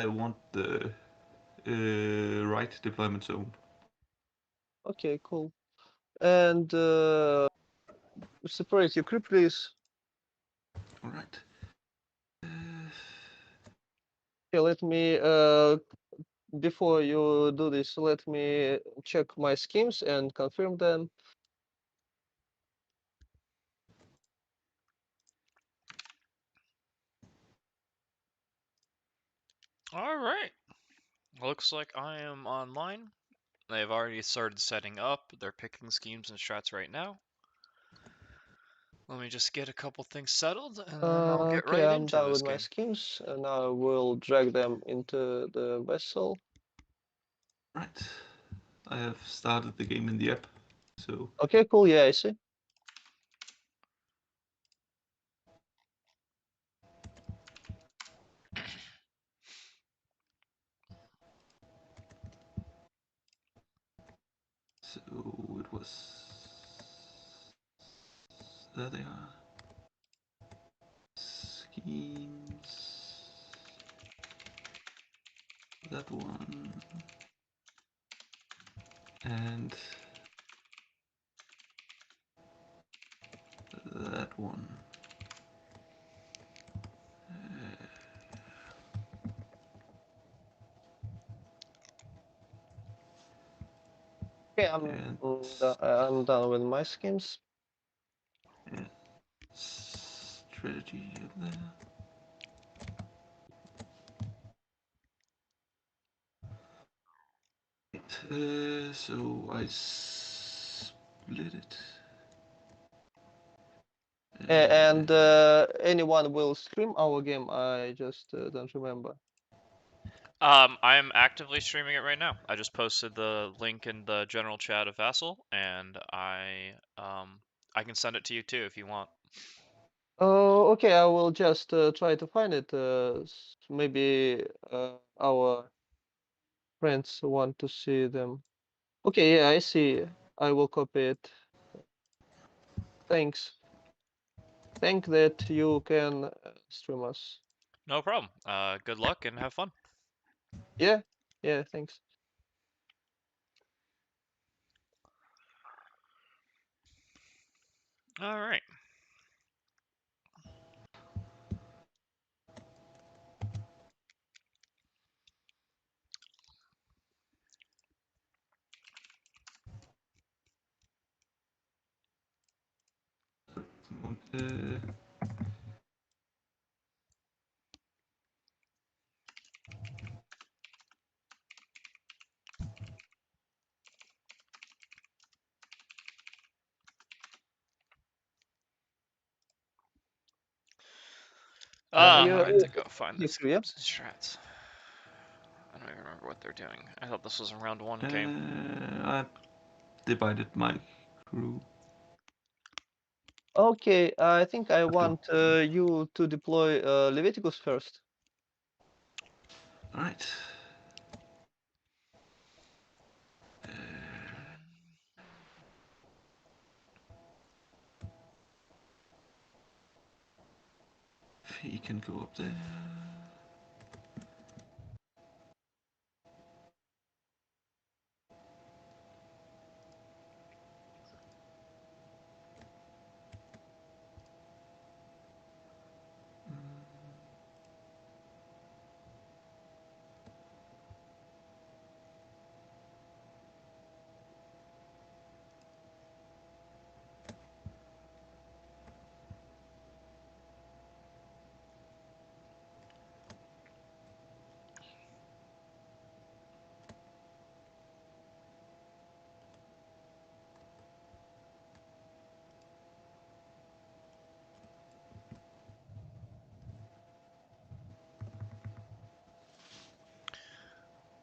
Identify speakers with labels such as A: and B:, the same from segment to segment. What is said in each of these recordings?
A: I want the right deployment zone.
B: Okay, cool. And separate your crew, please.
A: All right.
B: Okay, let me before you do this, let me check my schemes and confirm them.
C: All right. Looks like I am online. They've already started setting up. They're picking schemes and strats right now. Let me just get a couple things settled, and then I'll get
B: Okay,
C: right
B: I'm
C: into
B: done
C: this
B: with my
C: game.
B: schemes, and now I will drag them into the vessel.
A: Right. I have started the game in the app, so
B: Okay, cool. Yeah, I see.
A: it was. There they are. Schemes. That one. And that one.
B: Okay,
A: And
B: I'm done with my schemes.
A: strategy there. So I split it.
B: And anyone will stream our game? I just don't remember.
C: I'm actively streaming it right now. I just posted the link in the general chat of Vassal, and I can send it to you too if you want.
B: Oh, okay. I will just try to find it. Maybe our friends want to see them. Okay, yeah, I see. I will copy it. Thanks. Thank that you can stream us.
C: No problem. Good luck and have fun.
B: Yeah, yeah, thanks.
C: All right.
A: Uh,
B: You,
C: I have to go find the
B: yeah.
C: schemes and strats. I don't even remember what they're doing. I thought this was a round one game.
A: I divided my crew.
B: Okay, I think I
A: After.
B: want you to deploy Leviticus first.
A: Right. He can go up there.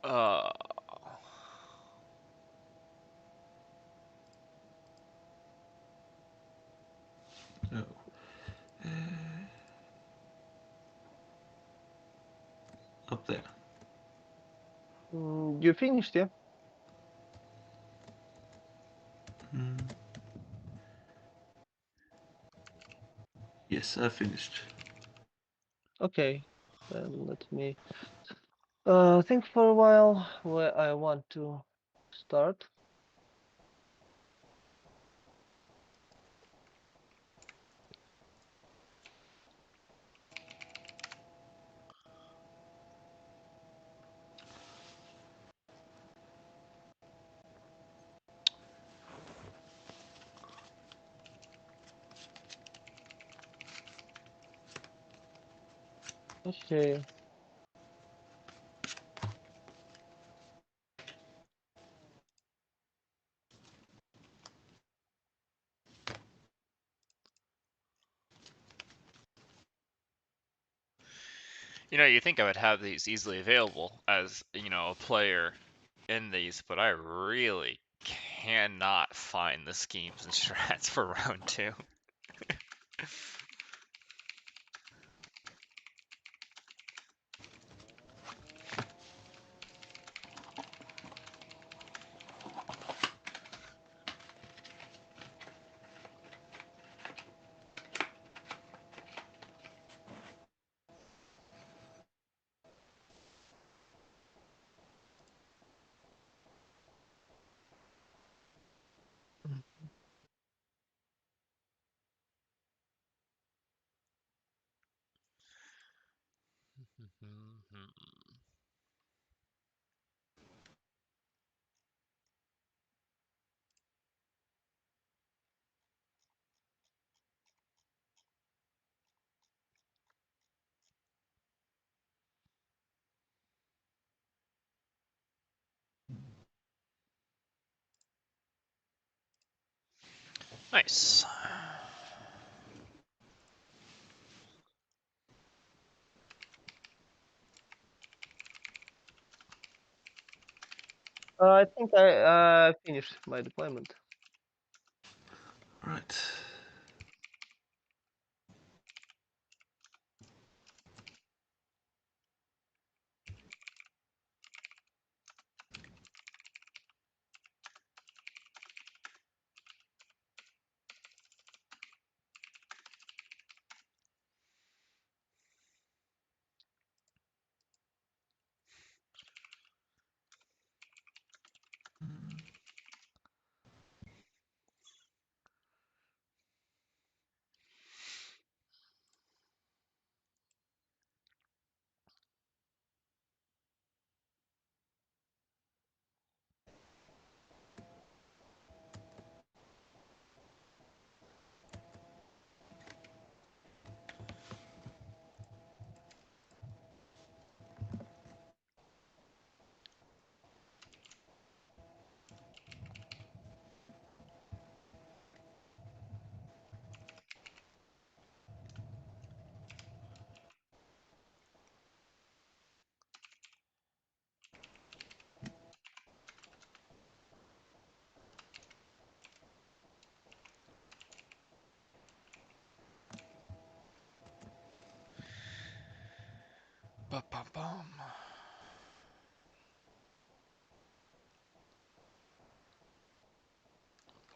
C: Uh,
A: No. Up there.
B: You finished, yeah?
A: Mm. Yes, I finished.
B: Okay, then let me. Think for a while where I want to start. Okay.
C: You know, you think I would have these easily available as, you know, a player in these, but I really cannot find the schemes and strats for round 2. Nice.
B: I think I finished my deployment.
A: Right.
C: Ba-bum-bum.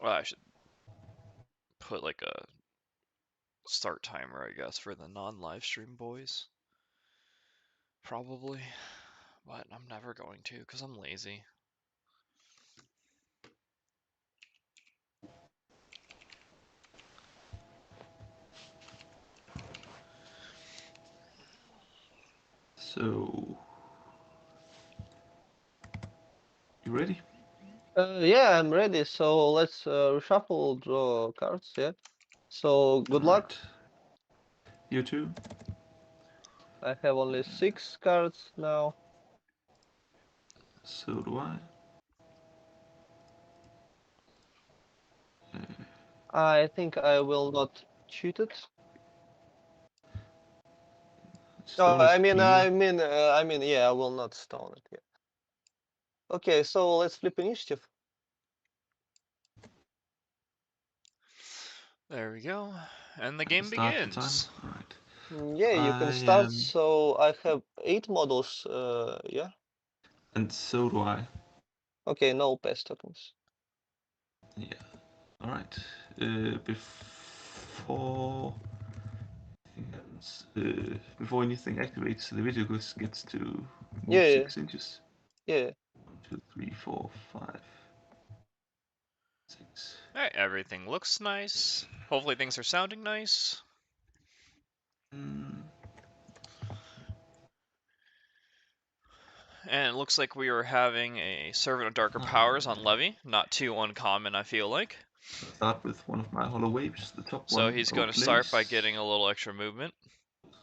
C: Well, I should put like a start timer, I guess, for the non-live stream boys. Probably. But I'm never going to because I'm lazy.
A: So, you ready?
B: Yeah, I'm ready. So let's reshuffle, draw cards. Yeah. So good luck.
A: Alright. You too?
B: I have only 6 cards now.
A: So do I.
B: I think I will not cheat it. Oh,
A: Stone is here.
B: yeah, I will not stone it. Yeah. Okay, so let's flip initiative.
C: There we go. And the game
A: Start the time.
C: begins.
A: Alright.
B: Yeah, you can
A: I
B: start.
A: am.
B: So I have 8 models. Yeah.
A: And so do I.
B: Okay, no pass tokens.
A: Yeah. Alright. Before. once before anything activates, the video gets to move
B: Yeah,
A: 6 inches.
B: yeah.
A: 1, 2, 3, 4, 5, 6.
C: Alright, everything looks nice. Hopefully things are sounding nice.
A: Mm,
C: And it looks like we are having a Servant of Darker Powers on Levy. Not too uncommon, I feel like.
A: I'll start with one of my hollow waves, the top
C: So
A: one.
C: he's
A: over
C: going to start by
A: place.
C: getting a little extra movement.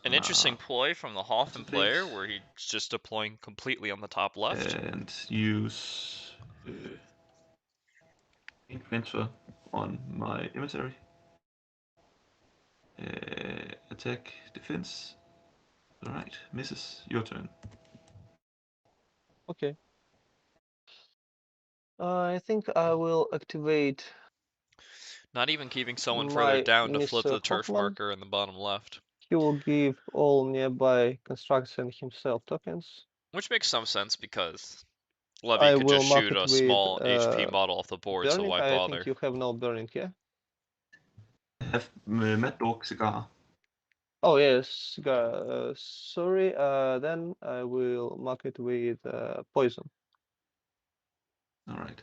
C: An interesting ploy from the Hoffman player, where he's just deploying completely on the top left.
A: And use transfer on my emissary. Attack, defense. Alright, misses. Your turn.
B: Okay. I think I will activate
C: Not even keeping someone further
B: my
C: down to flip
B: Mr.
C: the turf
B: Hoffman.
C: marker in the bottom left.
B: He will give all nearby constructs and himself tokens.
C: Which makes some sense because
B: I
C: Levy could
B: will
C: just
B: mark
C: shoot
B: it
C: a
B: with
C: small HP model off the board, so
B: burning.
C: why
B: I
C: bother?
B: think you have no burning, yeah?
A: I have Mad Dog Cigar.
B: Oh yes, sorry. Then I will mark it with poison.
A: Alright.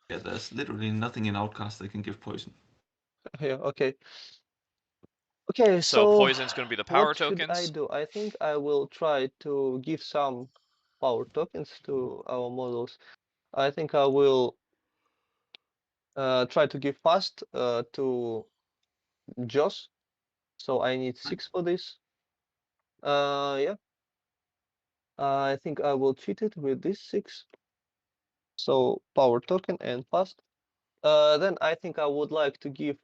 A: Yeah, there's literally nothing in Outcast that can give poison.
B: Yeah, okay. Okay,
C: So
B: so
C: poison's going to be the power
B: what should I
C: tokens.
B: do? I think I will try to give some power tokens to our models. I think I will try to give fast to Joss. So I need 6 for this. Yeah. I think I will cheat it with this 6. So power token and fast. Then I think I would like to give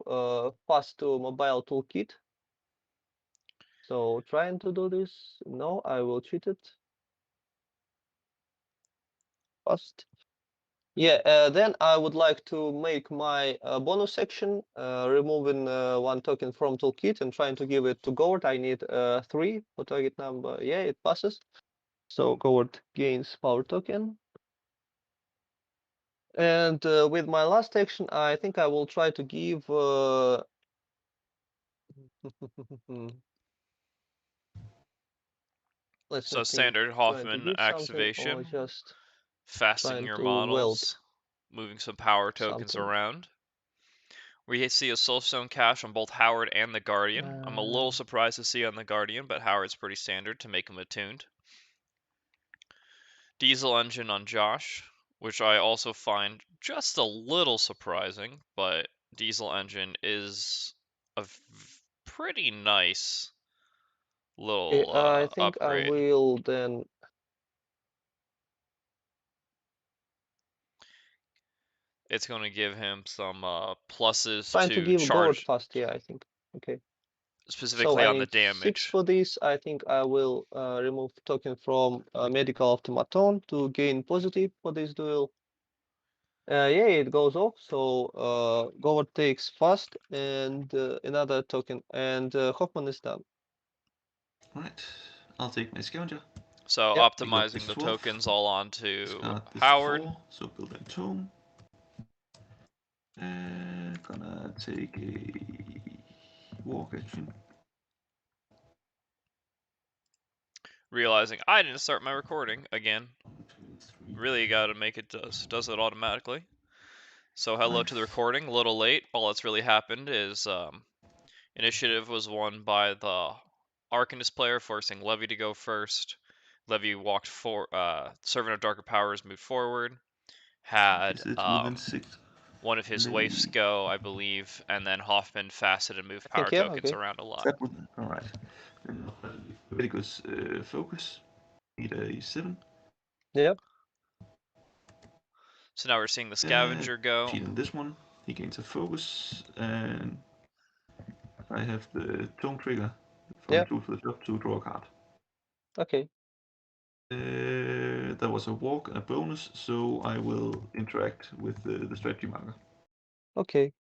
B: fast to mobile toolkit. So trying to do this. No, I will cheat it. Fast. Yeah, then I would like to make my bonus section, removing 1 token from toolkit and trying to give it to Goward. I need 3 for target number. Yeah, it passes. So Goward gains power token. And with my last action, I think I will try to give. Let
C: So
B: me think.
C: standard
B: Trying to
C: Hoffman
B: give something or
C: activation,
B: just
C: fasting
B: trying
C: your
B: to weld
C: models, moving some power tokens
B: something.
C: around. We see a Soulstone cache on both Howard and the Guardian. I'm a little surprised to see on the Guardian, but Howard's pretty standard to make him attuned. Diesel engine on Josh, which I also find just a little surprising, but diesel engine is a pretty nice
B: Okay,
C: little
B: I think I
C: upgrade.
B: will then
C: It's going to give him some pluses
B: trying to
C: to
B: give Goward
C: charge,
B: fast. Yeah, I think. Okay. So
C: specifically
B: I
C: on the
B: need 6
C: damage.
B: for this. I think I will remove token from medical automaton to gain positive for this duel. Yeah, it goes off. So Goward takes fast and another token, and Hoffman is done.
A: Right, I'll take my scavenger.
C: So
B: Yep.
A: Pick up
C: optimizing
A: this
C: the
A: 12.
C: tokens all onto
A: Discard this
C: Howard.
A: 4, so build a tome. Gonna take a walk action.
C: Realizing I didn't start my recording again.
A: 1, 2, 3,
C: Really got to make it does it automatically. So hello
A: 5.
C: to the recording. A little late. All that's really happened is initiative was won by the Arcanist player, forcing Levy to go first. Levy walked for Servant of Darker Powers moved forward. Had
A: Is it within 6?
C: one of his waifs
A: Levy.
C: go, I believe, and then Hoffman fasted and moved
B: I think
C: power
B: yeah.
C: tokens
B: Okay.
C: around a lot.
A: That one. Alright. And Leviticus focus. Need a 7.
B: Yep.
C: So now we're seeing the scavenger go.
A: Cheat on this one. He gains a focus, and I have the tone trigger from
B: Yeah.
A: tool for the job to draw a card.
B: Okay.
A: That was a walk, a bonus, so I will interact with the strategy marker.
B: Okay.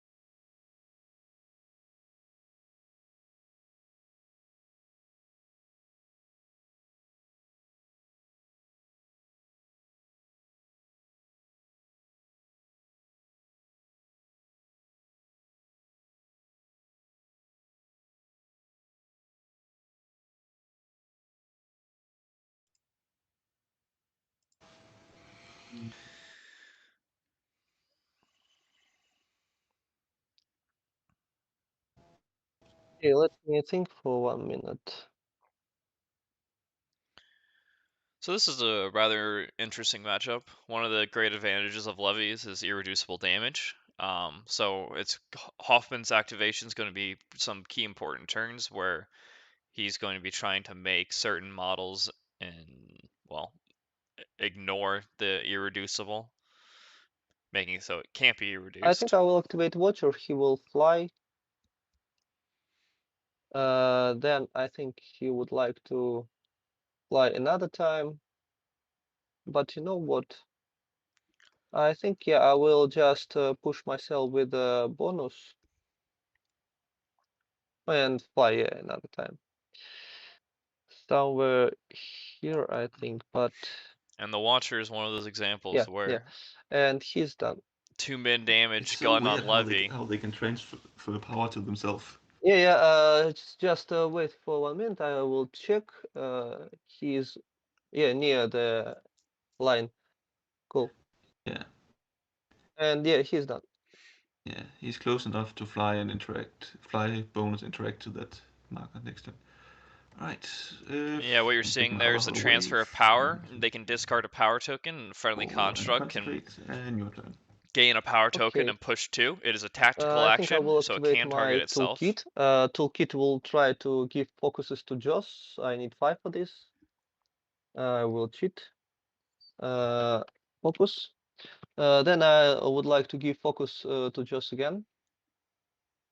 B: Okay, let me think for 1 minute.
C: So this is a rather interesting matchup. One of the great advantages of levies is irreducible damage. So it's Hoffman's activation is going to be some key important turns where he's going to be trying to make certain models and, well, ignore the irreducible, making it so it can't be
B: I think
C: reduced.
B: I will activate Watcher. He will fly. Then I think he would like to fly another time. But you know what? I think, yeah, I will just push myself with a bonus and fly another time. Somewhere here, I think, but
C: And the Watcher is one of those examples
B: yeah,
C: where
B: yeah. And he's done.
C: 2-min
A: It's
C: damage
A: so
C: gun
A: weird
C: on levy.
A: how they can transfer power to themselves.
B: Yeah, yeah. Just wait for 1 minute. I will check. He's near the line. Cool.
A: Yeah.
B: And yeah, he's done.
A: Yeah, he's close enough to fly and fly bonus interact to that marker next turn. Right.
C: Yeah, what you're
A: I'm taking
C: seeing
A: my
C: there is a
A: powerful
C: transfer
A: wave.
C: of power.
A: One, two,
C: They can discard a power token, and a friendly
A: 4, and
C: construct can
A: concentrate, and your turn.
C: gain a power token
B: Okay.
C: and push 2. It is a tactical
B: I think I
C: action,
B: will
C: so it
B: activate
C: can target
B: my
C: itself.
B: toolkit. Toolkit will try to give focuses to Joss. I need 5 for this. I will cheat. Focus. Then I would like to give focus to Joss again.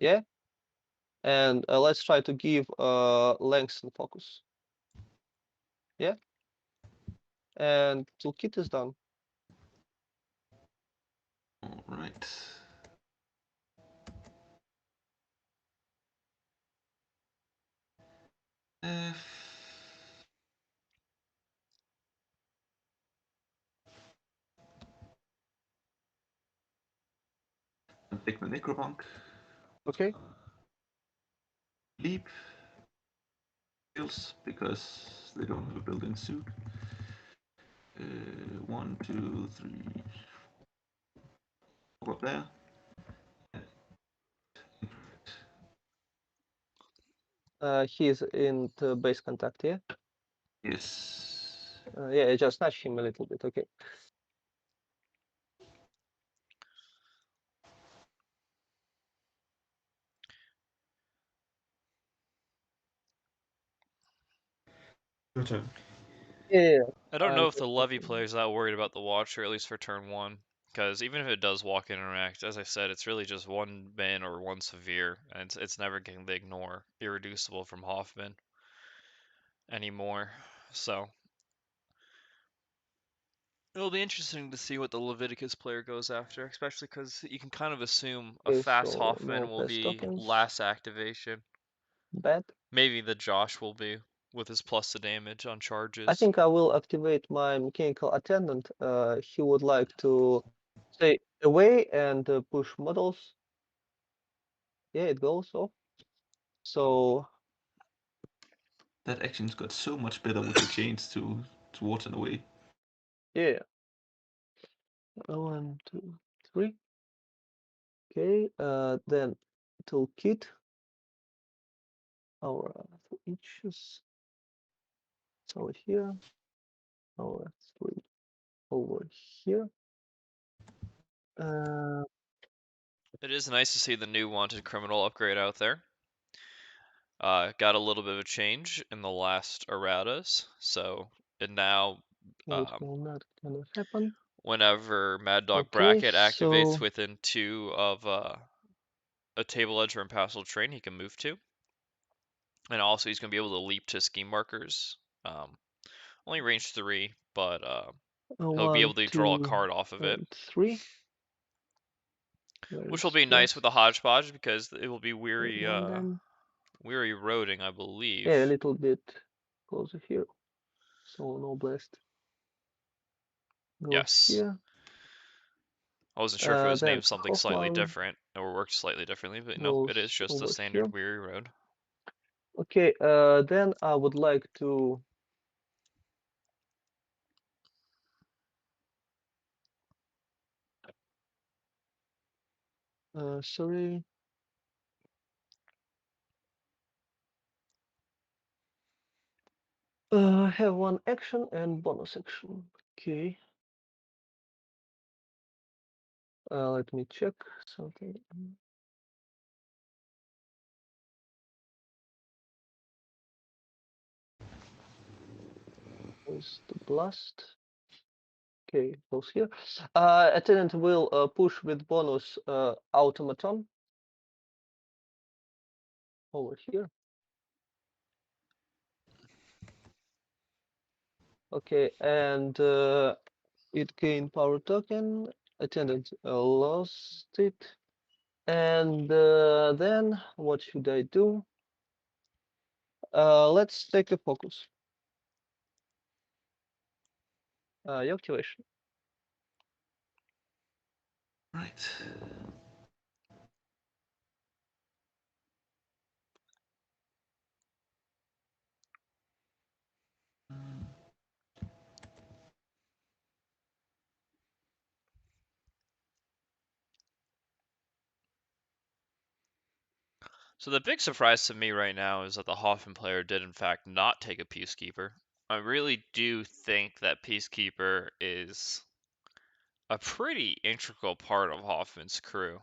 B: Yeah. And let's try to give length and focus. Yeah. And toolkit is done.
A: All right. Uh, I take my Necrobunk.
B: Okay.
A: Leap. Skills, because they don't have a built-in suit. 1, 2, 3. Go up there.
B: He's in the base contact, yeah?
A: Yes.
B: Yeah, I just nudge him a little bit, okay.
A: Your turn.
B: Yeah,
C: I don't
B: I'm
C: know if the
B: just
C: levy
B: looking.
C: player is that worried about the Watcher, at least for turn 1. Because even if it does walk in and interact, as I said, it's really just 1 min or 1 severe, and it's never going to ignore irreducible from Hoffman anymore. So it'll be interesting to see what the Leviticus player goes after, especially because you can kind of assume a
B: Okay,
C: fast
B: so
C: Hoffman
B: no
C: will
B: blast
C: be
B: tokens.
C: last activation.
B: Bad.
C: Maybe the Josh will be with his plus to damage on
B: I
C: charges.
B: think I will activate my mechanical attendant. He would like to stay away and push models. Yeah, it goes off. So
A: That action's got so much better with the chains towards and away.
B: yeah. 1, 2, 3. Okay, then toolkit. Our 2 inches. It's over here. Our 3 over here.
C: It is nice to see the new wanted criminal upgrade out there. Got a little bit of a change in the last erratas, so it now,
B: It will not gonna happen.
C: whenever Mad Dog
B: Okay,
C: Bracket activates
B: so
C: within 2 of a table edge or impassable terrain, he can move to. And also he's going to be able to leap to scheme markers. Only range 3, but he'll be able
B: 1,
C: to draw a
B: 2,
C: card off of it.
B: and 3.
C: Which will be nice with the hodgepodge because it will be weary,
B: Then
C: weary roading, I believe.
B: yeah, a little bit closer here. So no blast goes
C: Yes.
B: here.
C: I wasn't sure if it was
B: Then
C: named something slightly
B: Hoffman
C: different or worked slightly differently, but no,
B: goes
C: it is just the
B: over
C: standard
B: here.
C: weary road.
B: Okay, then I would like to Sorry. Have one action and bonus action. Okay. Let me check something. Where's the blast? Okay, goes here. Attendant will push with bonus automaton over here. Okay, and it gained power token. Attendant lost it. And then what should I do? Let's take a focus. Your activation.
A: Right.
C: So the big surprise to me right now is that the Hoffman player did in fact not take a Peacekeeper. I really do think that Peacekeeper is a pretty integral part of Hoffman's crew.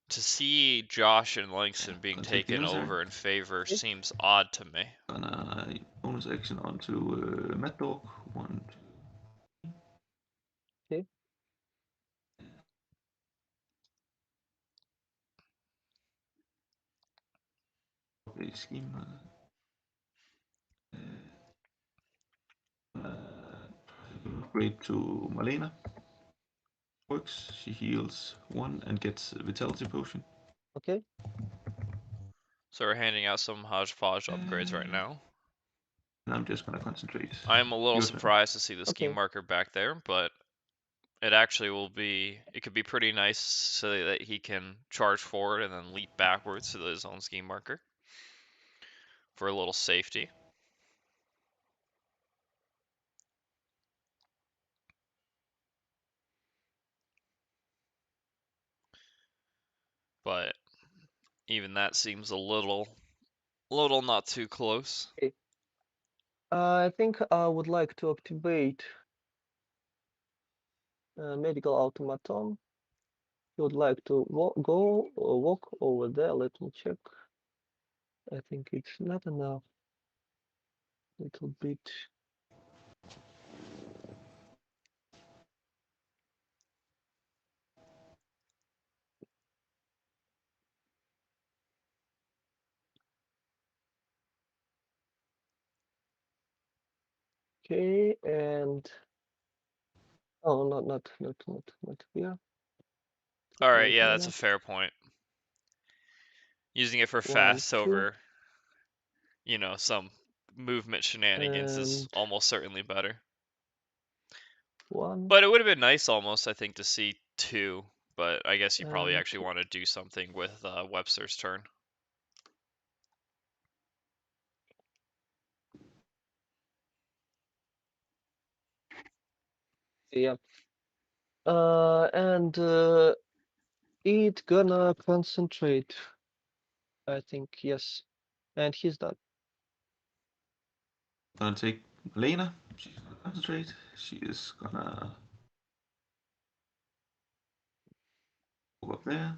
C: To see Josh and Langston being
A: Gonna take the
C: taken
A: emissary.
C: over in favor
B: Okay.
C: seems odd to me.
A: Gonna bonus action onto Mad Dog. 1, 2.
B: Okay.
A: A scheme. Upgrade to Malena. Works. She heals 1 and gets a Vitality Potion.
B: Okay.
C: So we're handing out some hodgepodge upgrades right now.
A: And I'm just gonna concentrate.
C: I'm a little
A: Your turn.
C: surprised to see the scheme
B: Okay.
C: marker back there, but it actually will be, it could be pretty nice so that he can charge forward and then leap backwards to his own scheme marker for a little safety. But even that seems a little not too close.
B: Okay. I think I would like to activate medical automaton. You would like to walk over there. Let me check. I think it's not enough. Little bit. Okay, and oh, not here.
C: All right,
B: Right
C: yeah, that's
B: here.
C: a fair point. Using it for
B: 1,
C: fast
B: 2,
C: over, you know, some movement shenanigans is
B: and
C: almost certainly better.
B: 1
C: But it would have been nice almost, I think, to see 2. But I guess you probably
B: and
C: actually want to do something with Webster's turn.
B: yeah. And it gonna concentrate. I think yes, and he's done.
A: Gonna take Malena. She's gonna concentrate. She is gonna go up there.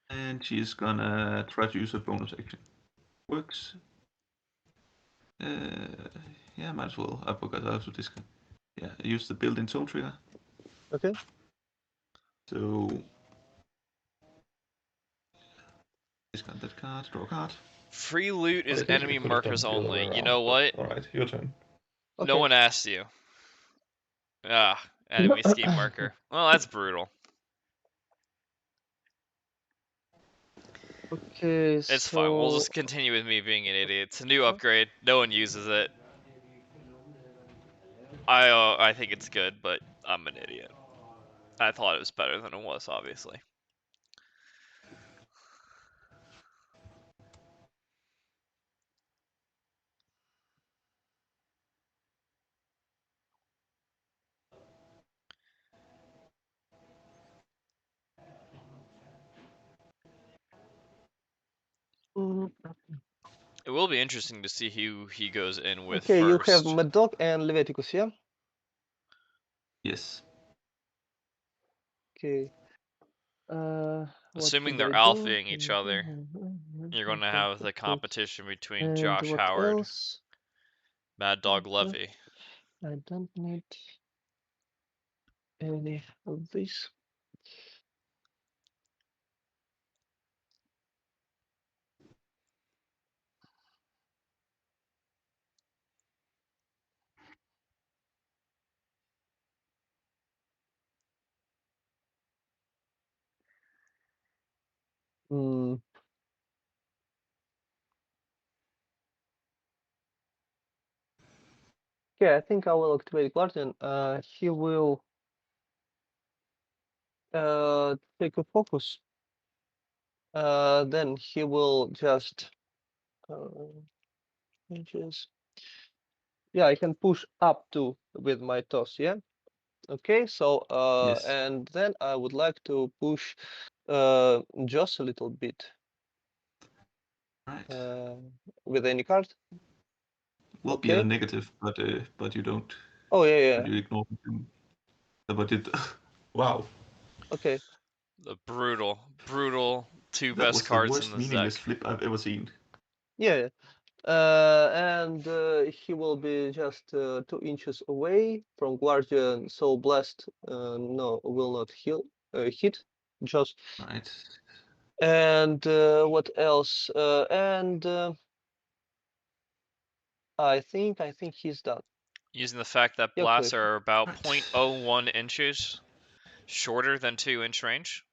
A: And she's gonna try to use her bonus action. Works. Yeah, might as well. I forgot how to discard. Yeah, use the built-in tone trigger.
B: Okay.
A: So discard that card, draw a card.
C: Free loot is
A: Okay,
C: enemy
A: we could have
C: markers
A: done the other way
C: only. You
A: around,
C: know
A: but
C: what?
A: alright, your turn.
C: No
B: Okay.
C: one asked you. Ah, enemy scheme marker. Well, that's brutal.
B: Okay,
C: It's fine. We'll
B: so
C: just continue with me being an idiot. It's a new upgrade. No one uses it. I think it's good, but I'm an idiot. I thought it was better than it was, obviously. It will be interesting to see who he goes in with
B: Okay, you have
C: first.
B: Mad Dog and Leviticus, yeah?
A: Yes.
B: Okay. What
C: Assuming
B: should
C: they're
B: I do?
C: alphaing each other, you're going to have the competition between
B: And
C: Josh
B: what
C: Howard,
B: else?
C: Mad Dog Levy.
B: I don't need any of these. Hmm. Okay, I think I will activate Guardian. He will take a focus. Then he will just changes. Yeah, I can push up to with my toss, yeah? Okay, so
A: Yes.
B: and then I would like to push just a little bit
A: Right.
B: with any card.
A: Will be a
B: Okay.
A: negative, but you don't.
B: Oh yeah,
A: But
B: yeah.
A: you ignore them. But it. Wow.
B: Okay.
C: The brutal two
A: That
C: best
A: was the
C: cards in
A: worst
C: this
A: meaningless
C: deck.
A: flip I've ever seen.
B: Yeah. And he will be just 2 inches away from Guardian. So blast no will not hit. Just
A: Right.
B: and what else? And I think he's done.
C: Using the fact that
B: Yeah,
C: blasts
B: okay.
C: are about
A: Right.
C: 0.01 inches shorter than 2-inch range.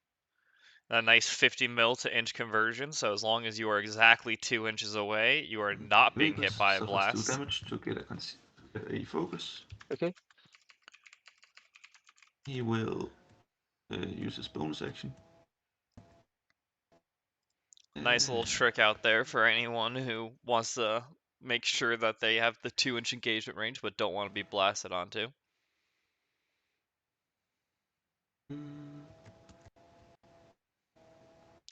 C: A nice 50 mil to inch conversion, so as long as you are exactly 2 inches away, you are not being hit
A: Focus
C: by a
A: suffers 2
C: blast.
A: damage to get a focus.
B: Okay.
A: He will use his bonus action.
C: Nice little trick out there for anyone who wants to make sure that they have the 2-inch engagement range but don't want to be blasted onto.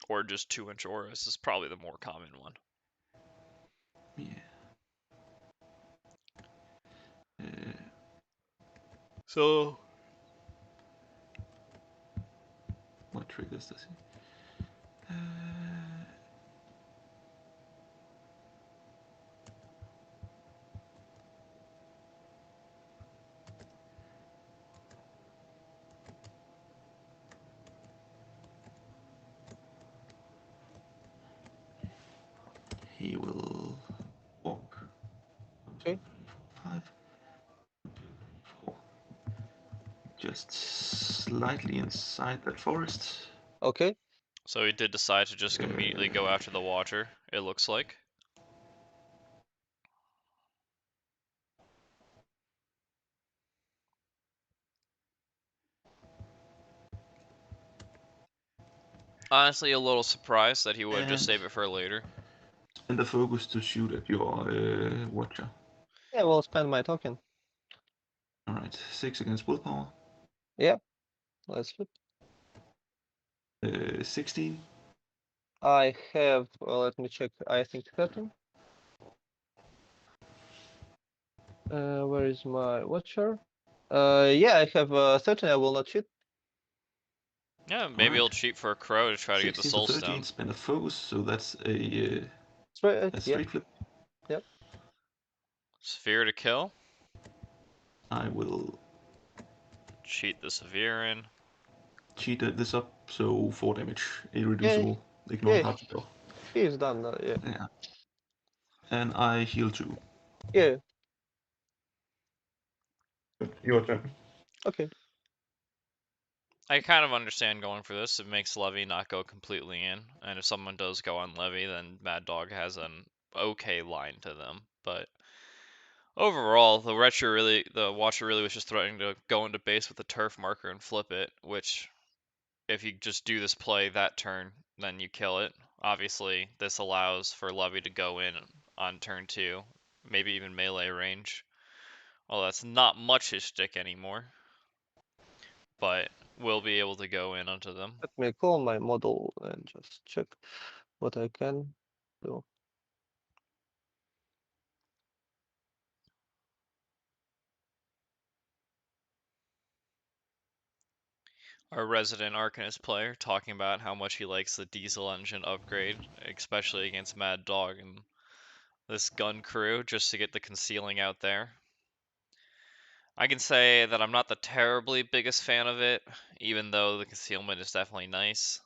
C: Or just 2-inch auras is probably the more common one.
A: Yeah.
C: So
A: What triggers does he? He will walk.
B: Okay.
A: 5, 4. Just slightly inside that forest.
B: Okay.
C: So he did decide to just immediately go after the Watcher, it looks like. Honestly, a little surprised that he would just save it for later.
A: And the focus to shoot at your Watcher.
B: Yeah, we'll spend my token.
A: Alright, 6 against willpower.
B: Yeah. Let's flip.
A: 16.
B: I have let me check. I think 13. Where is my Watcher? Yeah, I have 13. I will not cheat.
C: Yeah, maybe he'll cheat for a crow to try to get the
A: 16 to
C: soul
A: 13,
C: stone.
A: spend a focus, so that's a
B: Straight. Yeah.
A: straight flip.
B: Yep.
C: Sphere to kill.
A: I will
C: Cheat the Severin.
A: cheat this up, so 4 damage,
B: Yeah.
A: irreducible, ignore
B: Yeah.
A: hard to kill.
B: He's done. Yeah.
A: Yeah. And I heal 2.
B: Yeah.
A: Your turn.
B: Okay.
C: I kind of understand going for this. It makes Levy not go completely in, and if someone does go on Levy, then Mad Dog has an okay line to them. But overall, the Watcher really was just threatening to go into base with the turf marker and flip it, which if you just do this play that turn, then you kill it. Obviously, this allows for Levy to go in on turn 2, maybe even melee range. Well, that's not much his shtick anymore, but we'll be able to go in onto them.
B: Let me call my model and just check what I can. So
C: Our resident Arcanist player talking about how much he likes the diesel engine upgrade, especially against Mad Dog and this gun crew, just to get the concealing out there. I can say that I'm not the terribly biggest fan of it, even though the concealment is definitely nice.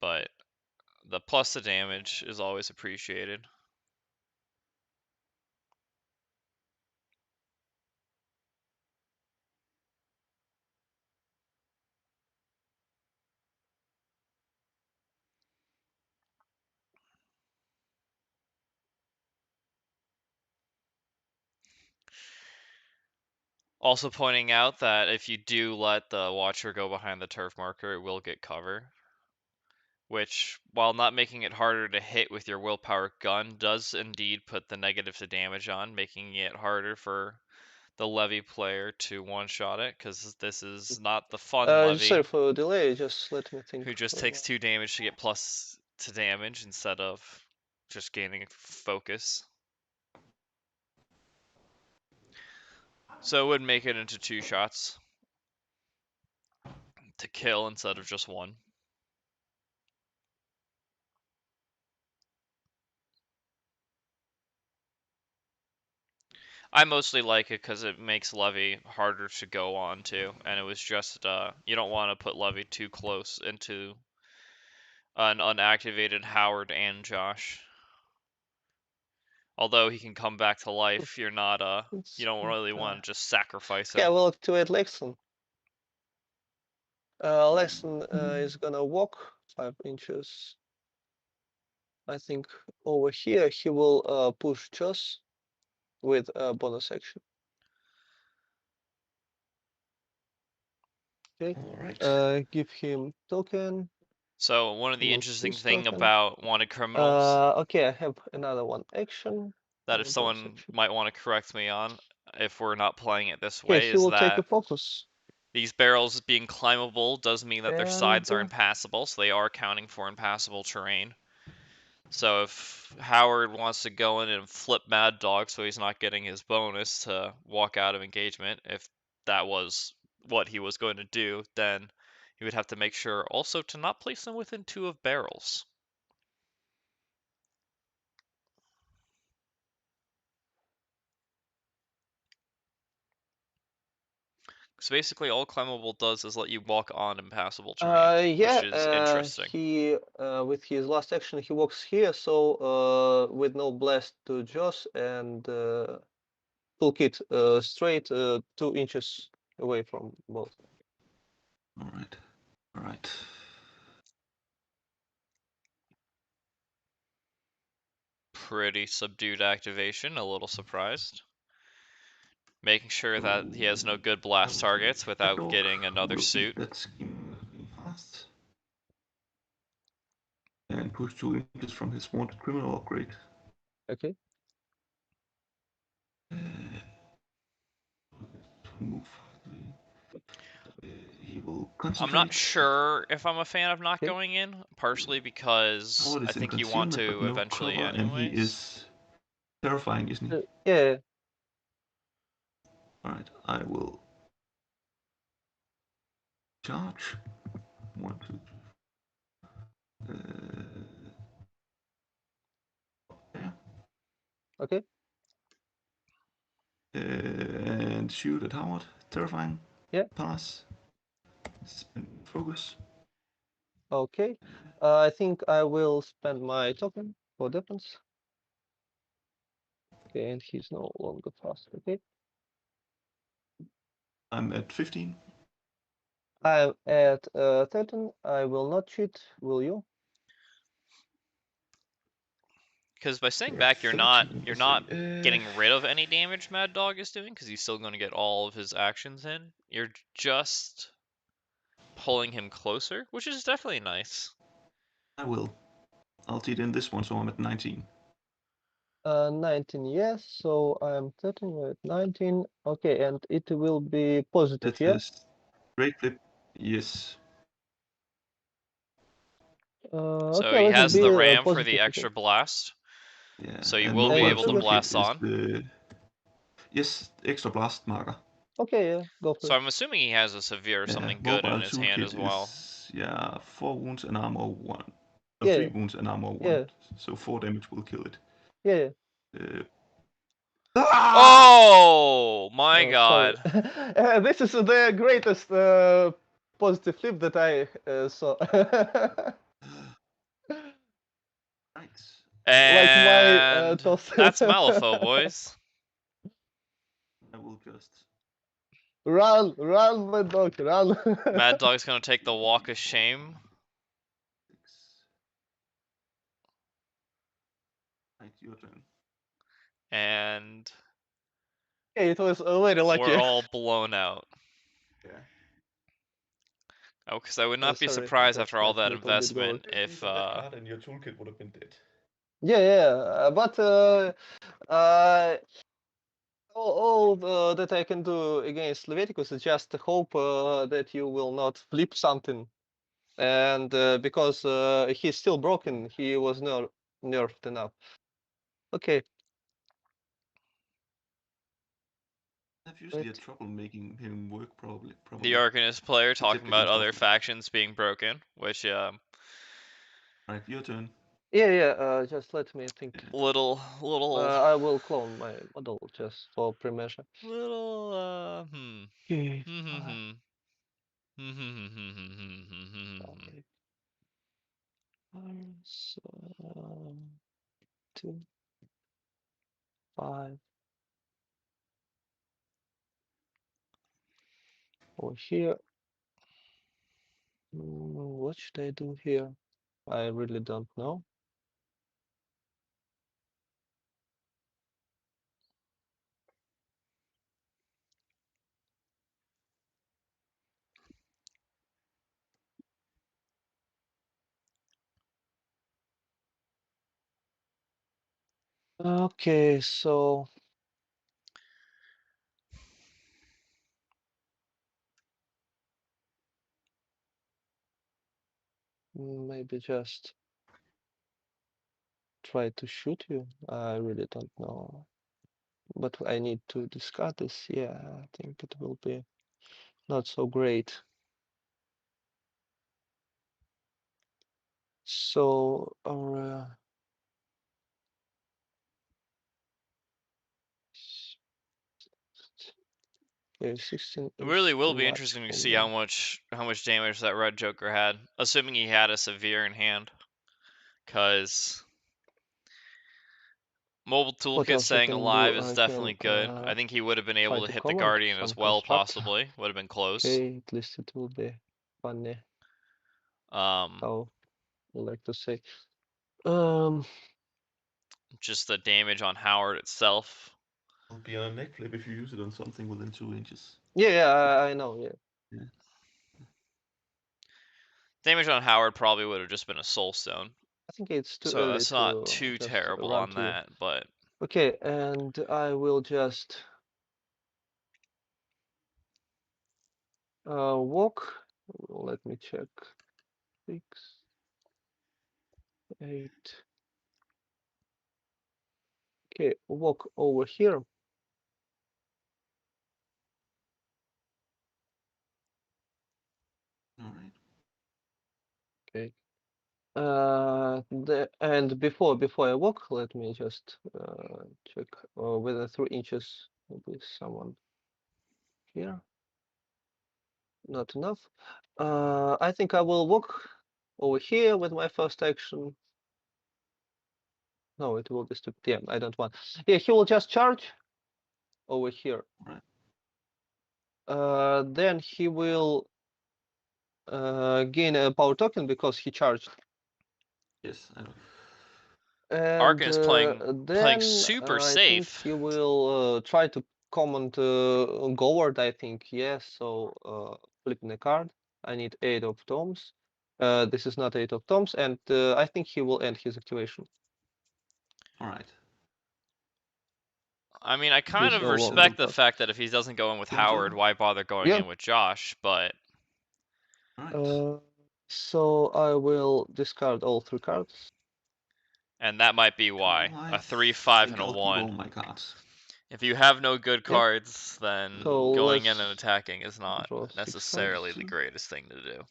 C: But the plus the damage is always appreciated. Also pointing out that if you do let the Watcher go behind the turf marker, it will get cover. Which, while not making it harder to hit with your willpower gun, does indeed put the negative to damage on, making it harder for the Levy player to one-shot it, because this is not the fun Levy
B: sorry for the delay. Just let me think.
C: who just
B: for a
C: takes
B: while.
C: 2 damage to get plus to damage instead of just gaining focus. So it would make it into 2 shots to kill instead of just 1. I mostly like it because it makes Levy harder to go on to, and it was just, you don't want to put Levy too close into an unactivated Howard and Josh. Although he can come back to life, you're not, you don't really want to just sacrifice
B: Okay, I
C: him.
B: will activate Lexon. Lexon is gonna walk 5 inches. I think over here he will push Joss with a bonus action. Okay.
A: Alright.
B: Give him token.
C: So one of the
B: Use
C: interesting
B: his
C: thing
B: token.
C: about wanted criminals
B: Okay, I have another one action.
C: that if
B: bonus
C: someone
B: action.
C: might want to correct me on, if we're not playing it this
B: Okay,
C: way,
B: he
C: is
B: will take a
C: that
B: focus.
C: these barrels being climbable does mean that their sides are
B: And
C: impassable, so they are counting for impassable terrain. So if Howard wants to go in and flip Mad Dog so he's not getting his bonus to walk out of engagement, if that was what he was going to do, then he would have to make sure also to not place them within 2 of barrels. So basically all climbable does is let you walk on impassable terrain, which is interesting.
B: he with his last action he walks here, so with no blast to Joss and toolkit straight 2 inches away from both.
A: Alright.
C: Pretty subdued activation, a little surprised. Making sure that he has no good blast targets without getting another suit.
A: That scheme fast. And push 2 inches from his wanted criminal upgrade.
B: Okay.
A: Move. He will concentrate.
C: I'm not sure if I'm a fan of not
B: Okay.
C: going in, partially because
A: Howard is
C: I
A: in
C: think you want
A: concealment, but
C: to
A: no
C: eventually
A: cover, and he
C: anyways.
A: is terrifying, isn't he?
B: Yeah.
A: Alright, I will charge. 1, 2, 3. There.
B: Okay.
A: And shoot at Howard. Terrifying.
B: Yeah.
A: Pass. Spin focus.
B: Okay. I think I will spend my token for defense. Okay, and he's no longer fast. Okay.
A: I'm at 15.
B: I'm at 13. I will not cheat. Will you?
C: Because by staying
A: You're
C: back, you're not
A: 13.
C: getting rid of any damage Mad Dog is doing, because he's still going to get all of his actions in. You're just pulling him closer, which is definitely nice.
A: I will. I'll cheat in this one, so I'm at 19.
B: 19, yes. So I'm 13, we're at 19. Okay, and it will be positive,
A: That's
B: yeah?
A: a straight flip. Yes.
C: So
B: Okay,
C: he
B: let me
C: has
B: be
C: the ram for
B: positive
C: the
B: again.
C: extra blast.
A: Yeah,
C: So you
A: and
C: will be
B: And
A: mobile
C: able to
B: trigger?
A: toolkit
C: blast
A: is
C: on.
A: the yes extra blast marker.
B: Okay, yeah, go for
C: So
B: it.
C: I'm assuming he has a severe or
A: Yeah,
C: something good in
A: mobile
C: his hand
A: toolkit
C: as well.
A: is 4 wounds and armor 1.
B: Yeah,
A: 3 wounds and armor 1.
B: yeah.
A: So 4 damage will kill it.
B: Yeah.
C: Oh my
B: Sorry.
C: god.
B: This is the greatest positive flip that I saw.
A: Right.
B: Like my
C: And
B: toss.
C: that's malifaux, boys.
A: I will just
B: Run, my dog, run.
C: Mad Dog's gonna take the walk of shame.
A: 6. Right, your turn.
C: And
B: Okay, it was very lucky.
C: we're all blown out.
A: Yeah.
C: Oh, because I would not be
B: Sorry,
C: surprised
B: just
C: after all
B: like
C: that
B: little bit gold.
C: investment if
A: card and your toolkit would have been dead.
B: Yeah, but all that I can do against Leviticus is just hope that you will not flip something. And because he's still broken, he was nerfed enough. Okay.
A: I've usually had trouble making him work properly.
C: the Arcanist player talking
A: Except
C: about
A: against
C: other
A: Buffalo.
C: factions being broken, which
A: Right, your turn.
B: Yeah, just let me think.
C: little
B: I will clone my model just for pre-measure. Okay, 2, 5. Over here. What should I do here? I really don't know. Okay, so maybe just try to shoot you. I really don't know. But I need to discard this. Yeah, I think it will be not so great. So our yeah, 16
C: It
B: is
C: really will
B: too
C: be
B: much
C: interesting to
B: for
C: see
B: me.
C: how much damage that red Joker had, assuming he had a severe in hand. Cause mobile
B: What
C: toolkit
B: else I
C: staying
B: can do?
C: alive is
B: I
C: definitely
B: can
C: good. I think he would have been
B: try
C: able to
B: to
C: hit the
B: comment
C: Guardian
B: some
C: as well,
B: construct.
C: possibly. Would have been close.
B: Okay, at least it will be funny. How I like to say.
C: Just the damage on Howard itself.
A: It'll be on a neck flip if you use it on something within 2 inches.
B: Yeah, I know. Yeah.
C: Damage on Howard probably would have just been a soul stone.
B: I think it's too
C: So
B: early
C: it's not
B: to
C: too
B: just
C: terrible
B: run
C: on
B: to you.
C: that, but
B: Okay, and I will just walk. Let me check. 6, 8. Okay, walk over here.
A: All right.
B: Okay. And before I walk, let me just check whether 3 inches will be someone here. Not enough. I think I will walk over here with my first action. No, it will be stupid. Yeah, I don't want. Yeah, he will just charge over here.
A: Right.
B: Then he will gain a power token because he charged.
A: Yes, I know.
B: And
C: Arkin is playing
B: then
C: super
B: I think
C: safe.
B: he will try to comment Govard, I think. Yes, so flipping a card. I need 8 of tomes. This is not 8 of tomes, and I think he will end his activation.
A: All right.
C: I mean, I kind
B: He's
C: of
B: no longer
C: respect the
B: boss.
C: fact that if he doesn't go in with
A: Your turn.
C: Howard, why bother going
B: Yeah.
C: in with Josh? But
A: All right.
B: So I will discard all 3 cards.
C: And that might be why.
A: I
C: A 3, 5,
A: think
C: and a
A: I'll keep all
C: 1.
A: my cards.
C: If you have no good
B: Yeah.
C: cards, then
B: So
C: going in and
B: let's
C: attacking is not
B: draw 6
C: necessarily
B: cards.
C: the greatest thing to do.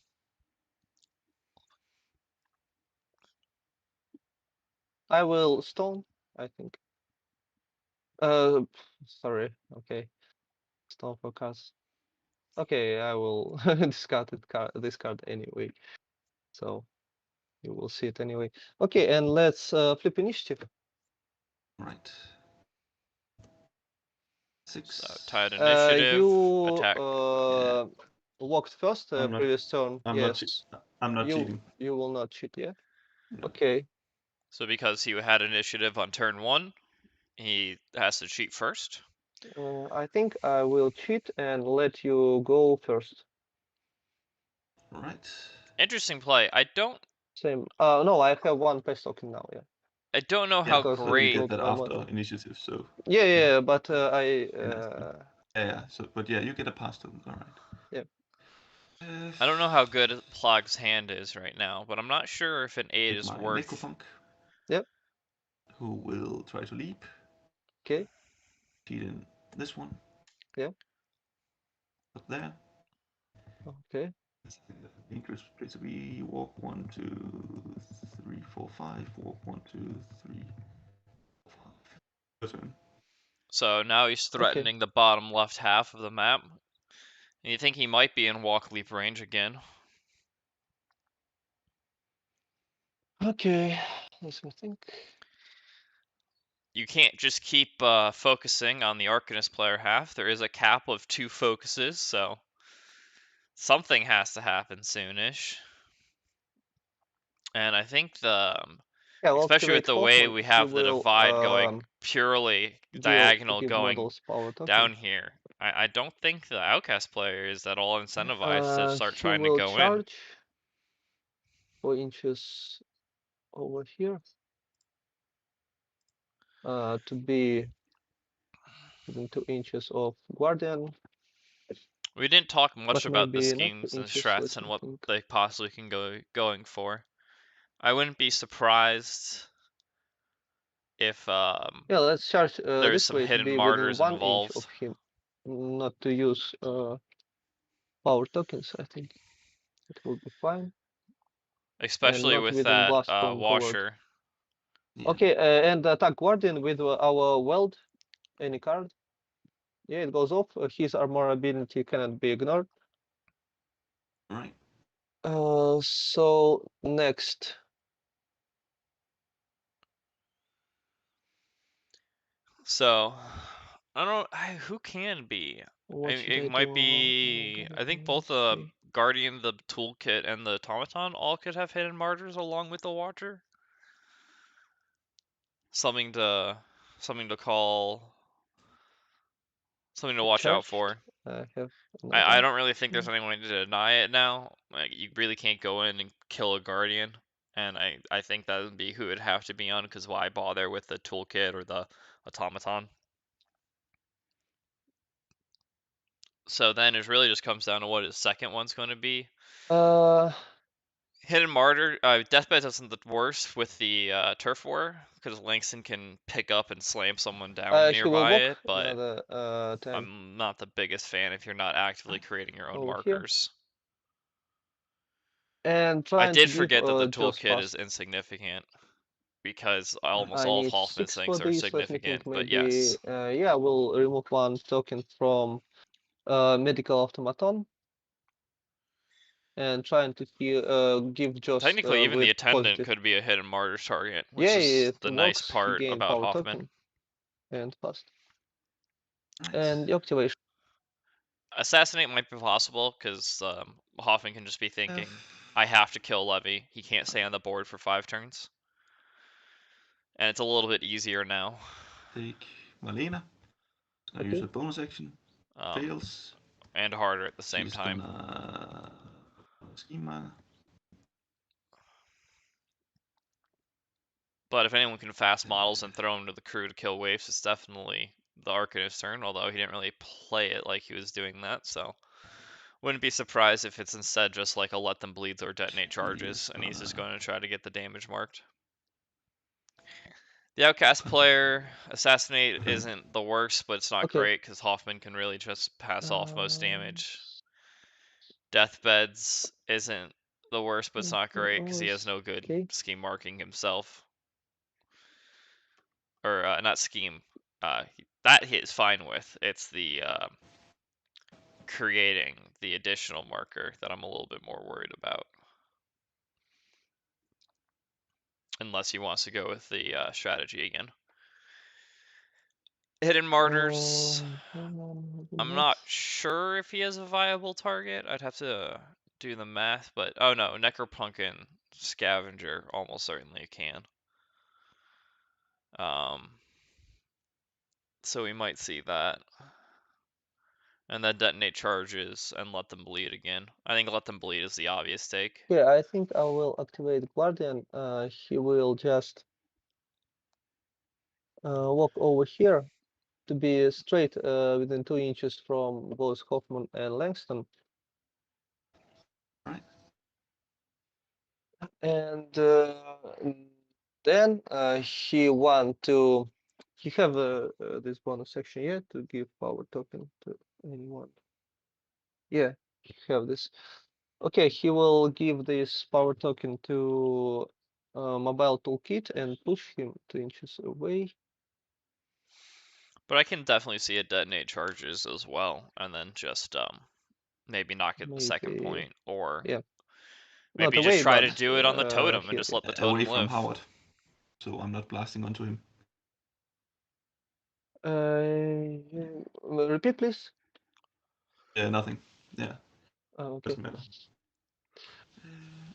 B: I will stone, I think. Sorry. Okay. Stone for cards. Okay, I will discard this card anyway. So you will see it anyway. Okay, and let's flip initiative.
A: Right. 6.
C: So tied initiative,
B: You
C: attack.
A: Yeah.
B: walked first
A: I'm not-
B: previous turn.
A: I'm
B: Yes.
A: not cheating.
B: You will not cheat, yeah?
A: No.
B: Okay.
C: So because he had initiative on turn 1, he has to cheat first.
B: I think I will cheat and let you go first.
A: Right.
C: Interesting play. I don't
B: Same. No, I have 1 pass token now, yeah.
C: know how
B: Because it
A: But you
C: great.
A: get
B: broke
A: that
B: my
A: after
B: model.
A: initiative, so
B: Yeah, but
A: yeah. So, but yeah, you get a pass token. All right.
B: Yeah.
C: I don't know how good Plaag's hand is right now, but I'm not sure if an 8
A: Take
C: is
A: my
C: worth.
A: Necrofunk.
B: Yep.
A: Who will try to leap?
B: Okay.
A: Cheat in this one.
B: Yeah.
A: Up there.
B: Okay.
A: That's a dangerous place to be. Walk 1, 2, 3, 4, 5. Walk 1, 2, 3, 4, 5. Your turn.
C: So now he's threatening the bottom left half of the map. And you think he might be in walk leap range again.
B: Okay. Let me think.
C: You can't just keep focusing on the Arcanist player half. There is a cap of 2 focuses, so something has to happen soonish. And I think
B: Yeah, we'll
C: especially with
B: activate
C: the way
B: Hoffman.
C: we
B: He
C: have the
B: will
C: divide going purely diagonal
B: give
C: going
B: models power
C: down
B: tokens.
C: here, I don't think the Outcast player is at all incentivized to start
B: He
C: trying to
B: will
C: go in.
B: charge 4 inches over here. To be within 2 inches of Guardian.
C: We didn't talk much
B: But
C: about the
B: maybe not 2
C: schemes and
B: inches,
C: strats
B: let
C: and
B: me
C: what
B: think.
C: they possibly can going for. I wouldn't be surprised if
B: Yeah, let's charge
C: there's
B: this
C: some
B: way to
C: hidden
B: be within
C: martyrs
B: 1 inch
C: involved.
B: of him. Not to use power tokens, I think. It will be fine. And
C: Especially
B: not
C: with
B: within
C: that
B: blast from Guard.
C: washer.
A: Yeah.
B: Okay, and attack Guardian with our weld. Any card. Yeah, it goes off. His armor ability cannot be ignored.
A: All right.
B: So next.
C: So I don't know who can be.
B: What should
C: It
B: I
C: might
B: do?
C: be. I think both the Guardian, the Toolkit, and the Automaton all could have hidden martyrs along with the Watcher. Something to call. Something to watch out for.
B: I have
C: I don't really think there's anyone to deny it now. Like you really can't go in and kill a Guardian, and I think that would be who it'd have to be on. Because why bother with the Toolkit or the Automaton? So then it really just comes down to what his second one's going to be. Hidden Martyr, Deathbed isn't the worst with the Turf War, because Langston can pick up and slam someone down
B: She will
C: nearby
B: walk
C: it, but
B: another time
C: I'm not the biggest fan if you're not actively creating your own
B: over here.
C: markers.
B: And
C: I
B: trying to
C: did
B: give
C: forget that the
B: just
C: toolkit
B: fast.
C: is insignificant, because almost
B: I
C: all of
B: need
C: Hoffman's
B: 6
C: things
B: for
C: are
B: this. Let me think.
C: significant, but
B: Maybe
C: yes.
B: yeah, we'll remove 1 token from medical automaton. And trying to give just
C: Technically, even the
B: with
C: attendant
B: positive.
C: could be a hidden martyr target, which
B: Yeah,
C: is
B: it
C: the nice
B: works. He
C: part
B: gained
C: about
B: power
C: Hoffman.
B: token and fast.
A: Right.
B: And the activation.
C: Assassinate might be possible, because Hoffman can just be thinking, I have to kill Levy. He can't stay on the board for 5 turns. And it's a little bit easier now.
A: Take Malena. I
B: Okay.
A: use a bonus action. Fails.
C: And harder at the same
A: She's
C: time.
A: Gonna schema.
C: But if anyone can fast models and throw them to the crew to kill waves, it's definitely the Arcanist's turn, although he didn't really play it like he was doing that, so Wouldn't be surprised if it's instead just like a let them bleed or detonate charges, and he's just going to try to get the damage marked. The Outcast player, Assassinate isn't the worst, but it's not
B: Okay.
C: great because Hoffman can really just pass off most damage. Deathbeds isn't the worst, but it's not great because he has no good scheme marking himself. Or not scheme. That he is fine with. It's the creating the additional marker that I'm a little bit more worried about. Unless he wants to go with the strategy again. Hidden Martyrs. I'm not sure if he has a viable target. I'd have to do the math, but oh no, Necropunk Scavenger almost certainly can. So we might see that. And then detonate charges and let them bleed again. I think let them bleed is the obvious take.
B: Yeah, I think I will activate Guardian. He will just walk over here to be straight within 2 inches from both Hoffman and Langston.
A: Right.
B: And then he want to. He have this bonus section here to give power token to anyone. Yeah, he have this. Okay, he will give this power token to mobile toolkit and push him 2 inches away.
C: But I can definitely see it detonate charges as well, and then just maybe knock it at the second point, or
B: yeah,
C: maybe
B: not
C: just
B: away,
C: try
B: but
C: to do it on the totem and
B: here,
C: just
B: yeah.
C: let the totem
A: away from
C: live.
A: Howard, so I'm not blasting onto him.
B: Repeat, please.
A: Nothing. Yeah.
B: Okay.
A: Doesn't matter.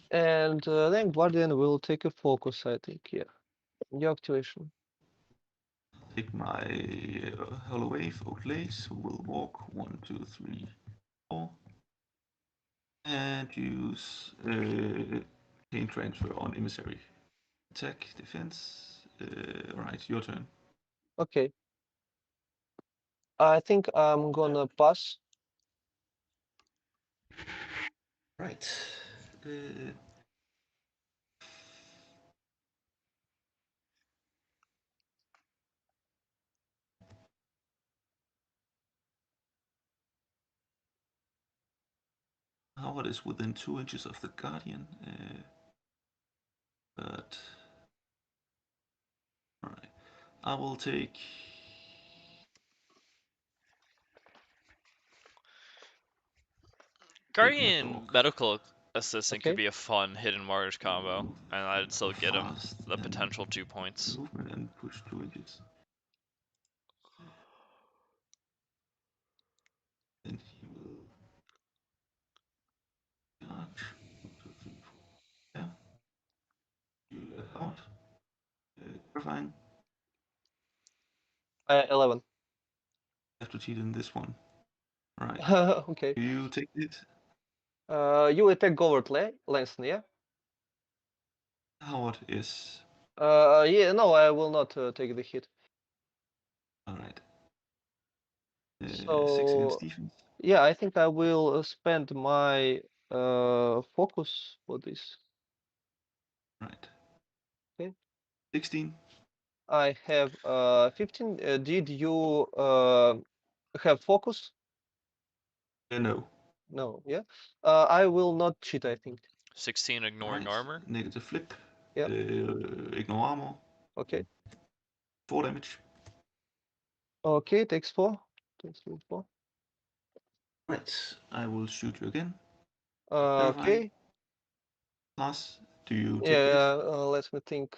B: And then Guardian will take a focus, I think. Yeah. Your activation.
A: Take my Hollow Wave Oaklace, who will walk 1, 2, 3, 4, and use Chain Transfer on Emissary. Attack, defense. Right, your turn.
B: Okay. I think I'm gonna pass.
A: Right. Howard is within 2 inches of the Guardian, but alright. I will take.
C: Guardian Medical Assistant
B: Okay.
C: could be a fun hidden Martyrs combo, and I'd still get him the
A: and
C: potential 2 points.
A: Movement and push 2 inches. Then he will charge. 1, 2, 3, 4. Yeah. You let out. Terrifying.
B: 11.
A: I have to cheat in this one. Right.
B: Okay.
A: Do you take it?
B: You attack Govert Langston, yeah?
A: Howard is.
B: Yeah, no, I will not take the hit.
A: Alright. 6
B: So,
A: against defense.
B: yeah, I think I will spend my focus for this.
A: Right.
B: Okay.
A: 16.
B: I have 15. Did you have focus?
A: No.
B: No, yeah. I will not cheat, I think.
C: 16 ignoring armor.
A: Negative flip.
B: Yeah.
A: Ignore armor.
B: Okay.
A: 4 damage.
B: Okay, takes 4. Takes 4.
A: Right. I will shoot you again.
B: Okay.
A: Plus, do you take
B: Yeah,
A: it?
B: let me think.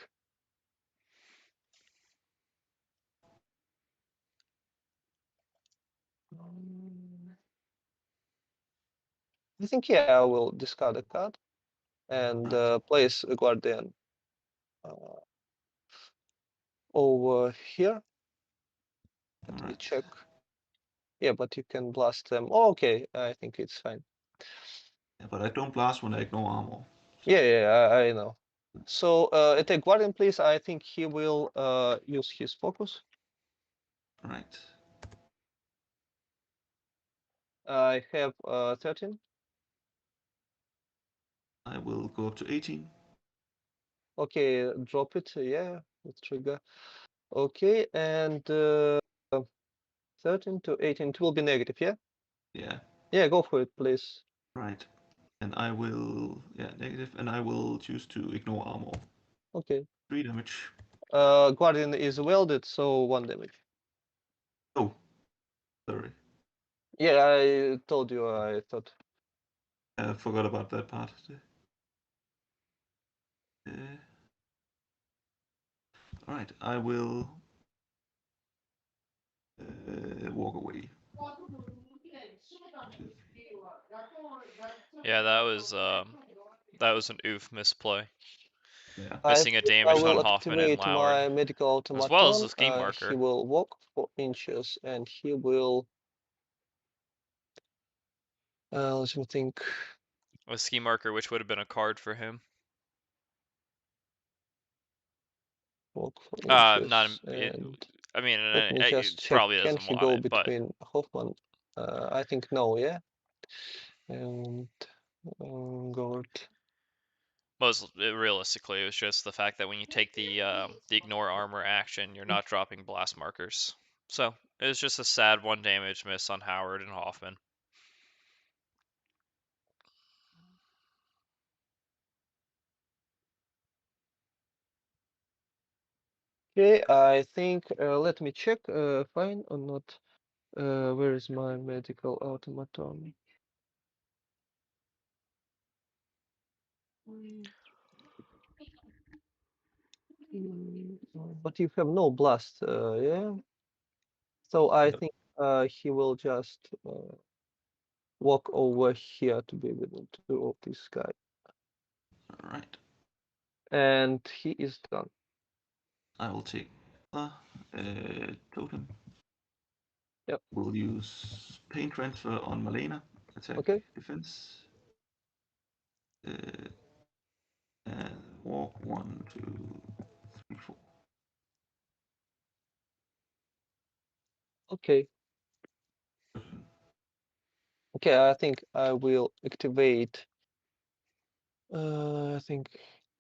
B: I think, yeah, I will discard a card and place a Guardian over here. Let me check. Yeah, but you can blast them. Oh, okay, I think it's fine.
A: Yeah, but I don't blast when I ignore armor.
B: Yeah, I know. So attack Guardian, please. I think he will use his focus.
A: Right.
B: I have 13.
A: I will go up to 18.
B: Okay, drop it. Yeah, the trigger. Okay, and 13 to 18. It will be negative, yeah?
A: Yeah.
B: Yeah, go for it, please.
A: Right. And I will, yeah, negative, and I will choose to ignore armor.
B: Okay.
A: 3 damage.
B: Guardian is welded, so 1 damage.
A: Oh, sorry.
B: Yeah, I told you, I thought.
A: I forgot about that part. Alright, I will walk away.
C: Yeah, that was an oof misplay.
A: Yeah.
B: I
C: Missing a
B: think I
C: damage on
B: will
C: Hoffman and
B: activate
C: Lauer,
B: my medical
C: as well as
B: automaton.
C: the ski
B: He
C: marker.
B: will walk 4 inches and he will. Let me think.
C: A ski marker, which would have been a card for him.
B: Walk 4
C: Not.
B: inches. And
C: I mean,
B: let me
C: it
B: just check.
C: probably
B: Can
C: doesn't
B: he
C: want
B: go
C: it, but
B: between Hoffman? I think no, yeah. And Gord.
C: realistically, it was just the fact that when you take the ignore armor action, you're not dropping blast markers. So it was just a sad 1 damage miss on Howard and Hoffman.
B: Okay, I think. Let me check. Fine or not. Where is my medical automaton? But you have no blast, yeah? So I
A: Yep.
B: think he will just walk over here to be within 2 of this guy.
A: Alright.
B: And he is done.
A: I will take totem.
B: Yep.
A: We'll use pain transfer on Malena. Attack,
B: Okay.
A: defense. And walk 1, 2, 3, 4.
B: Okay. Okay, I think I will activate. I think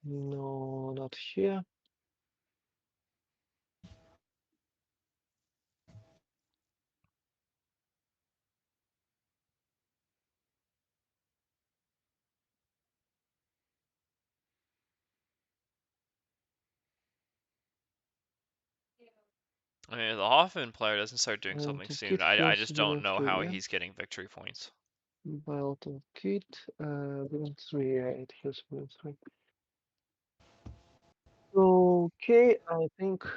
B: no, not here.
C: I mean, if the Hoffman player doesn't start doing something
B: To
C: soon,
B: kit
C: I
B: heals
C: just
B: within
C: don't know
B: 3,
C: how
B: yeah.
C: he's getting victory points.
B: Belt of kit, within 3, yeah, it heals within 3. Okay, I think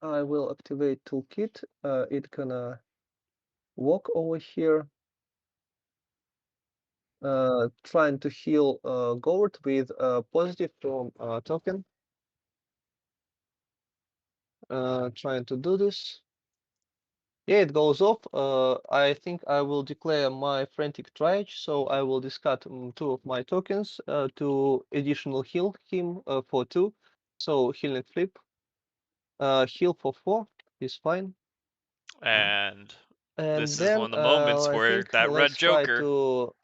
B: I will activate toolkit. It's gonna walk over here, trying to heal Goward with positive from token. Trying to do this. Yeah, it goes off. I think I will declare my frantic triage, so I will discard 2 of my tokens to additional heal him for 2. So healing flip. Heal for 4 is fine.
C: And
B: And
C: this is one
B: then
C: of the moments
B: I
C: where
B: think
C: that red
B: let's try
C: Joker,
B: to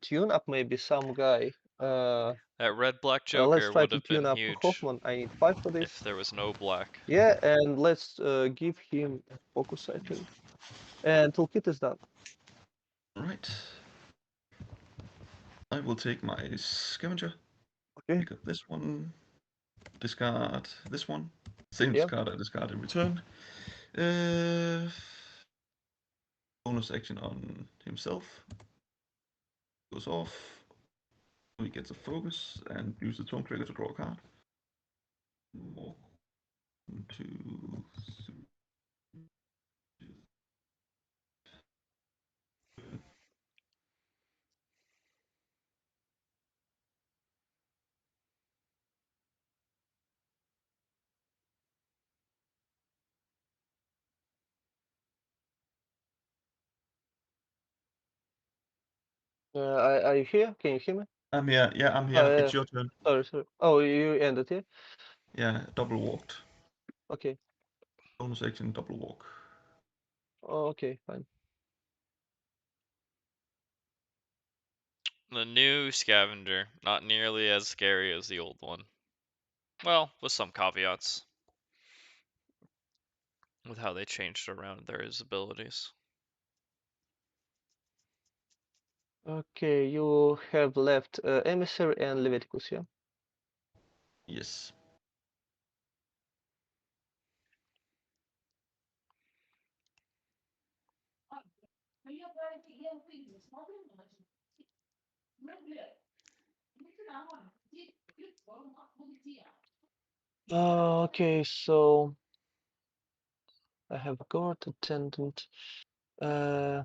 B: tune up maybe some guy.
C: that red black
B: Let's
C: Joker
B: try
C: would
B: to
C: have
B: tune
C: been
B: up
C: huge
B: Hoffman. I need 5 for
C: if
B: this.
C: there was no black.
B: Yeah, and let's give him focus, I think. And toolkit is done.
A: Alright. I will take my scavenger.
B: Okay.
A: Pick up this one. Discard this one. Same
B: Yeah.
A: discard I discard in return. Uh, bonus action on himself. Goes off. He gets a focus and use the tone trigger to draw a card. 1, 2, 3.
B: Are you here? Can you hear me?
A: I'm here. Yeah, I'm here. It's your turn.
B: Sorry. Oh, you ended here.
A: Yeah, double walked.
B: Okay.
A: Bonus action, double walk.
B: Oh, okay, fine.
C: The new scavenger, not nearly as scary as the old one. Well, with some caveats. With how they changed around their abilities.
B: Okay, you have left Emissary and Leviticus, yeah?
A: Yes.
B: Okay, so I have guard attendant. I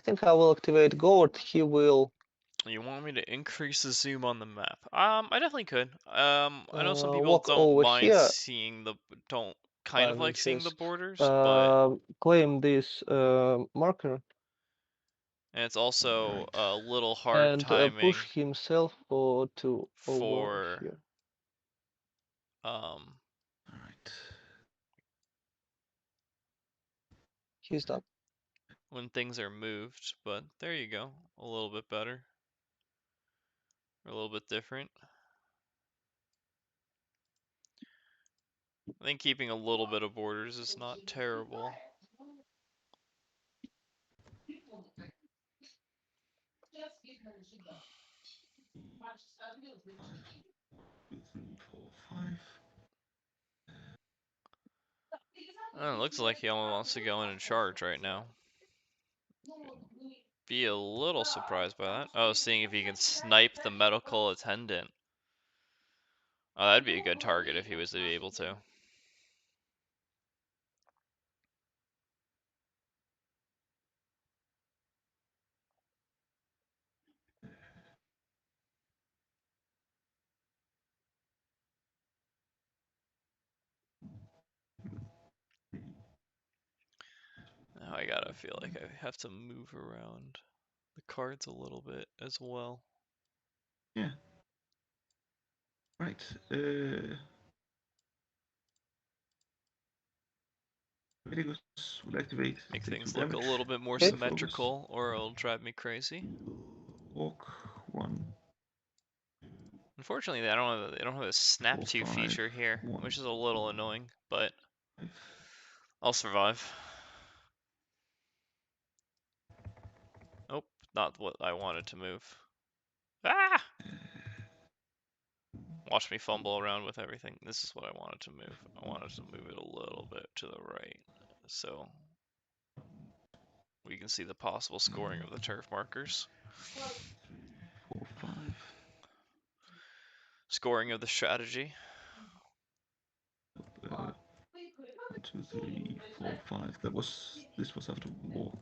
B: think I will activate guard. He will
C: You want me to increase the zoom on the map? I definitely could. I know some people
B: walk
C: don't
B: over
C: mind
B: here.
C: seeing the don't kind of
B: 5
C: like seeing the
B: inches.
C: borders, but
B: Claim this marker
C: and it's also
A: Right.
C: a little hard
B: and
C: timing
B: push himself to over
C: for
B: here.
A: Alright.
B: He's done.
C: when things are moved, but there you go. A little bit better. Or a little bit different. I think keeping a little bit of borders is not terrible.
A: Two, three, four, five.
C: It looks like he almost wants to go in and charge right now. Be a little surprised by that. Oh, seeing if he can snipe the medical attendant. Oh, that'd be a good target if he was to be able to. Now I gotta feel like I have to move around the cards a little bit as well.
A: Yeah. Right. Leviticus will activate.
C: Make
A: Take 2
C: things look a
A: damage.
C: little bit more
B: Okay.
C: symmetrical, or it'll drive me crazy.
A: Walk 1.
C: Unfortunately, they don't have a snap
A: 4,
C: to
A: 5,
C: feature here,
A: 1,
C: which is a little annoying, but
A: 5.
C: I'll survive. Nope, not what I wanted to move. Ah! Watch me fumble around with everything. This is what I wanted to move. I wanted to move it a little bit to the right, so we can see the possible scoring of the turf markers.
A: 4, 5.
C: Scoring of the strategy.
A: 1, 2, 3, 4, 5. This was after walk.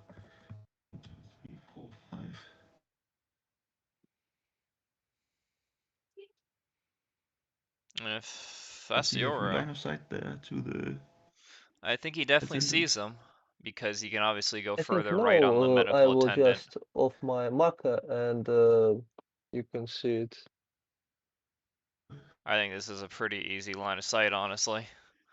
A: 1, 2, 3, 4, 5.
C: And if
A: Does
C: that's
A: he
C: the
A: have
C: aura,
A: line of sight there to the
C: I think he definitely
A: attendant?
C: sees them, because he can obviously go
B: I think
C: further right on the
B: no. I
C: medical
B: will
C: attendant.
B: just off my marker and you can see it.
C: I think this is a pretty easy line of sight, honestly.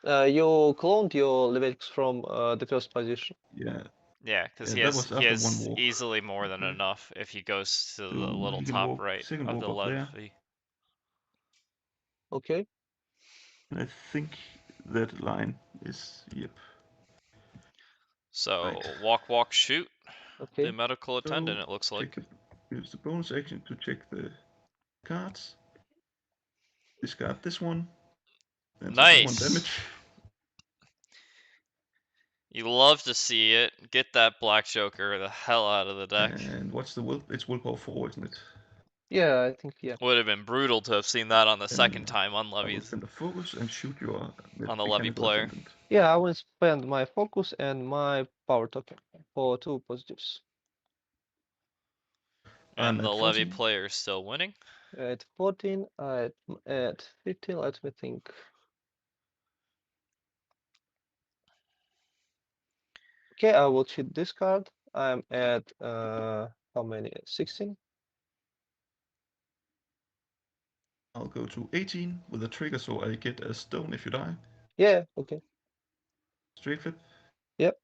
B: You cloned your Leviticus from the first position.
A: Yeah.
C: Yeah, because
A: Yeah, that was
C: he
A: after 1
C: has
A: walk.
C: easily more than
A: Okay.
C: enough if he goes to the
A: So
C: little
A: he can
C: top
A: walk
C: right
A: second
C: of
A: walk
C: the
A: up there.
C: levy.
B: Okay.
A: And I think that line is yep.
C: So
A: Right.
C: walk, shoot.
B: Okay.
C: The medical attendant,
A: So
C: it looks
A: check
C: like.
A: use the bonus action to check the cards. Discard this one. And take 1
C: Nice.
A: damage.
C: You love to see it. Get that black joker the hell out of the deck.
A: And what's the will? It's willpower 4, isn't it?
B: Yeah, I think yeah.
C: Would have been brutal to have seen that on the
A: Then
C: second time on
A: I will
C: levies
A: send a focus and shoot your
C: on the levy
A: mechanical
C: player.
A: attendant.
B: Yeah, I will spend my focus and my power token for 2 positives.
C: And
A: I'm
C: the
A: at
C: levy
A: 14.
C: player is still winning.
B: At 14, at 15, let me think. Okay, I will cheat this card. I'm at how many? 16?
A: I'll go to 18 with a trigger so I get a stone if you die.
B: Yeah, okay.
A: Straight flip,
B: Yep.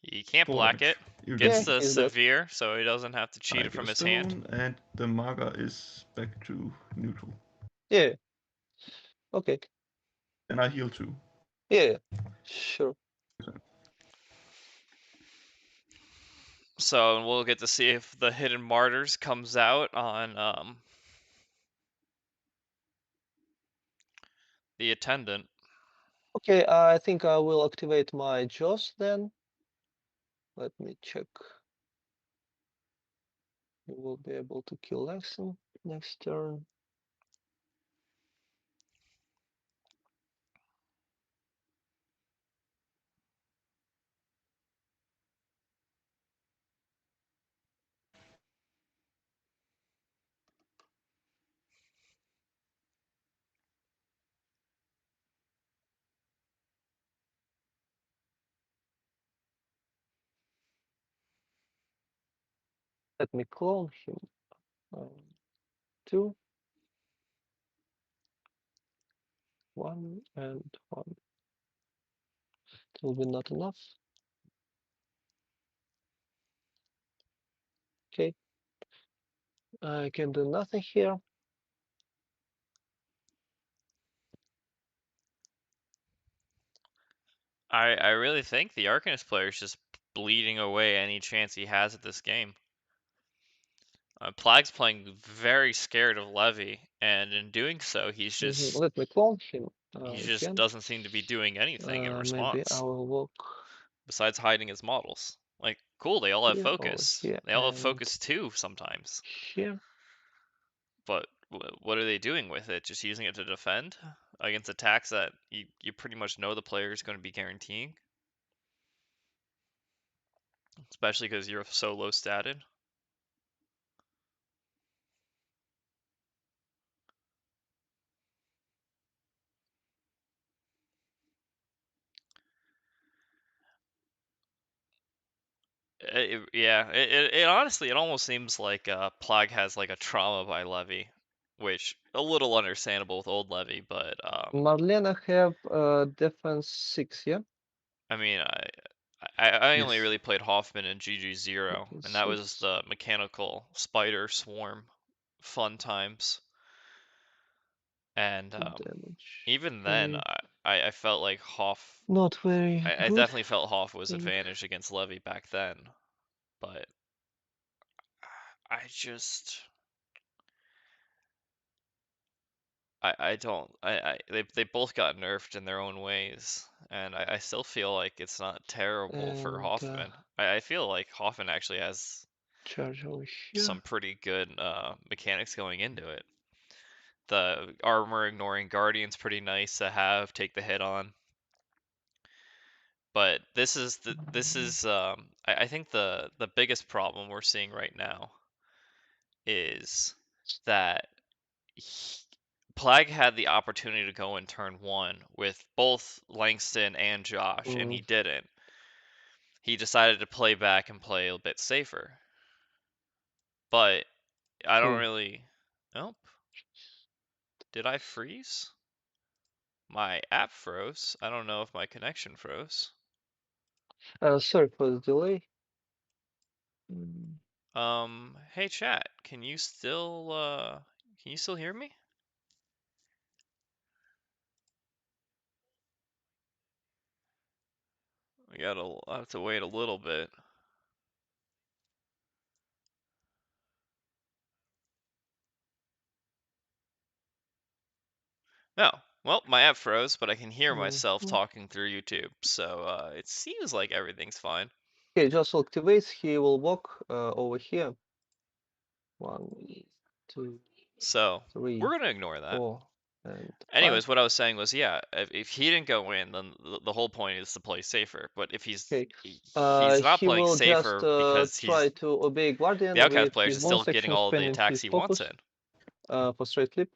C: He can't
A: 4
C: black
A: damage.
C: it.
A: You get
B: Yeah,
C: Gets
A: me.
C: the
B: he's dead.
C: severe, so he doesn't have to cheat
A: I
C: it
A: get
C: from
A: a
C: his hand.
A: stone, and the marker is back to neutral.
B: Yeah. Okay.
A: And I heal 2.
B: Yeah. Sure.
C: So we'll get to see if the Hidden Martyrs comes out on the attendant.
B: Okay, I think I will activate my Jaws then. Let me check. You will be able to kill Lexon next turn. Let me clone him. 2, 1, and 1. It will be not enough. Okay. I can do nothing here.
C: I really think the Arcanist player is just bleeding away any chance he has at this game. Plaag's playing very scared of Levy, and in doing so, he's just
B: Let me clone him
C: he just
B: again.
C: doesn't seem to be doing anything in
B: Maybe I
C: response
B: will walk
C: besides hiding his models. Like, cool, they all have
B: here, over
C: focus.
B: here,
C: They all have
B: and
C: focus too sometimes.
B: here.
C: But what are they doing with it? Just using it to defend against attacks that you pretty much know the player is going to be guaranteeing? Especially because you're so low statted. It honestly, it almost seems like Plaag has like a trauma by Levy, which a little understandable with old Levy, but
B: Marlena have defense 6, yeah?
C: I mean, I only
A: Yes.
C: really played Hoffman in GG0,
B: Defense
C: and that was
B: 6.
C: the mechanical spider swarm fun times. And
B: Damage.
C: even then,
B: Okay.
C: I felt like Hoff.
B: Not very
C: I
B: good.
C: definitely felt Hoff was
B: Think.
C: advantaged against Levy back then, but I just I don't they both got nerfed in their own ways, and I still feel like it's not terrible for
B: And
C: Hoffman. I feel like Hoffman actually has
B: charge over here.
C: some pretty good mechanics going into it. The armor ignoring Guardian's pretty nice to have, take the hit on. But I think the biggest problem we're seeing right now is that Plague had the opportunity to go in turn 1 with both Langston and Josh, and he didn't. He decided to play back and play a bit safer. But I don't really. Nope. Did I freeze? My app froze. I don't know if my connection froze.
B: Sorry for the delay.
C: Hey chat, can you still hear me? I'll have to wait a little bit. No. Well, my app froze, but I can hear myself talking through YouTube, so it seems like everything's fine.
B: Okay, just activates. He will walk over here. 1, 2,
C: So
B: 3,
C: we're gonna ignore that.
B: 4, And
C: Anyways,
B: 5.
C: what I was saying was, yeah, if he didn't go in, then the whole point is to play safer. But if he's
B: Okay.
C: he's not
B: He
C: playing
B: will just
C: safer because
B: try to obey
C: the
B: Guardian
C: outcast
B: with
C: players
B: his
C: is
B: bonus
C: still getting
B: action,
C: all of the
B: spending
C: attacks
B: his
C: he wants
B: focus
C: in.
B: for straight flip.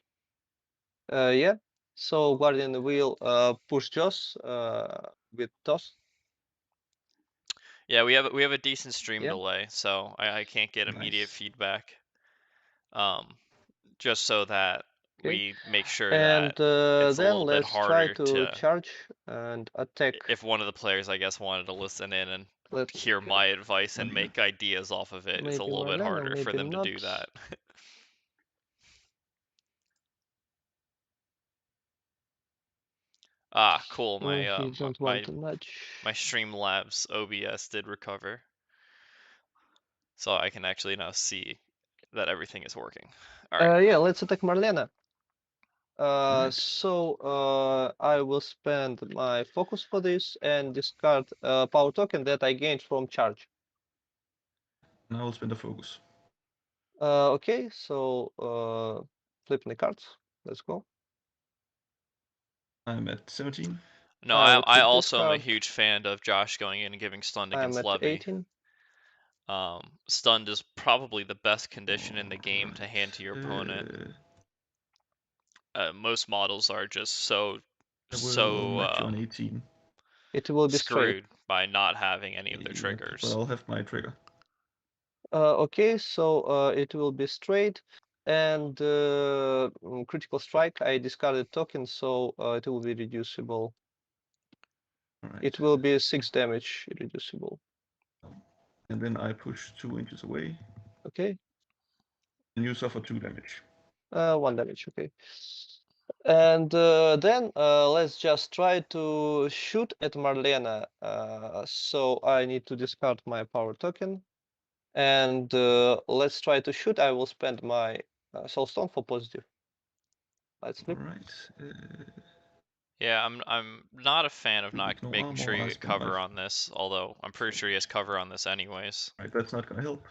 B: Yeah. So Guardian will push Joss with toss.
C: Yeah, we have a decent stream
B: Yeah.
C: delay, so I can't get immediate
A: Nice.
C: feedback. Just so that
B: Okay.
C: we make sure
B: And
C: that it's a
B: then
C: little bit
B: let's try
C: harder
B: to charge and attack.
C: if one of the players, I guess, wanted to listen in and hear
B: Okay.
C: my advice and
A: Yeah.
C: make ideas off of it, it's a
B: Maybe
C: little bit
B: Marlena,
C: harder for
B: maybe
C: them to do
B: not.
C: that. Ah, cool.
B: He don't want to nudge.
C: My Streamlabs OBS did recover, so I can actually now see that everything is working. All right.
B: Yeah, let's attack Marlena.
A: Right.
B: So I will spend my focus for this and discard power token that I gained from charge.
A: And I will spend a focus.
B: Okay, so flipping the cards. Let's go.
A: I'm at 17.
C: No,
B: I will
C: I
B: keep this
C: also am a
B: card.
C: huge fan of Josh going in and giving stunned
B: I'm
C: against
B: at
C: Levy.
B: 18.
C: Stunned is probably the best condition in the game to
A: Alright,
C: hand to your opponent. Most models are just so
A: I will match you on 18.
B: It will be straight.
C: screwed by not having any of their
A: Yep,
C: triggers.
A: but I'll have my trigger.
B: Okay, so it will be straight and critical strike. I discarded token, so it will be reducible.
A: Alright.
B: It will be 6 damage reducible.
A: And then I push 2 inches away.
B: Okay.
A: And you suffer 2 damage.
B: 1 damage. Okay. And then let's just try to shoot at Marlena. So I need to discard my power token. And let's try to shoot. I will spend my soul stone for positive. Let's flip.
A: Alright.
C: Yeah, I'm not a fan of not
A: No
C: making sure
A: armor,
C: you
A: I
C: get
A: spend
C: cover
A: my...
C: on this, although I'm pretty sure he has cover on this anyways.
A: Right, that's not gonna help.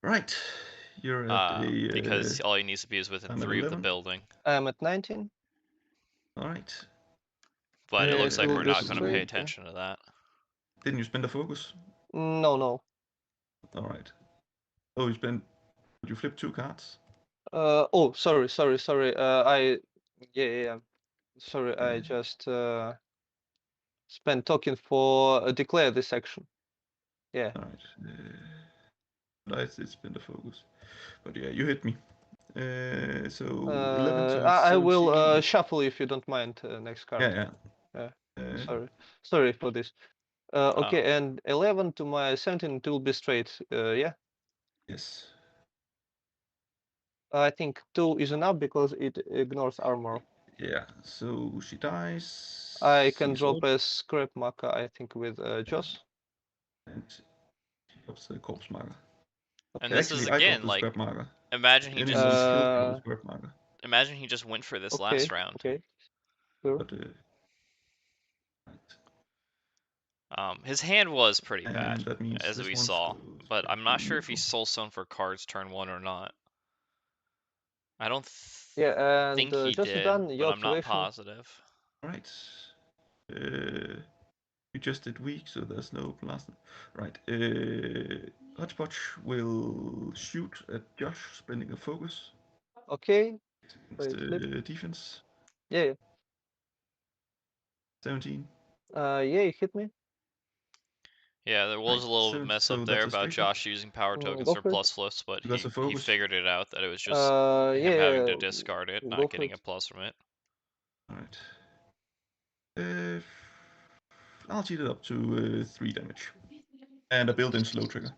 A: Right, you're at a...
C: because all he needs to be is within
A: I'm at
C: 3 of the
A: 11.
C: building.
B: I'm at 19.
A: Alright.
C: But it looks like
B: will
C: we're
B: be
C: not going to pay
B: straight, yeah.
C: attention to that.
A: Didn't you spend a focus?
B: No.
A: Alright. Oh, you spent... You flipped 2 cards?
B: Oh, sorry. Yeah. Sorry, I just spent token for declare this action. Yeah.
A: Alright. I did spend a focus. But yeah, you hit me. So 11 to
B: I
A: 17.
B: will shuffle if you don't mind next card.
A: Yeah.
B: Sorry for this. Okay, and 11 to my 17, it will be straight. Yeah.
A: Yes.
B: I think 2 is enough because it ignores armor.
A: Yeah, so she dies.
B: I can
A: She's
B: drop
A: old,
B: a scrap marker, I think, with Joss.
A: and she drops the corpse marker.
C: And this
A: Actually,
C: is
A: I dropped
C: again
A: the
C: like,
A: scrap marker.
C: imagine he
A: Anyone
C: just
A: who's killed me with scrap marker.
C: imagine he just went for this last round.
B: Okay. Sure.
A: But
C: His hand was pretty
A: and
C: bad,
A: that means
C: as
A: this
C: we
A: one
C: saw,
A: goes
C: but
A: back
C: I'm
A: to
C: not sure if he's
A: neutral.
C: soul stone for cards turn 1 or not. I don't
B: Yeah, and
C: think he
B: just
C: did,
B: done
C: but
B: your
C: I'm not
B: activation.
C: positive.
A: Right. You just did weak, so there's no blast. Right. Hotchpotch will shoot at Josh, spending a focus.
B: Okay.
A: It's defense.
B: Yeah.
A: 17.
B: Yeah, you hit me.
C: Yeah, there was a little mess up there
A: that's a
C: about
A: straight flip.
C: Josh using power tokens
B: Go
C: for
B: for it.
C: plus flips, but
A: Because of
C: he
A: focus.
C: figured it out that it was just him having to discard it,
B: Go
C: not
B: for
C: getting
B: it.
C: a plus from it.
A: Alright. I'll cheat it up to 3 damage. And a built-in slow trigger.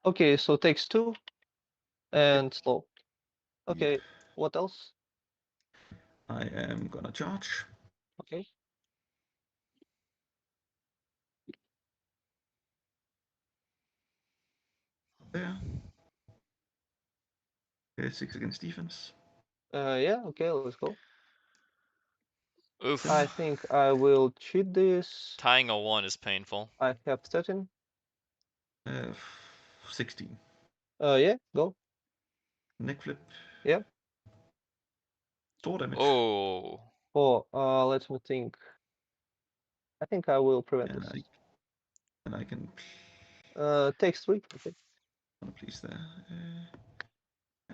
B: Okay, so takes 2 and slow. Okay,
A: Yep.
B: what else?
A: I am gonna charge.
B: Okay.
A: There. 6 against defense.
B: Yeah, okay, let's go.
C: Oof.
B: I think I will cheat this.
C: Tying a 1 is painful.
B: I have 13.
A: 16.
B: Yeah, go.
A: Neck flip.
B: Yeah.
A: 4 damage.
C: Oh.
B: Oh, let me think. I think I will prevent
A: And
B: this.
A: I can
B: Takes 3. Okay.
A: please there.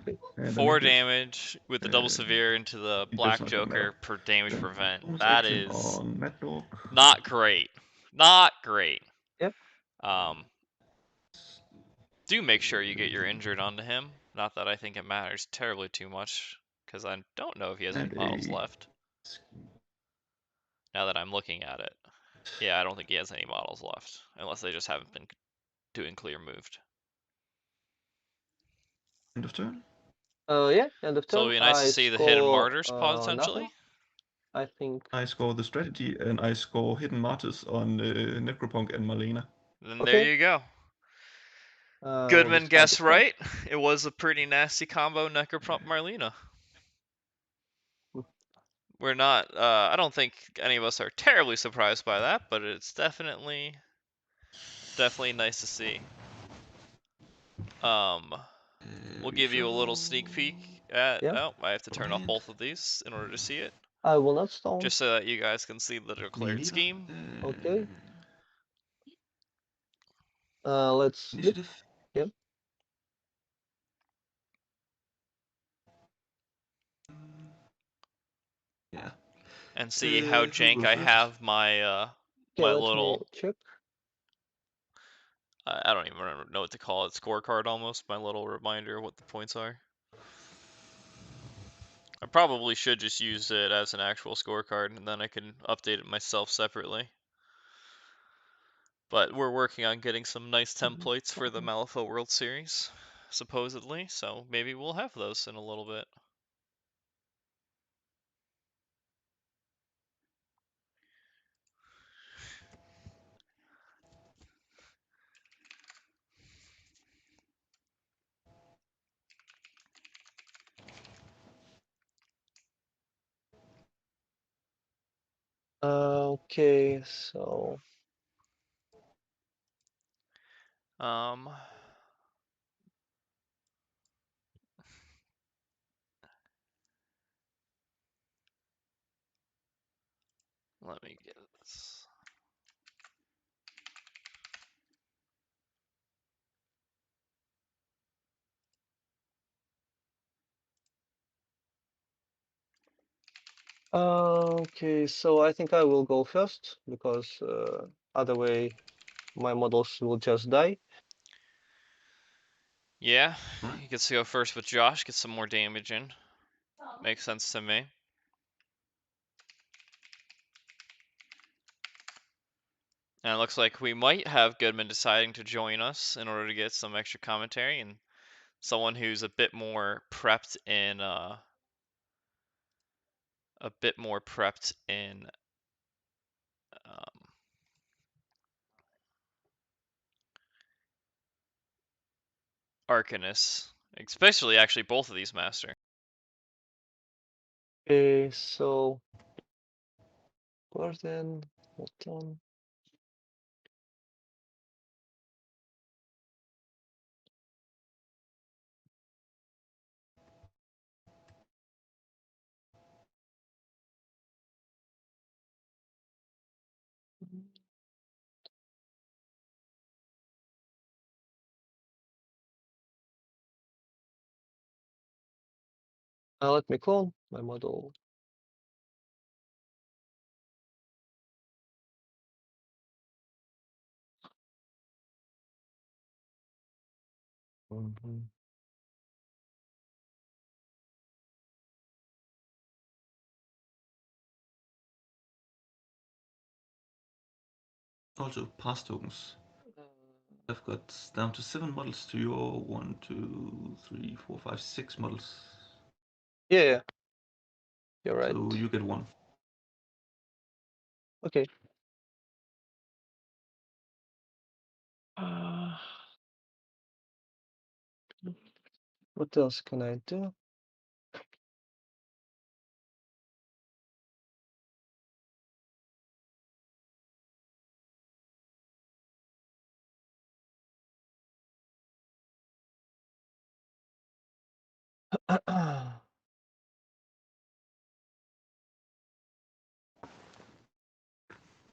B: Okay.
A: And
C: 4
A: then
C: damage with the double severe into the
A: it does
C: Black
A: not get better.
C: Joker per damage prevent.
A: Bonus
C: That
A: action
C: is
A: on Mad Dog.
C: not great. Not great.
B: Yep.
C: Do make sure you get your injured onto him. Not that I think it matters terribly too much, because I don't know if he has any
A: And
C: models
A: a
C: left. Now that I'm looking at it. Yeah, I don't think he has any models left, unless they just haven't been doing clear moved.
A: end of turn.
B: Yeah, end of
C: So it'll
B: turn.
C: be nice to
B: I
C: see the hidden
B: score
C: martyrs potentially.
B: nothing. I think.
A: I score the strategy and I score hidden martyrs on Necropunk and Marlena.
C: Then there
B: Okay.
C: you go.
B: We'll
C: Goodman
B: discard the
C: guessed
B: card.
C: right. It was a pretty nasty combo, Necropump Marlena. We're not, I don't think any of us are terribly surprised by that, but it's definitely nice to see. We'll give you a little sneak peek at,
B: Yeah.
C: oh, I have to turn off both of these in order to see it.
B: I will not stone.
C: Just so that you guys can see the declared scheme.
B: Okay. Let's flip.
A: Initiative.
B: Yep.
A: Yeah.
C: And see how jank I have my,
B: Okay,
C: my
B: let
C: little,
B: me check.
C: I don't even know what to call it, scorecard almost, my little reminder of what the points are. I probably should just use it as an actual scorecard, and then I can update it myself separately. But we're working on getting some nice templates for the Malifaux World Series, supposedly, so maybe we'll have those in a little bit.
B: Okay, so
C: let me get this.
B: okay, so I think I will go first because other way my models will just die.
C: Yeah, he gets to go first with Josh, get some more damage in. Makes sense to me. And it looks like we might have Goodman deciding to join us in order to get some extra commentary and someone who's a bit more prepped in Arcanist, especially actually both of these master.
B: Okay, so Gordon, hold on. Let me clone my model.
A: Also, pass tokens. I've got down to 7 models to your 1, 2, 3, 4, 5, 6 models.
B: Yeah, you're right.
A: So you get 1.
B: Okay. What else can I do?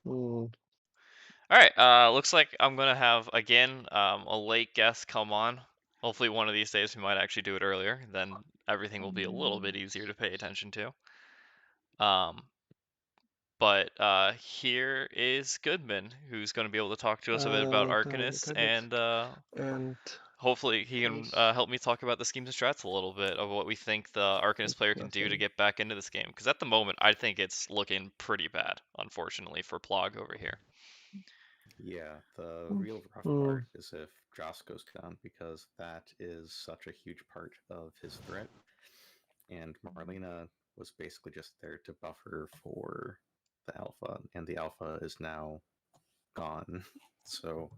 B: Mm,
C: Alright, looks like I'm gonna have, again, a late guest come on. Hopefully one of these days we might actually do it earlier, then everything will be a little bit easier to pay attention to. But here is Goodman, who's going to be able to talk to us a bit about Arcanist, and
B: and
C: hopefully he can
B: yes.
C: help me talk about the schemes and strats a little bit of what we think the Arcanist player can do to
B: Nothing.
C: get back into this game. Because at the moment, I think it's looking pretty bad, unfortunately, for Plaag over here.
D: Yeah, the
B: Mm.
D: real rough
B: Mm.
D: part is if Joss goes down, because that is such a huge part of his threat. And Marlena was basically just there to buffer for the alpha, and the alpha is now gone. So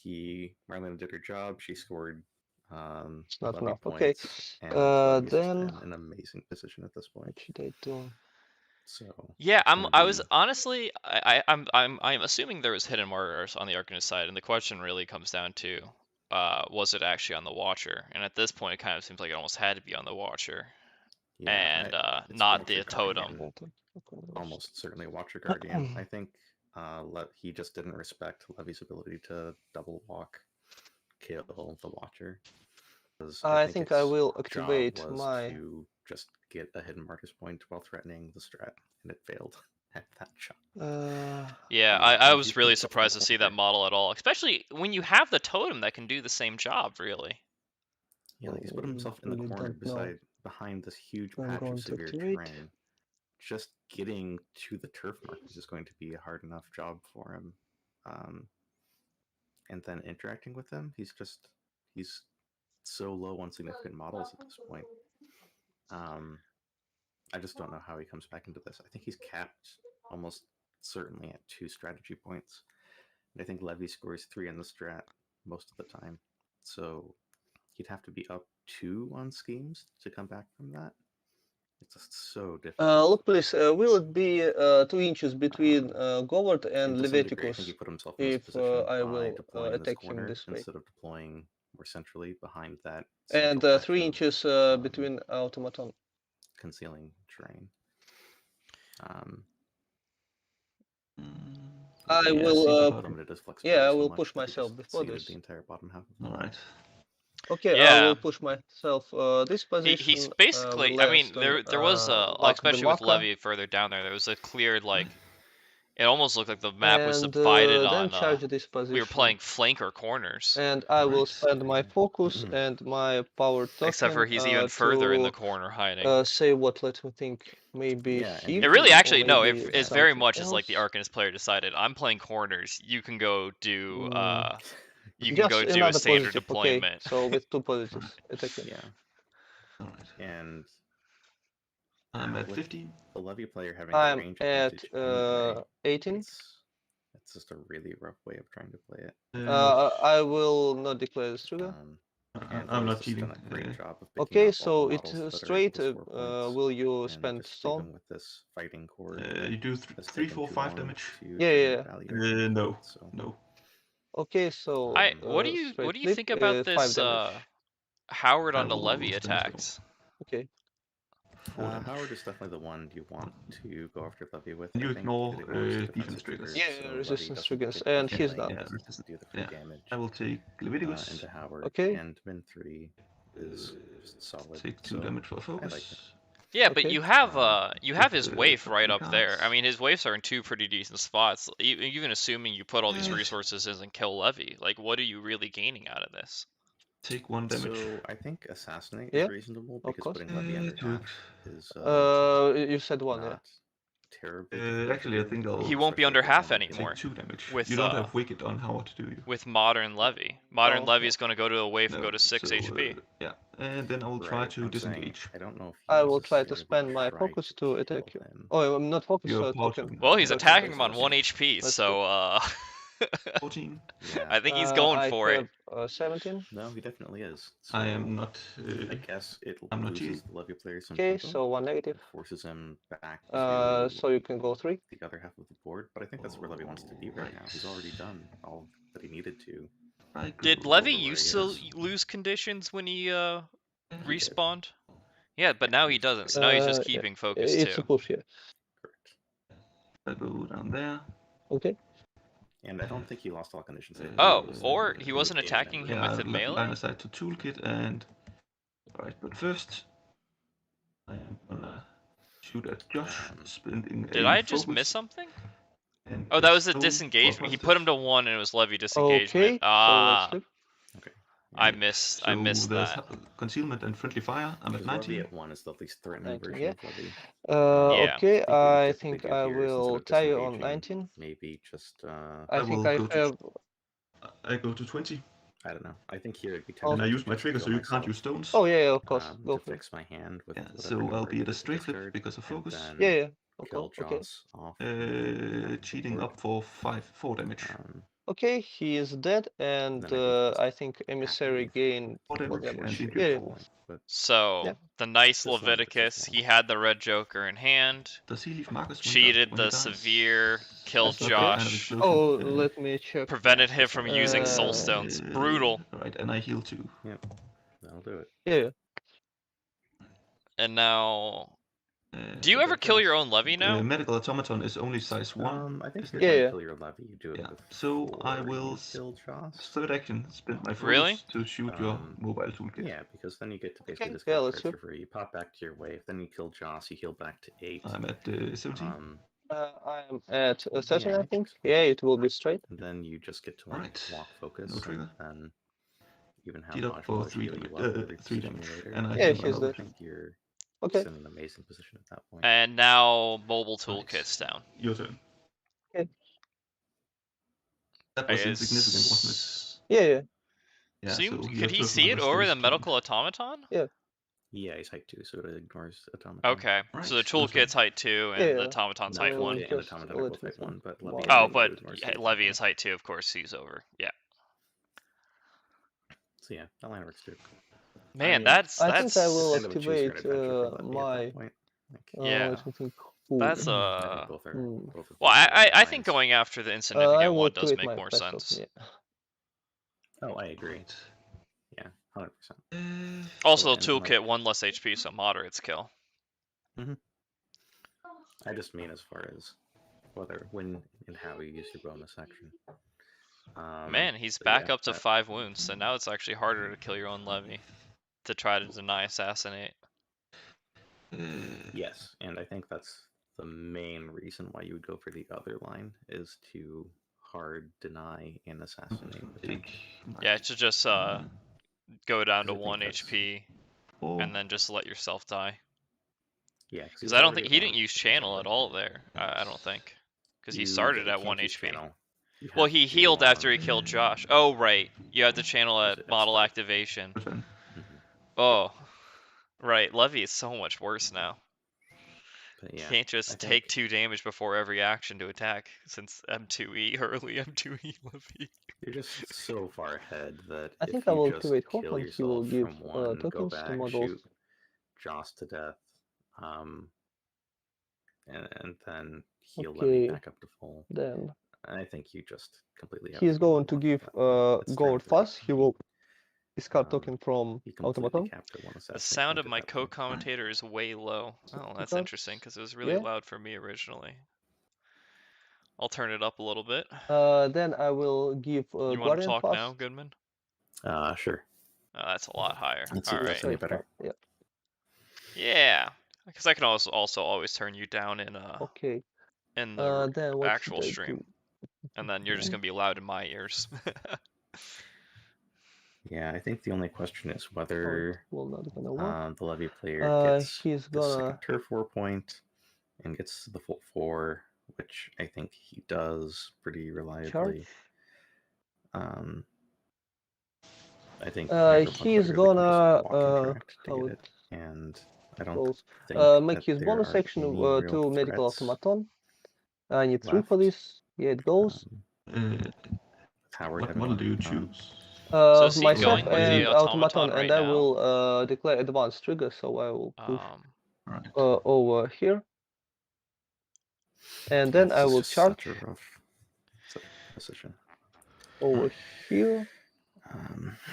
D: Marlena did her job. She scored
B: It's not
D: levy
B: enough.
D: points,
B: Okay.
D: and Levy's just
B: Then
D: in an amazing position at this point.
B: what should I do?
D: So
C: Yeah,
D: it's gonna
C: I was
D: be-
C: honestly, I'm assuming there was hidden martyrs on the Arcanist side, and the question really comes down to, was it actually on the Watcher? And at this point, it kind of seems like it almost had to be on the Watcher,
D: yeah,
C: and
D: it's
C: not
D: Watcher
C: the totem.
D: Guardian. Almost certainly Watcher Guardian. I think he just didn't respect Levy's ability to double walk kill the Watcher.
B: I think I
D: its
B: will
D: job
B: activate
D: was
B: my.
D: to just get a hidden Martyrs point while threatening the strat, and it failed at that shot.
C: Yeah,
D: Yeah,
C: I
D: and
C: was
D: he put
C: really
D: himself in the
C: surprised to see that
D: corner.
C: model at all, especially when you have the totem that can do the same job, really.
D: Yeah, like he's put himself in the
B: really
D: corner
B: don't know.
D: behind this huge
B: I'm
D: patch
B: going
D: of
B: to
D: severe
B: activate.
D: terrain. Just getting to the turf markers is going to be a hard enough job for him. And then interacting with them, he's so low on significant models at this point. I just don't know how he comes back into this. I think he's capped almost certainly at 2 strategy points. And I think Levy scores 3 on the strat most of the time. So he'd have to be up 2 on schemes to come back from that. It's just so difficult.
B: Look, please, will it be 2 inches between Govard and
D: to some degree, I think he
B: Leviticus
D: put himself in this
B: if
D: position
B: I
D: by
B: will
D: deploying this
B: attack him
D: corner
B: this way?
D: instead of deploying more centrally behind that
B: And
D: central
B: 3
D: patch
B: inches
D: of,
B: between automaton.
D: concealing terrain.
B: I
D: Yeah,
B: will.
D: limited his
B: Yeah,
D: flexibility
B: I
D: so
B: will
D: much
B: push
D: that he
B: myself
D: just
B: before
D: seeded
B: this.
D: the entire bottom half of the
A: All right.
B: Okay, I
C: Yeah.
B: will push myself this position.
C: He's basically, I mean, there was
B: mark the
C: especially with
B: marker.
C: Levy further down there was a cleared, like, it almost looked like the map was
B: And
C: divided
B: then
C: on,
B: charge this position.
C: we were playing flanker corners.
B: And I will
A: Right.
B: spend my focus and my power token.
C: Except for he's even further in the corner hiding.
B: Say what? Let me think. Maybe
D: Yeah, and
B: here.
C: It really
D: or
C: actually, no,
B: maybe
C: it's very
B: something
C: much as like the
B: else.
C: Arcanist player decided, I'm playing corners, you can go do, you can
B: Just
C: go do a
B: another
C: standard
B: positive,
C: deployment.
B: Okay. So with 2 positives attacking.
D: Yeah.
A: All right.
D: And
A: I'm at
D: with
A: 15.
D: the Levy player having
B: I'm
D: the range
B: at
D: advantage anyway,
B: 18.
D: it's just a really rough way of trying to play it.
B: I will not declare this trigger.
D: And
A: I'm not
D: just
A: cheating.
D: done a great job of picking
B: Okay,
D: up all
B: so
D: the
B: it's
D: models that are
B: straight.
D: able to score points,
B: Will you
D: and
B: spend
D: just leave
B: stone?
D: them with this fighting core.
A: You do
D: Has
A: 3,
D: taken
A: 4,
D: too
A: 5
D: long
A: damage.
D: to
B: Yeah,
D: generate
B: yeah.
D: value.
A: No.
D: So
A: No.
B: Okay, so
C: What do you
B: straight
C: think
B: flip,
C: about
B: 5
C: this
B: damage.
C: Howard
A: I
C: on the
A: will
C: Levy
A: spend
C: attacks?
B: Okay.
A: 4 damage.
D: Howard is definitely the one you want to go after Levy with.
A: And you
D: I think
A: ignore
D: it ignores the
A: defense
D: defensive
A: triggers.
B: Yeah,
D: so Levy
B: resistance
D: doesn't
B: triggers,
D: get
B: and
D: the
B: he's
D: healing,
B: done.
A: Yeah,
D: doesn't do the free
A: yeah.
D: damage.
A: I will take Leviticus.
D: Into Howard.
B: Okay.
D: And Min 3 is just solid.
A: Take 2 damage for focus.
D: I like it.
C: Yeah, but
B: Okay.
C: you have his
A: With,
C: waif right up
A: cards.
C: there. I mean, his waifs are in 2 pretty decent spots. Even assuming you put all these resources in and kill Levy, like, what are you really gaining out of this?
A: Take 1 damage.
D: So I think Assassinate
B: Yeah,
D: is reasonable
B: of
D: because
B: course.
D: putting Levy under
A: Dude.
D: half is
B: You said 1, yeah.
D: not terribly difficult
A: Actually,
D: to
A: I think
D: do,
A: I'll
C: He won't be under
D: especially
C: half
D: if you
C: anymore.
A: take 2 damage.
C: With,
A: you don't have Wicked on Howard, do you?
C: With Modern Levy. Modern
B: Oh,
C: Levy
B: okay.
C: is going to go to a waif and
A: No,
C: go to 6
A: so,
C: HP.
A: yeah, and then I will try
D: Right,
A: to
D: I'm
A: disengage.
D: saying, I don't know if
B: I will try to
D: necessarily
B: spend my
D: try
B: focus to attack
D: kill
B: you.
D: him.
B: Oh, I'm not focus,
A: Your
B: token.
A: token.
C: Well, he's
A: Yeah,
C: attacking him
A: that's
C: on
A: what
C: 1
A: I
C: HP,
B: Let's
C: so
A: 14.
D: Yeah.
C: I think he's going for it.
B: I have 17.
D: No, he definitely is.
A: I
D: So
A: am not.
D: I guess it
A: I'm not
D: loses
A: cheating.
D: the Levy player some
B: Okay,
D: tempo.
B: so 1 negative.
D: It forces him back to
B: So you can go 3.
D: the other half of the board, but I think that's where Levy wants to be right now. He's already done all that he needed to.
C: Did Levy
D: over where
C: used
D: he
C: to
D: is.
C: lose conditions when he respawned? Yeah, but now he doesn't, so now he's just keeping focus
B: It's
C: too.
B: a push, yeah.
D: Correct.
A: I'll go down there.
B: Okay.
D: And I don't think he lost all conditions. I think
C: Oh,
D: it was
C: or
D: the
C: he wasn't
D: game
C: attacking
D: ended.
C: him
A: Yeah,
C: with the
A: I left line
C: melee?
A: aside to toolkit and. Alright, but first. I am gonna shoot at Josh, spending
C: Did
A: a
C: I just
A: focus.
C: miss something?
A: And
C: Oh, that was a
A: roll for
C: disengagement. He put
A: positive.
C: him to 1 and it was levy disengagement.
B: Okay. So let's look.
D: Okay.
C: I
D: And
C: missed
A: So
C: that.
A: there's concealment and friendly fire. I'm at
D: because Levy
A: 19.
D: at 1 is the least threatening
B: 19,
D: version
B: yeah.
D: of Levy.
C: Yeah.
B: Okay.
D: what you
B: I
D: typically
B: think
D: do
B: I
D: here is instead
B: will
D: of
B: tie you on
D: disengaging,
B: 19.
D: Maybe just
B: I
A: I
B: think
A: will
B: I
A: go to.
B: have.
A: I go to 20.
D: I don't know. I think here it'd be
B: Oh.
A: And I
D: tempting
A: use
D: to
A: my
D: just
A: trigger,
D: kill
A: so you can't
D: myself,
A: use stones.
B: Oh yeah, of course. Go
D: to
B: for it.
D: fix my hand with
A: Yeah,
D: whatever
A: so I'll
D: number
A: be
D: you
A: at a
D: get to
A: straight flip
D: discard,
A: because of
D: and
A: focus.
D: then
B: Yeah, yeah.
D: kill
B: Okay.
D: Joss off. and
A: Cheating
D: board.
A: up for 4 damage.
B: Okay, he is dead, and
D: then I think just
B: I think emissary gained
A: 4
B: 4
A: damage
B: damage.
A: and
B: Yeah,
A: you
B: yeah.
A: fall.
D: But
C: So,
B: Yeah.
C: the nice
D: This one, but just
C: Leviticus, he
D: once.
C: had the red joker in hand,
A: Does he leave markers
C: cheated
A: when
C: the
A: he dies?
C: severe, killed
A: That's not that kind of
C: Josh,
A: explosion.
B: Oh, let me check.
C: prevented him from using
B: Uh,
C: soul stones. Brutal.
A: Right, and I heal too.
D: That'll do it.
B: Yeah.
C: And now, do you
D: So
C: ever
D: go
C: kill
D: Joss.
C: your own levy
A: The
C: now?
A: medical automaton is only size 1.
D: I think if
A: isn't
D: you're
A: it?
D: trying
B: Yeah.
D: to kill your Levy, you do it
A: Yeah.
D: before
A: So I will
D: you kill Joss.
A: third action spend my focus
C: Really?
A: to shoot your mobile toolkit.
D: Yeah, because then you get to basically
B: Okay,
D: discard
B: yeah, let's
D: cards
B: do
D: for free. You pop back to your wave, then you kill Joss, you heal back to 8.
A: I'm at 17.
B: I am at 13,
D: Yeah.
B: I think. Yeah, it will be straight.
D: And then you just get to
A: Alright.
D: block focus,
A: No trigger.
D: and then even have
A: Heat up
D: Maj
A: for
D: Maj
A: 3
D: heal you
A: damage.
D: up every
A: 3
D: position
A: damage.
D: later.
A: And I
B: Yeah,
A: heal
B: he's
A: another
B: dead.
D: I think you're
B: Okay.
D: in an amazing position at that point.
C: And now, mobile toolkit's down.
A: Your turn.
B: Okay.
A: That was insignificant, wasn't
B: Yeah.
A: it?
C: So
A: Yeah,
C: could he see it over the medical automaton?
D: Yeah, he's height 2, so it ignores automaton.
C: Okay,
A: Right,
C: so the
A: your turn.
C: toolkit's height 2 and
B: Yeah.
C: the automaton's height
B: So
C: 1.
D: and
B: just
D: automaton are both
B: let me
D: height 1, but
B: think.
D: Levy is
C: Oh,
D: height 2,
C: but
D: ignores
C: yeah,
D: the
C: levy
D: automaton.
C: is height 2, of course, sees over. Yeah.
D: So yeah, that line works too.
C: Man,
D: mean,
C: that's
B: I think I will
D: kind of a choose your own
B: activate
D: adventure for Levy at
B: my.
D: that point.
C: Yeah.
B: Let me think. Who?
C: That's
D: I think both are. Both of
C: Well,
D: those are
C: I think
D: lines.
C: going after the
B: I
C: insignificant
B: will
C: one does
B: activate
C: make
B: my
C: more
B: special.
C: sense.
B: Yeah.
D: Oh, I agree. Yeah, 100%.
C: Also,
D: Oh,
C: the
D: and,
C: toolkit 1 less HP, so moderates kill.
D: I just mean as far as when and how you use your bonus action.
C: Man, he's
D: but
C: back
D: yeah,
C: up to 5 wounds, so now it's actually harder to kill your own levy to try to deny assassinate.
D: Yes, and I think that's the main reason why you would go for the other line is to hard deny and assassinate attempt.
C: Yeah, to just go down to
D: I think
C: 1
D: that's-
C: HP and then just let yourself die.
D: Yeah,
C: Because I don't think he didn't use channel at all there. I don't think, because he started at 1 HP. Well, he healed after he killed Josh. Oh, right. You have to channel at model activation. Oh, right. Levy is so much worse now.
D: But
C: You
D: yeah,
C: can't just take 2 damage before every action to attack, since M2E, early M2E Levy.
D: you're just so far ahead that
B: I
D: if
B: think
D: you
B: I will
D: just
B: activate
D: kill
B: Hoffman. He will
D: yourself
B: give
D: from 1, go
B: tokens
D: back,
B: to models.
D: shoot Joss to death, and then heal Levy back up to full.
B: Then
D: I think you just completely.
B: he's going to give gold fuss. He will discard token from automaton.
C: The sound of my co-commentator is way low. Oh, that's interesting, because it was really loud for me originally. I'll turn it up a little bit.
B: Then I will give
C: You want to
B: Guardian
C: talk
B: fuss.
C: now, Goodman?
D: Sure.
C: Oh, that's a lot higher.
D: That's
C: All right.
D: any better.
B: Yeah.
C: Yeah, because I can also always turn you down in
B: Okay.
C: in the
B: Then what
C: actual
B: should I
C: stream,
B: do?
C: and then you're just gonna be loud in my ears.
D: Yeah, I think the only question is whether
B: Well, not gonna work.
D: the Levy player gets
B: He's
D: the
B: gonna
D: second turf war point and gets the full 4, which I think he does pretty reliably.
B: charge.
D: I think
B: He's gonna
D: and I don't
B: goes,
D: think
B: make
D: that
B: his
D: there
B: bonus
D: are
B: action
D: any
B: to
D: real
B: medical
D: threats
B: automaton. I need 3 for
D: left.
B: this. Yeah, it goes.
D: Howard,
A: What model do you choose?
C: So is he
B: Myself
C: going with the
B: and
C: automaton right
B: and I
C: now?
B: will declare advanced trigger, so I will push
A: Right.
B: over here, and then I will charge
D: such a rough position.
B: over here.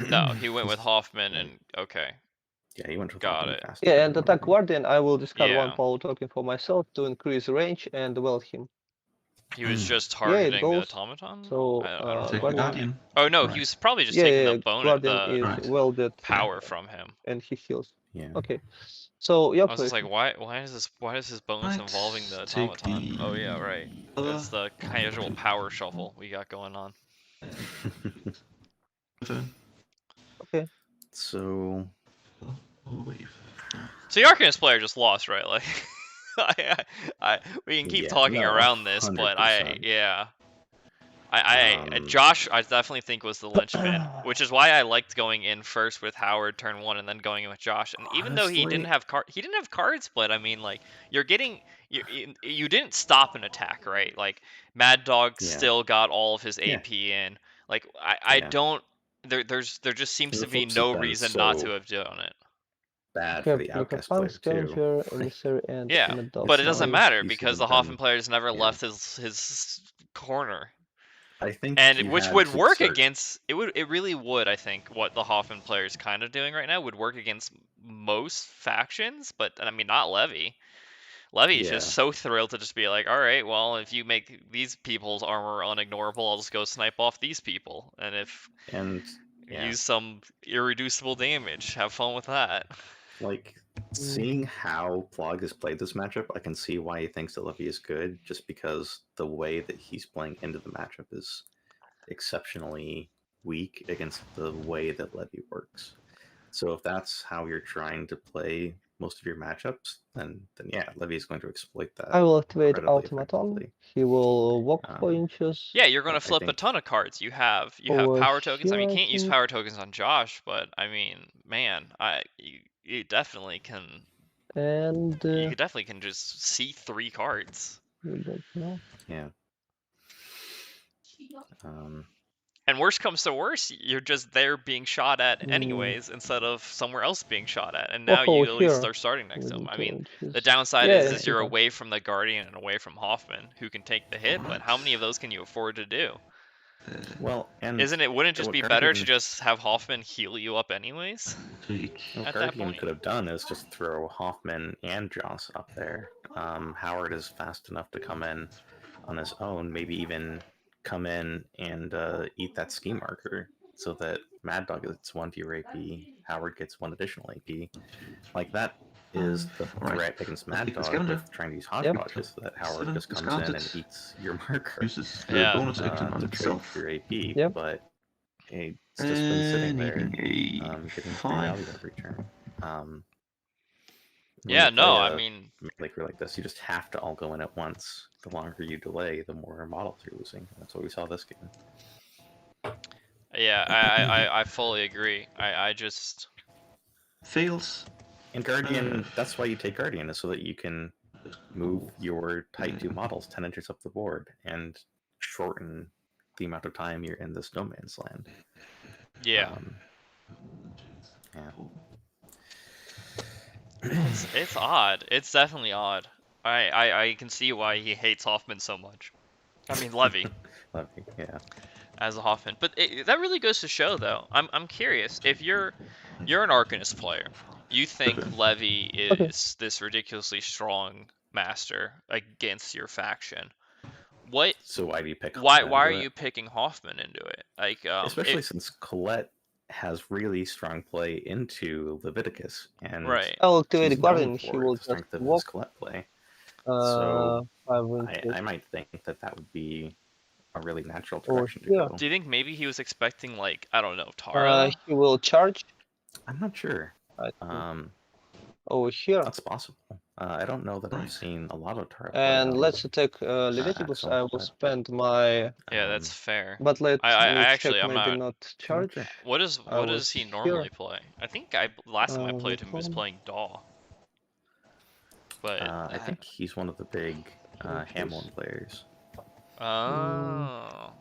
C: No, he went with Hoffman, and okay.
D: Yeah, he went with
C: Got
D: Hoffman
C: it.
D: fast.
B: Yeah, and attack Guardian. I will discard 1
C: Yeah.
B: power token for myself to increase range and weld him.
C: He was just
B: Yeah, it
C: targeting the
B: goes.
C: automaton?
B: So
C: I don't
A: Take the
C: remember.
A: Guardian.
C: Oh no,
A: Right.
C: he was probably just
B: yeah,
C: taking
B: yeah,
C: the bonus,
B: Guardian
C: the
B: is
A: Right.
B: welded
C: power from him.
B: and he heals.
D: Yeah.
B: Okay. So your
C: I was just like,
B: question.
C: why is his bonus
A: Right,
C: involving the
A: take
C: automaton? Oh yeah,
A: the
C: right.
A: other.
C: It's the casual power shuffle we got going on.
A: Turn.
B: Okay.
D: So
A: Wave.
C: So the Arcanist player just lost, right? Like, we can keep
D: Yeah,
C: talking
D: no,
C: around this, but
D: 100%.
C: Josh, I definitely think was the linchpin, which is why I liked going in first with Howard turn 1 and then going in with Josh. And even though he didn't
D: Honestly-
C: have card split. I mean, like you didn't stop an attack, right? Like Mad Dog
D: Yeah.
C: still got all of his
D: Yeah.
C: AP in. Like I
D: Yeah.
C: don't. There just seems
D: The
C: to be
D: focus has
C: no
D: been
C: reason not to
D: so
C: have done it.
D: bad
B: You
D: for
B: have
D: the
B: like a
D: Outcast player
B: punk,
D: too.
B: scavenger, emissary, and
C: Yeah,
B: Mad Dog.
C: but it
D: It's
C: doesn't
D: not
B: Nice.
C: matter
D: he's
C: because the
D: even
C: Hoffman
D: done-
C: player's never
D: yeah.
C: left his corner.
D: I think
C: And
D: you
C: which
D: had
C: would
D: to
C: work
D: start-
C: against it really would, I think, what the Hoffman player is kind of doing right now would work against most factions, but I mean not Levy. Levy's
D: Yeah.
C: just so thrilled to just be like, all right, well, if you make these people's armor unignorable, I'll just go snipe off these people, and if
D: And yeah,
C: use some irreducible damage, have fun with that.
D: like seeing how Plaag has played this matchup, I can see why he thinks that Levy is good, just because the way that he's playing into the matchup is exceptionally weak against the way that Levy works. So if that's how you're trying to play most of your matchups, then yeah, Levy is going to exploit that.
B: I will activate
D: incredibly
B: automaton.
D: effectively.
B: He will walk 4 inches.
C: Yeah, you're gonna
D: I
C: flip a
D: think-
C: ton of cards. You have
B: Over
C: power tokens. I mean, you
B: here, I
C: can't use
B: think.
C: power tokens on Josh, but I mean, man, you definitely can.
B: And
C: You definitely can just see 3 cards.
B: we don't know.
D: Yeah.
C: And worst comes to worst, you're just there being shot at
B: Mm.
C: anyways, instead of somewhere else being shot at. And now
B: Walk
C: you
B: over
C: at least
B: here.
C: are starting next to him. I mean, the
B: Choose.
C: downside
B: Yeah,
C: is you're
B: yeah.
C: away from the Guardian and away from Hoffman, who can take the hit. But how many of those can you afford to do?
D: Well, and
C: Wouldn't it just
D: what
C: be better to
D: Guardian-
C: just have Hoffman heal you up anyways?
A: Tweak.
D: What
C: at that
D: Guardian
C: point?
D: could have done is just throw Hoffman and Joss up there. Howard is fast enough to come in on his own, maybe even come in and eat that ski marker, so that Mad Dog gets 1 for your AP, Howard gets 1 additional AP. Like that is the
A: Right.
D: threat against Mad
A: Take the
D: Dog
A: scavenger.
D: with trying to use hodgepodges, so that Howard
A: 7
D: just comes
A: discounted.
D: in and eats your marker
A: Uses the
C: Yeah.
A: bonus action on
D: to trade
A: itself.
D: for your AP.
B: Yep.
D: But it's just been sitting there,
A: Needing a
D: getting 3
A: 5.
D: value every turn. When
C: Yeah,
D: you
C: no,
D: play
C: I
D: a
C: mean,
D: melee crew like this, you just have to all go in at once. The longer you delay, the more models you're losing. That's what we saw this game.
C: yeah, I fully agree. I just
A: Fails.
D: And Guardian, that's why you take Guardian, is so that you can move your Type 2 models 10 inches up the board and shorten the amount of time you're in this no man's land.
C: yeah.
D: Yeah.
C: It's odd. It's definitely odd. I can see why he hates Hoffman so much. I mean Levy
D: Levy, yeah.
C: as a Hoffman. But that really goes to show though. I'm curious if you're an Arcanist player, you think Levy is this ridiculously strong master against your faction. What?
D: So why do you pick?
C: Why
D: Hoffman
C: are
D: into it?
C: you picking Hoffman into it? Like
D: Especially since Colette has really strong play into Leviticus, and
C: right.
B: I will activate the
D: she's known
B: Guardian. He
D: for
B: will
D: the
B: just
D: strength of his
B: walk.
D: Colette play.
B: 5 inches.
D: I might think that would be a really natural
B: Or
D: direction to
B: here.
D: go.
C: Do you think maybe he was expecting like I don't know Tara?
B: He will charge
D: I'm not sure.
B: I think, over here.
D: That's possible. I don't know that I've seen a lot of Tara.
B: And let's attack Leviticus.
D: Axel,
B: I will
D: but-
B: spend my.
C: Yeah, that's fair.
B: But let's
C: I
B: me
C: actually
B: check,
C: I'm
B: maybe
C: not.
B: charge.
C: What does
B: was
C: he
B: here.
C: normally play? I think last time I played him he was
B: Malifaux.
C: playing Daw. But
D: I think he's one of the big
B: Charges.
D: Hamlin players.
C: oh,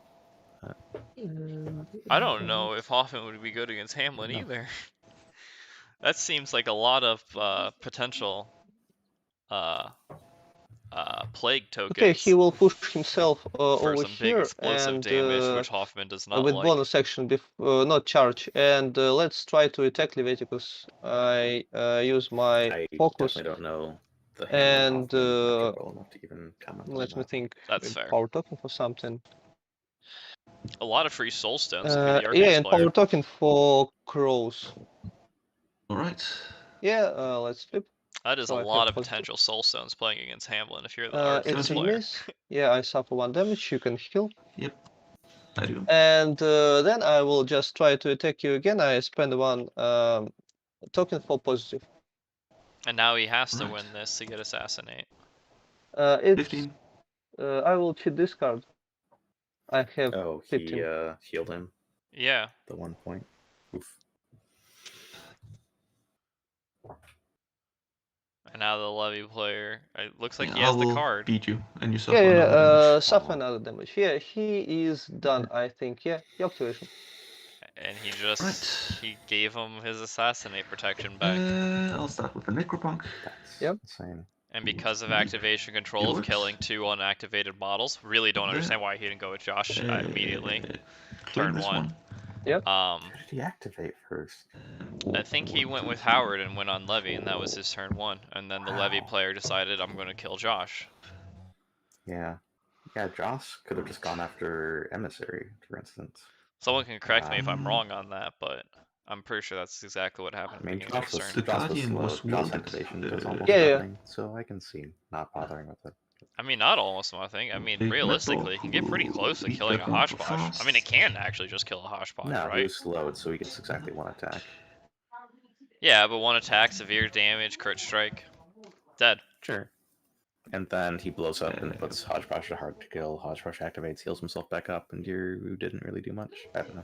C: I don't know if Hoffman would be good against Hamlin
D: No.
C: either. That seems like a lot of potential plague tokens
B: Okay, he will push himself
C: for
B: over
C: some big
B: here
C: explosive
B: and
C: damage, which Hoffman does not
B: with
C: like.
B: bonus action, not charge. And let's try to attack Leviticus. I use my
D: I
B: focus.
D: definitely don't know the hand
B: And,
D: Hoffman, I'm not well enough to even comment on
B: let me
D: that.
B: think.
C: That's
B: in
C: fair.
B: Power token for something.
C: A lot of free soul stones if you're the
B: Yeah,
C: Arcanist
B: and
C: player.
B: power token for crows.
A: All right.
B: Yeah, let's flip.
C: That is
B: So
C: a
B: I have
C: lot of
B: positive.
C: potential soul stones playing against Hamlin if you're the
B: It's
C: Arcanist
B: a
A: 17.
C: player.
B: miss. Yeah, I suffer 1 damage. You can heal.
A: Yep. I do.
B: And then I will just try to attack you again. I spend 1 token for positive.
C: And now he has to
A: Right.
C: win this to get Assassinate.
B: It's
A: 15.
B: I will cheat this card. I have
D: Oh,
B: 15.
D: he healed him
C: Yeah.
D: the 1 point. Oof.
C: And now the Levy player, it looks like
A: Yeah,
C: he has
A: I
C: the
A: will
C: card.
A: beat you, and you
B: Yeah,
A: suffer another damage.
B: suffer
D: Aw.
B: another damage. Yeah, he is done, I think. Yeah, your activation.
C: And he just,
A: Right.
C: he gave him his Assassinate protection back.
A: I'll start with the Necropunk.
D: That's
B: Yep.
D: insane.
C: And because of activation control
A: It
C: of
A: works.
C: killing 2 unactivated models, really don't
A: There.
C: understand why he didn't go with Josh immediately.
A: Claim
C: Turn
A: this
C: 1.
B: Yep.
D: How did he activate first?
C: I think he went with Howard and went on Levy, and that was his turn 1. And then the Levy
D: Wow.
C: player decided, I'm going to kill Josh.
D: Yeah. Yeah, Joss could have just gone after Emissary, for instance.
C: Someone can correct me if I'm
A: Um,
C: wrong on that, but I'm pretty sure that's exactly what happened
D: I
C: at the
D: mean,
C: beginning of
D: Joss
C: his
D: was,
C: turn.
A: The
D: Joss was
A: Guardian
D: slow.
A: was
D: Joss
A: wounded.
D: activation does almost
B: Yeah.
D: nothing, so I can see not bothering with it.
C: I mean, not almost nothing. I mean,
A: Big
C: realistically, it
A: Red
C: can get pretty
A: Dog
C: close to
A: beat
C: killing a
A: that one for
C: Hodgepodge. I mean, it
A: fast.
C: can actually just kill a Hodgepodge,
D: No, he
C: right?
D: was slowed, so he gets exactly 1 attack.
C: Yeah, but 1 attack, severe damage, crit strike, dead.
D: Sure. And then he blows up and puts Hodgepodge to hard to kill. Hodgepodge activates, heals himself back up, and you didn't really do much. I don't know.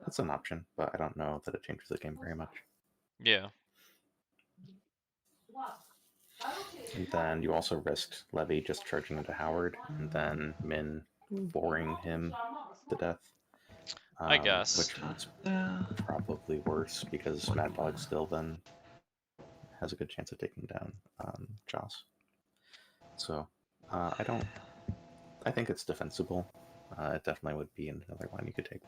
D: It's an option, but I don't know that it changes the game very much.
C: Yeah.
D: And then you also risked Levy just charging into Howard, and then Min boring him to death.
C: I guess.
D: Which is probably worse because Mad Dog still then has a good chance of taking down Joss. So I think it's defensible. It definitely would be another one you could take.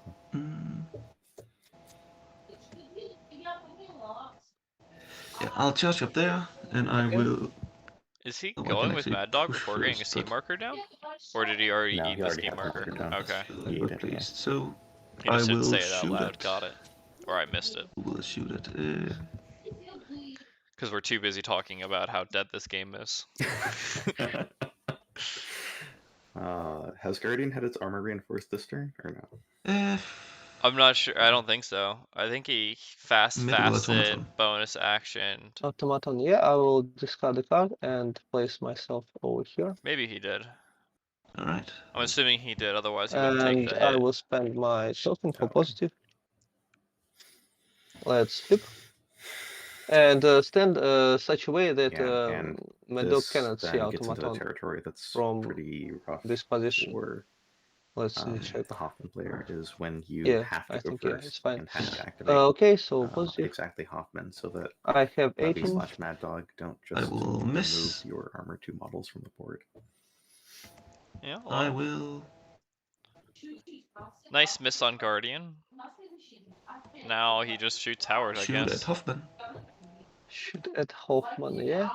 A: Yeah, I'll charge up there, and I will.
C: Is he
A: I can
C: going with
A: actually
C: Mad Dog
A: push
C: before getting a
A: first,
C: steam
A: but-
C: marker down? Or did he already
D: No,
C: eat
D: he
C: the
D: already
C: steam
D: had the
C: marker?
D: marker down.
C: Okay.
A: I'm
D: He
A: not
D: ate it, yeah.
A: pleased. So
C: He just
A: I
C: didn't
A: will
C: say it out
A: shoot
C: loud.
A: it.
C: Got it. Or I missed it.
A: Will shoot it.
C: Because we're too busy talking about how dead this game is.
D: Has Guardian had its armor reinforced this turn or no?
C: I'm not sure. I don't think so. I think he fasted,
A: Automaton.
C: bonus action.
B: Automaton. Yeah, I will discard the card and place myself over here.
C: Maybe he did.
A: All right.
C: I'm assuming he did. Otherwise, he wouldn't take
B: And
C: the
B: I
C: hit.
B: will spend my token for
D: Okay.
B: positive. Let's flip. And stand such a way that
D: Yeah, and
B: Mad Dog
D: this
B: cannot see
D: then gets into the
B: Automaton.
D: territory that's
B: from
D: pretty rough
B: this position.
D: for
B: Let's check.
D: the Hoffman player is when you
B: Yeah,
D: have to
B: I
D: go
B: think, yeah,
D: first
B: it's fine.
D: and have to activate
B: Okay, so positive.
D: exactly Hoffman so that
B: I have
D: Levy
B: 18.
D: / Mad Dog don't
A: I
D: just
A: will
D: remove
A: miss.
D: your armor 2 models from the board.
C: Yeah.
A: I
C: Well,
A: will.
C: nice miss on Guardian. Now he just shoots Howard, I
A: Shoot at
C: guess.
A: Hoffman.
B: Shoot at Hoffman, yeah.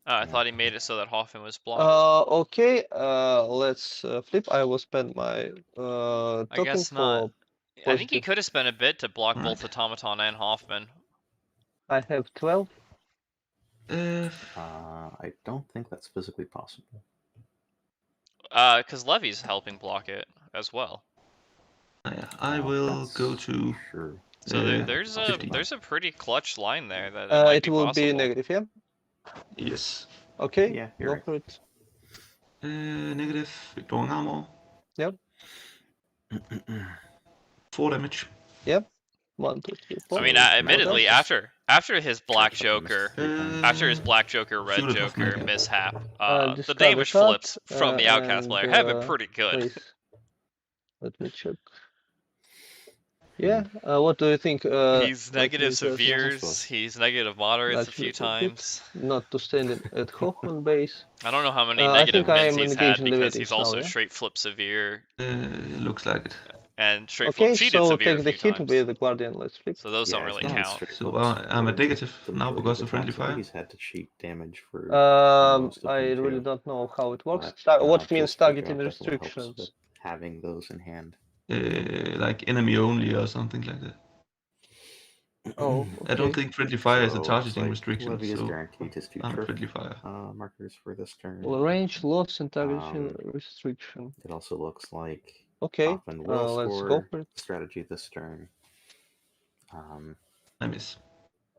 C: I thought he made it so that Hoffman was blocked.
B: Okay, let's flip. I will spend my
C: I
B: token
C: guess
B: for
C: not. I think he
B: positive.
C: could have spent a bit to block
A: Right.
C: both Automaton and Hoffman.
B: I have 12.
D: I don't think that's physically possible.
C: Because Levy's helping block it as well.
A: Yeah, I will
D: That's
A: go to.
D: Sure.
C: So there's
A: 15.
C: a pretty cluch line there that it might
B: It
C: be
B: will
C: possible.
B: be negative, yeah?
A: Yes.
B: Okay,
D: Yeah, you're
B: go
D: right.
B: for it.
A: Negative. Ignoring armor.
B: Yep.
A: 4 damage.
B: Yep. 1, 2, 3, 4.
C: I mean,
D: So,
C: admittedly,
D: Mad
C: after his Black
D: Charge up and
C: Joker,
D: miss.
C: after his Black Joker, Red
A: shoot it off
C: Joker
A: me.
C: mishap, the
B: Discard
C: damage
B: the card,
C: flips from the Outcast player have been pretty good.
B: Please. Let me check. Yeah, what do you think?
C: He's
B: let me
C: negative
B: just-
C: severes, he's negative moderates
B: That
C: a few
B: should be complete.
C: times.
B: Not to stand at Hoffman base.
C: I don't know how many
B: I
C: negative
B: think I
C: mins
B: am
C: he's
B: engaged
C: had
B: in the
C: because
B: ratings
C: he's
B: now,
C: also
B: yeah?
C: straight flip severe.
A: Looks like it.
C: And straight flip
B: Okay,
C: cheated
B: so
C: severe
B: take
C: a
B: the
C: few
B: hit
C: times.
B: with the Guardian. Let's flip.
C: So those don't
D: Yeah,
C: really
D: it's not
C: count.
D: straight
A: So
D: flips
A: I'm a
D: for
A: negative
D: the
A: now
D: majority
A: because
D: of
A: of
D: the time,
A: friendly
D: so I think
A: fire.
D: he's had to cheat damage for most of
B: I
D: them
B: really
D: too.
B: don't know how it works.
D: But,
B: What
D: feel
B: means
D: free to
B: targeting
D: drop definitely helps with
B: restrictions?
D: having those in hand.
A: Like enemy only or something like that.
B: Oh,
A: I don't
B: okay.
A: think friendly fire is a
D: So, it's
A: targeting
D: like
A: restriction,
D: Levy is
A: so
D: guaranteed his 2
A: I'm a
D: turf
A: friendly fire.
D: markers for this turn.
B: Well, range, loss, and targeting
D: Um,
B: restriction.
D: It also looks like
B: Okay,
D: Hoffman will
B: let's go
D: score
B: for it.
D: strategy this turn.
A: I miss.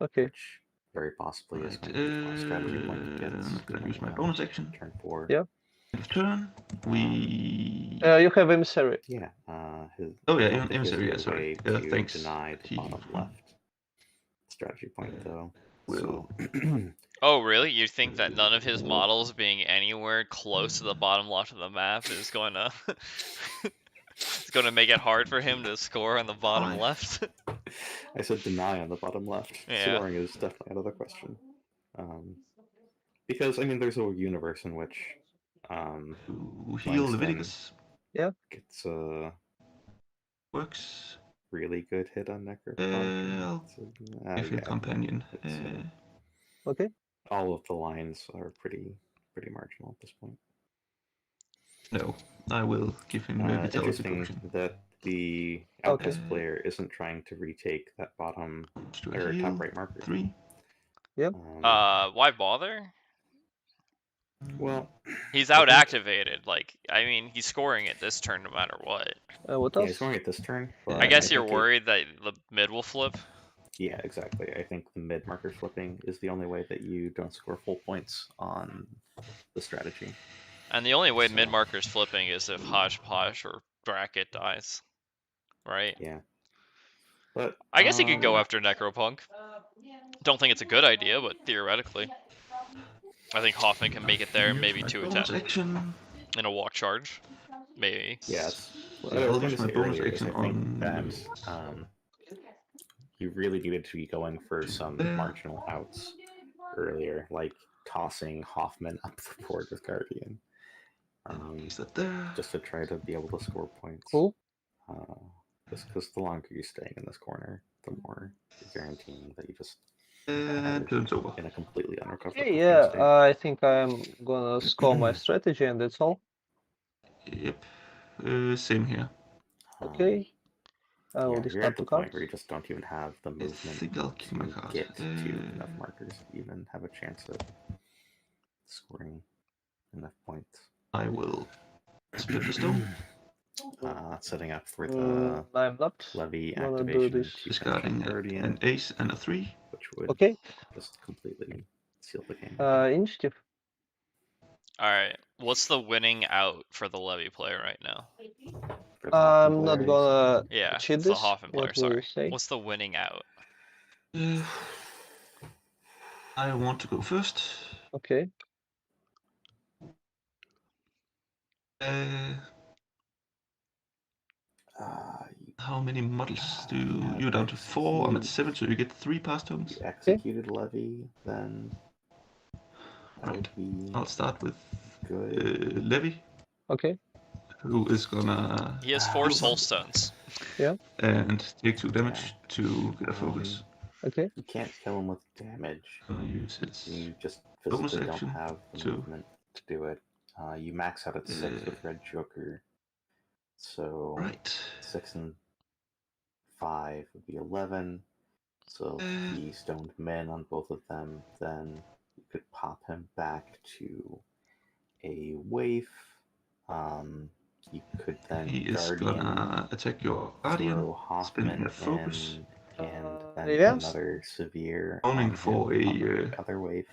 B: Okay.
D: Which very possibly is
A: Right,
D: going to be a strategy point that gets
A: I'm not gonna use my
D: depending on
A: bonus action.
D: turn 4.
B: Yeah.
A: End of turn, we.
B: You have emissary.
D: Yeah. His,
A: Oh yeah,
D: I don't think he has
A: emissary.
D: the
A: Yeah, sorry.
D: way to
A: Thanks.
D: deny the
A: He
D: bottom left strategy point though.
A: will.
D: So
C: Oh, really? You think that none of his models being anywhere close to the bottom left of the map is going to it's going to make it hard for him to score on the bottom
A: Five.
C: left?
D: I said deny on the bottom left.
C: Yeah.
D: Scoring is definitely out of the question. Because I mean, there's a universe in which
A: To heal
D: Langston
A: Leviticus.
D: gets
A: Works.
D: really good hit on Necropunk.
A: I'll
D: So,
A: give him
D: yeah,
A: companion.
B: Okay.
D: all of the lines are pretty marginal at this point.
A: No, I will give him vitality
D: Interesting
A: potion.
D: that the
B: Okay.
D: Outcast player isn't trying to retake that bottom
A: Do I
D: or
A: heal?
D: top right marker.
A: 3.
C: Why bother?
D: Well,
C: He's
D: I
C: out
D: think-
C: activated. Like, I mean, he's scoring it this turn no matter what.
B: What
D: yeah,
B: else?
D: he's going it this turn. But
C: I guess you're
D: think
C: worried that the mid will flip.
D: Yeah, exactly. I think the mid marker flipping is the only way that you don't score full points on the strategy.
C: And the only way
D: So-
C: mid marker's flipping is if Hodgepodge or Bracket dies. Right?
D: Yeah. But
C: I guess he could go after Necropunk. Don't think it's a good idea, but theoretically. I think Hoffman can make it there,
A: Use
C: maybe
A: my
C: 2
A: bonus
C: attack
A: action.
C: in a walk charge. Maybe.
D: Yes. What
A: Yeah,
D: I was
A: I'll
D: going
A: use
D: to
A: my
D: say
A: bonus
D: earlier is I
A: action
D: think
A: on
D: that you really needed to be going for some marginal outs earlier, like tossing Hoffman up the board with Guardian.
A: Is that there?
D: Just to try to be able to score points.
B: Cool.
D: Just because the longer you're staying in this corner, the more you're guaranteeing that you just
A: Turns over.
D: in a completely unrecoverable
B: Okay,
D: game
B: yeah,
D: state.
B: I think I'm gonna score my strategy and that's all.
A: Yep. Same here.
B: Okay. I will
D: Yeah, you're
B: discard
D: at
B: the
D: the point
B: cards.
D: where you just don't even have the
A: I
D: movement
A: think I'll keep my
D: to
A: card.
D: get to enough markers to even have a chance at scoring enough points.
A: I will split the stone.
D: Setting up for the
B: I'm not
D: levy
B: gonna do
D: activation
B: this.
D: to
A: Discarding
D: Guardian,
A: an ace and a 3.
D: which would
B: Okay.
D: just completely seal the game.
B: Initiative.
C: Alright, what's the winning out for the Levy player right now?
D: For the Hoffman
B: I'm not
D: player,
B: gonna
C: Yeah,
B: cheat
C: it's the
B: this.
C: Hoffman player,
B: What will you
C: sorry.
B: say?
C: What's the winning out?
A: I want to go first.
B: Okay.
A: How many models do you're down to 4? I'm at 7, so you get 3 pass tokens.
D: you executed levy, then that
A: Right.
D: would be
A: I'll start with
D: good.
A: Levy,
B: Okay.
A: who is gonna
C: He has 4 soul stones.
A: and take 2 damage to get a focus.
B: Okay.
D: You can't kill him with damage.
A: Gonna use his
D: You just
A: bonus
D: physically don't
A: action
D: have the
A: to-
D: movement to do it. You max out at 6 with Red Joker. So
A: right.
D: 6 and 5 would be 11. So if he stoned men on both of them, then you could pop him back to a waif. You could then
A: He is
D: Guardian
A: gonna attack your Guardian,
D: throw Hoffman
A: spending a focus.
D: and then
B: yes.
D: another severe
A: Owning
D: on
A: for
D: him
A: a,
D: on the other wave.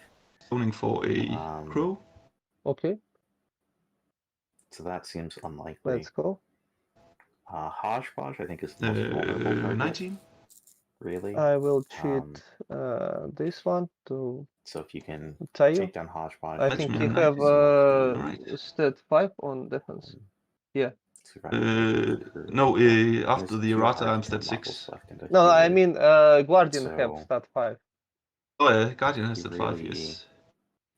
A: zoning for a crow.
B: Okay.
D: So that seems unlikely.
B: Let's go.
D: Hodgepodge, I think, is the most vulnerable target.
A: 19.
D: Really?
B: I will cheat this one to
D: So if you can
B: tie you.
D: take down Hodgepodge,
B: I
A: That's
B: think
A: my
B: you
A: nice.
B: have
A: Right.
B: stat 5 on defense.
A: No, after the errata, I'm stat 6.
B: No, I mean Guardian have
D: So-
B: stat 5.
A: Oh, yeah, Guardian has
D: You
A: stat 5,
D: really-
A: yes.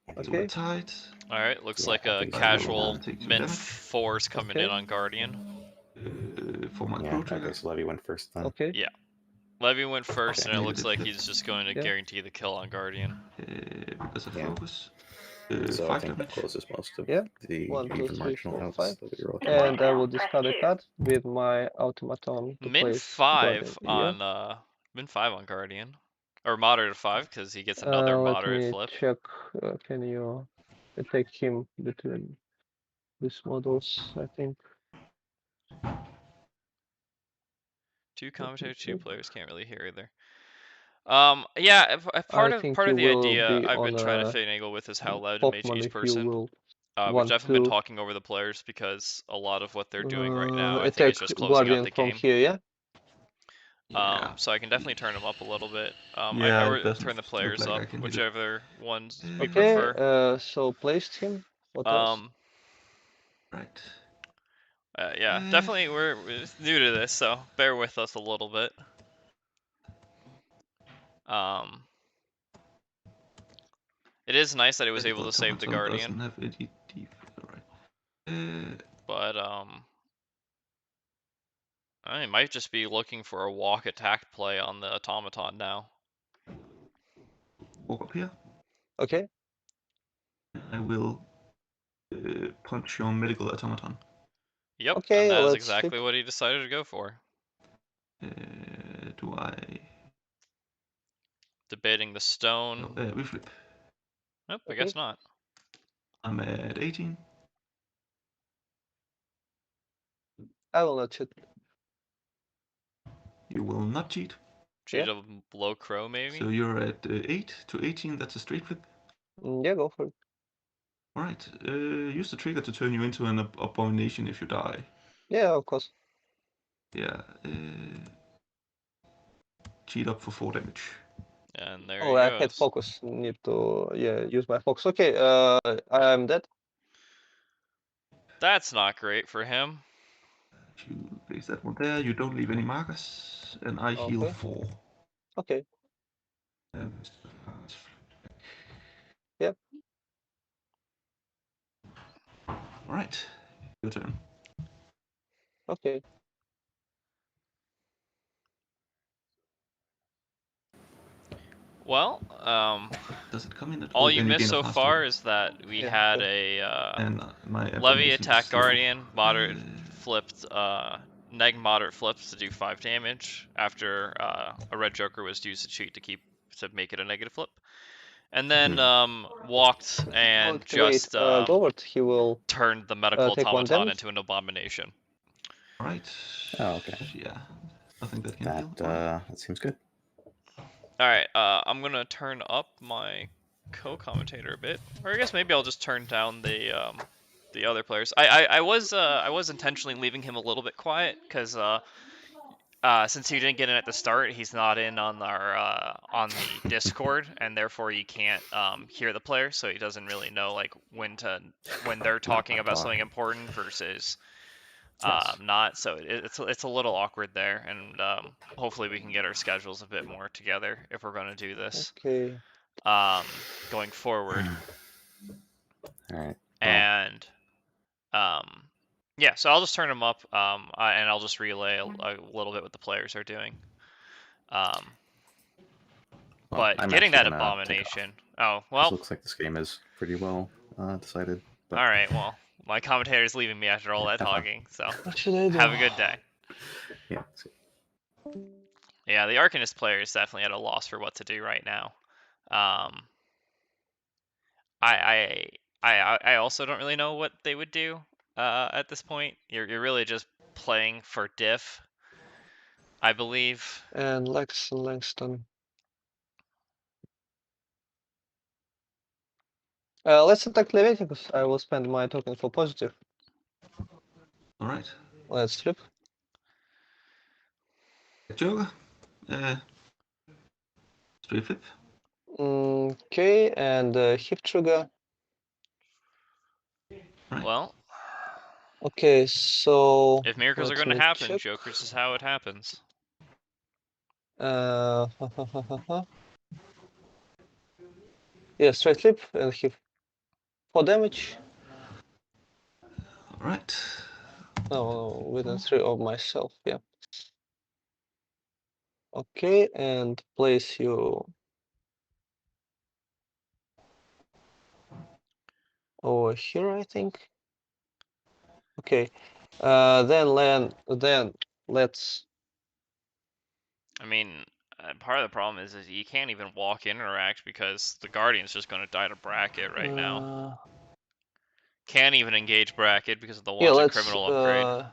A: So
B: Okay.
A: we're tied.
C: Alright, looks
D: Yeah,
C: like
D: I
C: a
D: think so.
C: casual
A: Take 2
C: min
A: damage.
C: 4's coming in
B: Okay.
C: on Guardian.
A: For my
D: Yeah,
A: pro trigger.
D: okay, so Levy went first then.
B: Okay.
C: Yeah. Levy went first,
D: Okay.
C: and it looks
A: Negative
C: like
A: flip.
C: he's just going to
B: Yeah.
C: guarantee the kill on Guardian.
A: Because of
D: Yeah.
A: focus.
D: So I
A: 5
D: think that
A: damage.
D: closes most of
B: Yeah.
D: the
B: 1, 2,
D: even
B: 3,
D: marginal
B: 4,
D: outs
B: 5.
D: that we roll.
B: And I will discard a card with my automaton to
C: Min
B: place
C: 5
B: Guardian.
C: on Min 5 on Guardian, or moderate 5 because he gets another
B: Let
C: moderate
B: me
C: flip.
B: check. Can you take him between these models? I think.
C: 2
B: me
C: commentators, 2
B: check.
C: players can't really hear either. Yeah, if part
B: I
C: of
B: think
C: part
B: you
C: of the
B: will
C: idea
B: be
C: I've
B: on
C: been trying to
B: a
C: finagle with is how loud to make
B: Hawkman
C: each
B: if you
C: person.
B: will
C: We've
B: want
C: definitely been
B: to
C: talking over the players because a lot of what they're doing right now, I think,
B: attack
C: is just closing out
B: Guardian
C: the
B: from
C: game.
B: here. Yeah.
A: Yeah.
C: So I can definitely turn them up a little bit.
A: Yeah,
C: or
A: it doesn't
C: turn the
A: look
C: players
A: like
C: up,
A: I can hit it.
C: whichever ones we
B: Okay.
C: prefer.
B: So placed him. What else?
A: Right.
C: Yeah, definitely we're new to this, so bear with us a little bit. It is nice that he was able to save the Guardian,
A: Doesn't have any right.
C: but I might just be looking for a walk attack play on the automaton now.
A: Walk up here.
B: Okay.
A: I will punch your medical automaton.
C: Yep,
B: Okay,
C: and that is
B: let's
C: exactly
B: flip.
C: what he decided to go for.
A: Do I?
C: Debating the stone.
A: No, we flip.
C: Nope, I
B: Okay.
C: guess not.
A: I'm at 18.
B: I will not cheat.
A: You will not cheat.
C: Cheat a low crow, maybe?
A: So you're at 8 to 18. That's a straight flip.
B: Yeah, go for it.
A: Alright. Use the trigger to turn you into an abomination if you die.
B: Yeah, of course.
A: Yeah. Cheat up for 4 damage.
C: And there
B: Oh,
C: he
B: I
C: goes.
B: had focus. Need to use my focus. Okay. I'm dead.
C: That's not great for him.
A: You place that one there. You don't leave any markers, and I heal
B: Okay.
A: 4.
B: Okay. Yep.
A: Alright. Your turn.
B: Okay.
C: Well,
A: Does it come in at
C: all you
A: and
C: missed
A: gain a
C: so
A: +2.
C: far is that we
B: Yeah,
C: had
B: okay.
C: a
A: And my
C: Levy
A: abomination
C: attack
A: is level.
C: Guardian, moderate flipped, neg moderate flips to do 5 damage after a red joker was used to cheat to make it a negative flip. And then walked and just
B: Govert, he will
C: turned the medical
B: take 1
C: automaton
B: damage.
C: into an abomination.
A: Alright.
D: Oh, okay.
A: Yeah. Nothing that can
D: That
A: heal.
D: that seems good.
C: Alright, I'm gonna turn up my co-commentator a bit. Or I guess maybe I'll just turn down the other players. I was intentionally leaving him a little bit quiet because since he didn't get in at the start, he's not in on our on the Discord, and therefore you can't hear the player, so he doesn't really know like when they're talking about something important versus
D: Yes.
C: not. So it's a little awkward there, and hopefully we can get our schedules a bit more together if we're going to do this
B: Okay.
C: going forward.
D: All right. Well,
C: And yeah, so I'll just turn them up, and I'll just relay a little bit what the players are doing.
D: well,
C: But
D: I'm
C: getting
D: actually
C: that
D: gonna take
C: abomination.
D: off.
C: Oh well.
D: Looks like this game is pretty well decided. But
C: All right. Well, my commentator's leaving me after all that
D: have fun.
C: talking. So
B: What should I do?
C: have a good day.
D: Yeah.
C: Yeah, the Arcanist player is definitely at a loss for what to do right now. I also don't really know what they would do at this point. You're really just playing for diff, I believe.
B: And Lex and Langston. Let's attack Leviticus. I will spend my token for positive.
A: Alright.
B: Let's flip.
A: Joker. Straight flip.
B: Okay, and hip trigger.
A: Right.
C: Well,
B: Okay, so
C: if miracles are
B: let
C: going to
B: me
C: happen,
B: check.
C: Jokers is how it happens.
B: Yeah, straight flip and hit 4 damage.
A: Alright.
B: No, within 3 of myself. Yeah. Okay, and place you over here, I think. Okay. Then let's.
C: I mean, part of the problem is you can't even walk in or interact because the Guardian's just going to die to bracket right now. Can't even engage bracket because of the
B: Yeah,
C: logic
B: let's
C: criminal upgrade.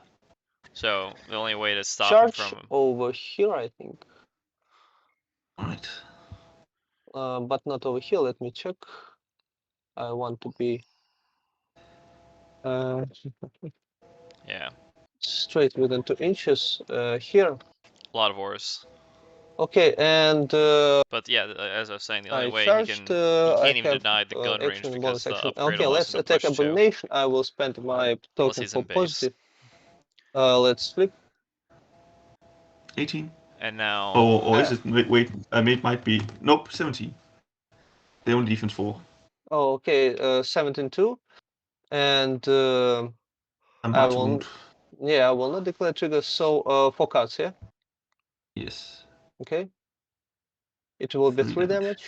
C: So the only way to stop him
B: charge
C: from
B: over here, I think.
A: Alright.
B: But not over here. Let me check. I want to be
C: yeah,
B: straight within 2 inches here.
C: a lot of ores.
B: Okay, and
C: But yeah, as I was saying, the only
B: I
C: way
B: charged.
C: he
B: I
C: can't even
B: have
C: deny the gun range
B: action and
C: because
B: bonus
C: the
B: action.
C: upgrade
B: Okay,
C: allows
B: let's
C: him to
B: attack
C: push 2.
B: abomination. I will spend my
C: Unless
B: token
C: he's
B: for
C: in base.
B: positive. Let's flip.
A: 18.
C: And now.
A: Or is it? Wait, it might be. Nope, 17. They only defense 4.
B: Oh, okay, 17-2, and
A: I'm
B: I
A: about to
B: will.
A: wound.
B: Yeah, I will not declare trigger. So 4 cards. Yeah.
A: Yes.
B: Okay. It will be
A: 3
B: 3 damage.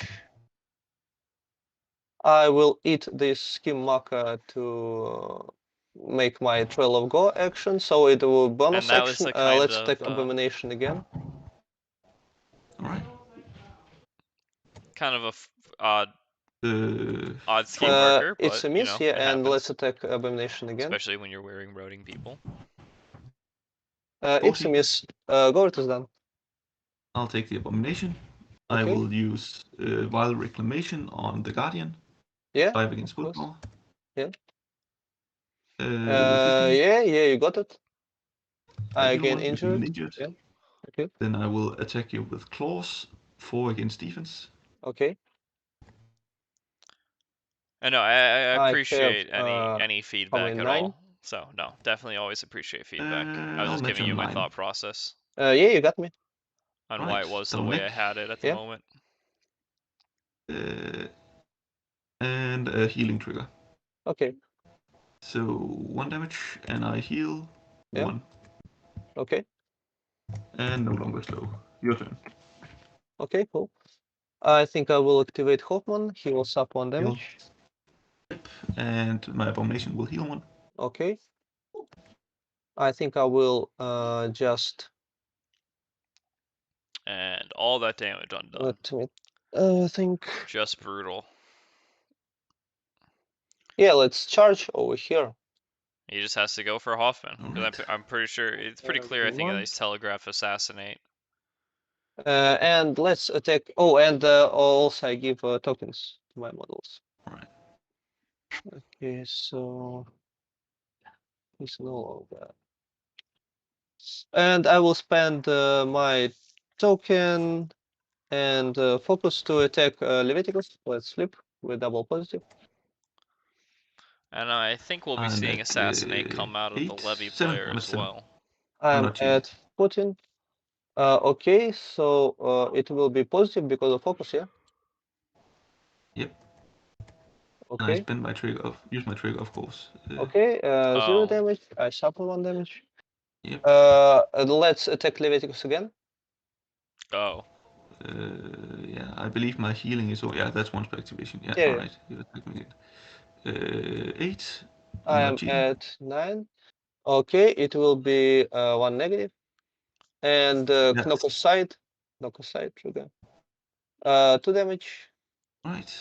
B: I will eat this scheme marker to make my Trail of Go action, so it will bonus
C: And that was
B: action.
C: a kind
B: Let's
C: of,
B: attack abomination again.
A: Alright.
C: Kind of a odd scheme
A: Four.
C: marker, but
B: It's a miss, yeah,
C: it
B: and let's
C: happens.
B: attack abomination again.
C: Especially when you're wearing roading people.
B: It's a miss. Gort is done.
A: I'll take the abomination. I
B: Okay.
A: will use Wild Reclamation on the Guardian.
B: Yeah.
A: 5 against
B: of course.
A: willpower.
B: Yeah.
A: With 15.
B: Yeah, you got it. I
A: heal
B: again
A: 1 if you're
B: injured. Yeah. Okay.
A: Then I will attack you with claws. 4 against defense.
B: Okay.
C: I know, I
B: I
C: appreciate
B: have,
C: any feedback
B: probably
C: at
B: 9.
C: all. So no, definitely always appreciate feedback. I was
A: I'll
C: just
A: let
C: giving
A: you
C: you my
A: 9.
C: thought process
B: Yeah, you got me.
C: on
A: Right,
C: why it was the
A: double
C: way
A: neck.
C: I had it at the
B: Yeah.
C: moment.
A: And a healing trigger.
B: Okay.
A: So 1 damage, and I heal
B: Yeah.
A: 1.
B: Okay.
A: And no longer slow. Your turn.
B: Okay, cool. I think I will activate Hoffman. He will sub 1
A: Heal.
B: damage.
A: Yep. And my abomination will heal 1.
B: Okay. I think I will just
C: And all that damage undone.
B: let me think.
C: Just brutal.
B: Yeah, let's charge over here.
C: He just has to go for Hoffman.
A: Alright.
C: I'm pretty sure it's pretty clear. I think that he's telegraph assassinate.
B: And let's attack. Oh, and also I give tokens to my models.
A: Alright.
B: Okay, so he's no longer. And I will spend my token and focus to attack Leviticus. Let's flip with double positive.
C: And I think we'll be seeing assassinate come out of the levy
A: 7.
C: player
A: I'm at
C: as
A: 7.
C: well.
B: I'm
A: not you.
B: at 14. Okay, so it will be positive because of focus, yeah?
A: Yep. And I
B: Okay.
A: spend my trigger use my trigger, of course.
B: Okay, 0
C: Oh.
B: damage. I suffer 1 damage.
A: Yep.
B: Let's attack Leviticus again.
C: Oh.
A: Yeah, I believe my healing is. Oh, yeah, that's once per activation. Yeah,
B: Yeah.
A: alright. You attack me again. 8.
B: I am at 9. Okay, it will be 1 negative. And knock aside trigger. 2 damage.
A: Right.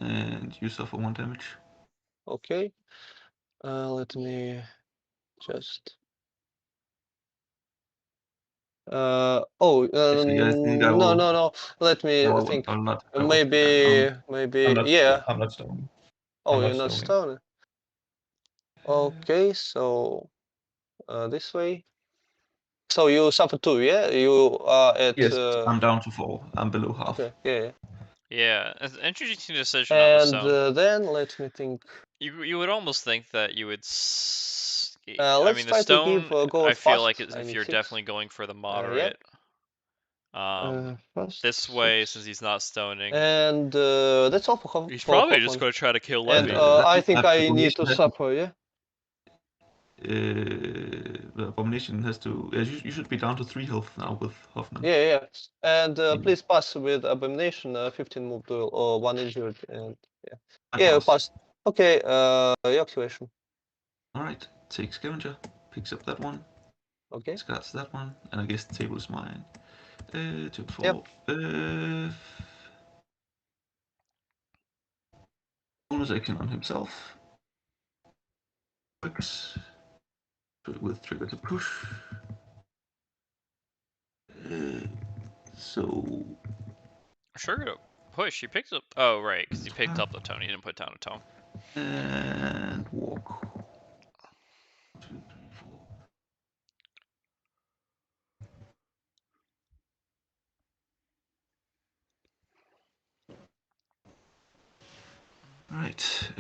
A: And you suffer 1 damage.
B: Okay. Let me just.
A: Actually, I think I will.
B: No. Let me think.
A: I'll not.
B: Maybe, yeah.
A: I'm not stoning.
B: Oh,
A: I'm
B: you're
A: not
B: not
A: stoning.
B: stone. Okay, so this way. So you suffer 2, yeah? You are at.
A: Yes, I'm down to 4. I'm below half.
B: Okay, yeah.
C: Yeah, it's an interesting decision on the
B: And
C: stone.
B: then let me think.
C: You would almost think that you would.
B: Let's
C: I mean, the
B: try to give
C: stone.
B: gold
C: I feel
B: fast.
C: like
B: I
C: if
B: need
C: you're
B: 6.
C: definitely going for the moderate.
B: Fast,
C: This way,
B: 6.
C: since he's not stoning.
B: And that's all for
C: He's probably
B: Hoffman.
C: just going to try to kill
B: And
C: Levy.
B: I think I need to
A: Abomination
B: suffer, yeah?
A: The abomination has to. You should be down to 3 health now with Hoffman.
B: Yeah. And
A: Yeah.
B: please pass with abomination. 15 move duel or 1 injured. And yeah.
A: I
B: Yeah,
A: pass.
B: passed. Okay. Your activation.
A: All right. Take scavenger. Picks up that one.
B: Okay.
A: Discards that one, and I guess the table is mine. 2 4.
B: Yep.
A: Bonus action on himself. Works with trigger to push. So
C: Sure to push. He picked up. Oh, right, because he picked up the tome. He didn't put down a tome.
A: and walk. 2 3 4. Right.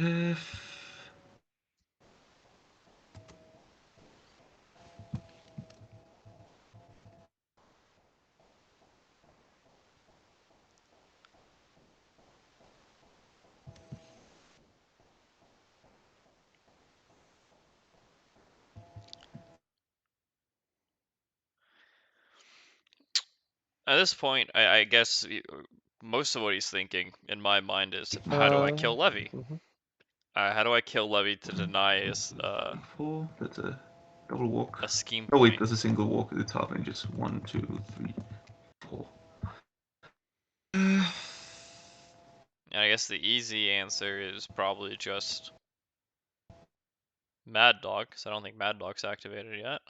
C: At this point, I guess most of what he's thinking, in my mind, is how do I kill Levy? How do I kill Levy to deny his
A: 4. That's a double walk.
C: a scheme
A: Oh wait,
C: point?
A: there's a single walk. It's half inches. 1 2 3 4.
C: And I guess the easy answer is probably just Mad Dog, because I don't think Mad Dog's activated yet.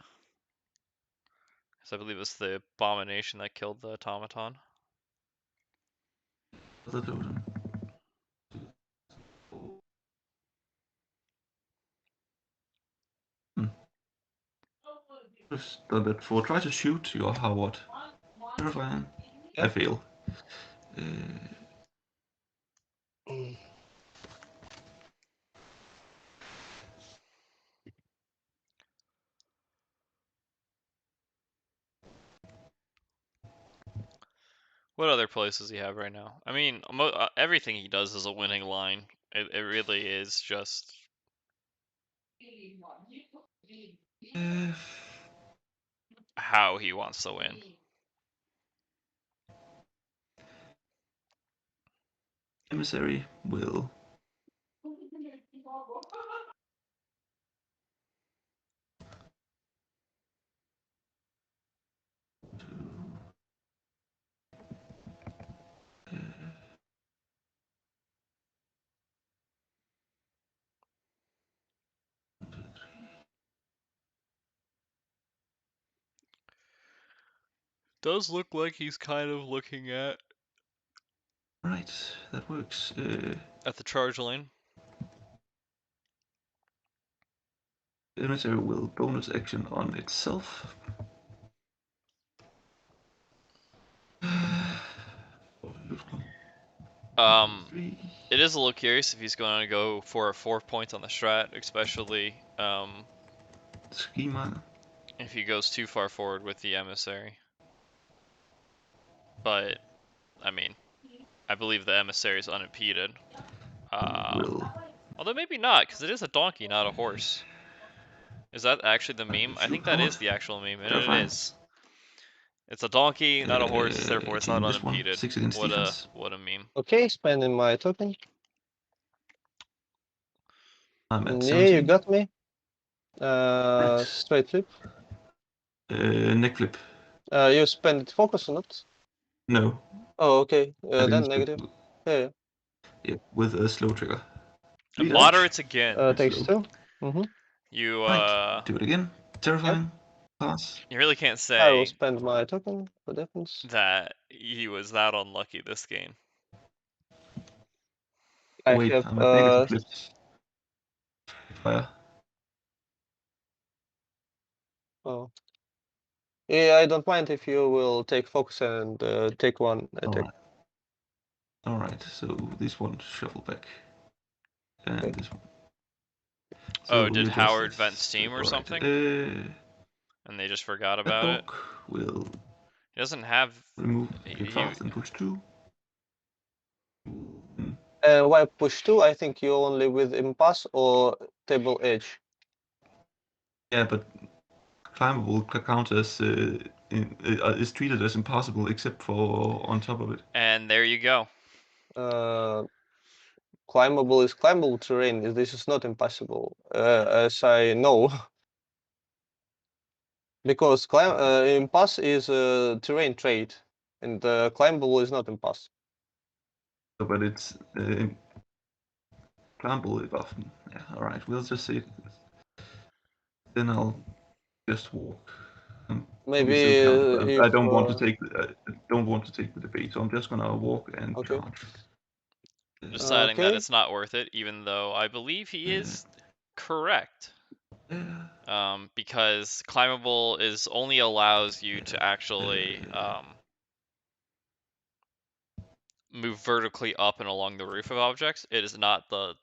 C: Because I believe it's the abomination that killed the automaton.
A: The totem. Just done that for. Try to shoot your Howard. Terrifying. I fail.
C: What other plays does he have right now? I mean, everything he does is a winning line. It really is just how he wants to win.
A: Emissary will.
C: Does look like he's kind of looking at
A: Right, that works.
C: the charge lane.
A: The emissary will bonus action on itself.
C: It is a little curious if he's going to go for 4 points on the strat, especially
A: Schema.
C: if he goes too far forward with the emissary. But I mean, I believe the emissary is unimpeded.
A: Will.
C: Although maybe not, because it is a donkey, not a horse. Is that actually the meme? I think that is the actual meme, and it is. It's a donkey, not a horse, therefore it's not unimpeded.
A: 6 against defense.
C: What a meme.
B: Okay, spending my token.
A: I'm at
B: Yeah, you
A: 17.
B: got me. Straight flip.
A: Neck flip.
B: You spend focus or not?
A: No.
B: Oh, okay.
A: I
B: Then
A: didn't
B: negative.
A: split-
B: Yeah.
A: Yeah, with a slow trigger.
C: And
A: Bleed
C: moderates again.
B: Takes
A: slow.
B: 2.
C: You
A: Right, do it again. Terrifying. Pass.
C: you really can't
B: I will
C: say
B: spend my token for defense.
C: that he was that unlucky this game.
B: I
A: Wait,
B: have
A: I'm at negative flips. Fire.
B: oh. Yeah, I don't mind if you will take focus and take one attack.
A: Alright, so this one shuffle back. And
B: Okay.
A: this one.
C: Oh,
A: So
C: did
A: we
C: Howard
A: adjust
C: vent
A: this.
C: Steam or
A: Alright,
C: something? And they just forgot
A: that
C: about it?
A: dog will
C: He doesn't have...
A: remove your cards and push 2.
B: Why push 2? I think you only with impasse or table edge.
A: Yeah, but climbable counts as is treated as impossible except for on top of it.
C: And there you go.
B: Climbable is climbable terrain. This is not impossible, as I know. Because impasse is a terrain trait, and climbable is not impasse.
A: But it's climbable often. Yeah, all right. We'll just say it. Then I'll just walk.
B: Maybe
A: Still count,
B: if
A: I don't want to take. Don't want to take the debate, so I'm just gonna walk and
B: okay.
A: charge.
C: Deciding that
B: Okay.
C: it's not worth it, even though I believe he is correct. Because climbable is only allows you to actually move vertically up and along the roof of objects. It is not the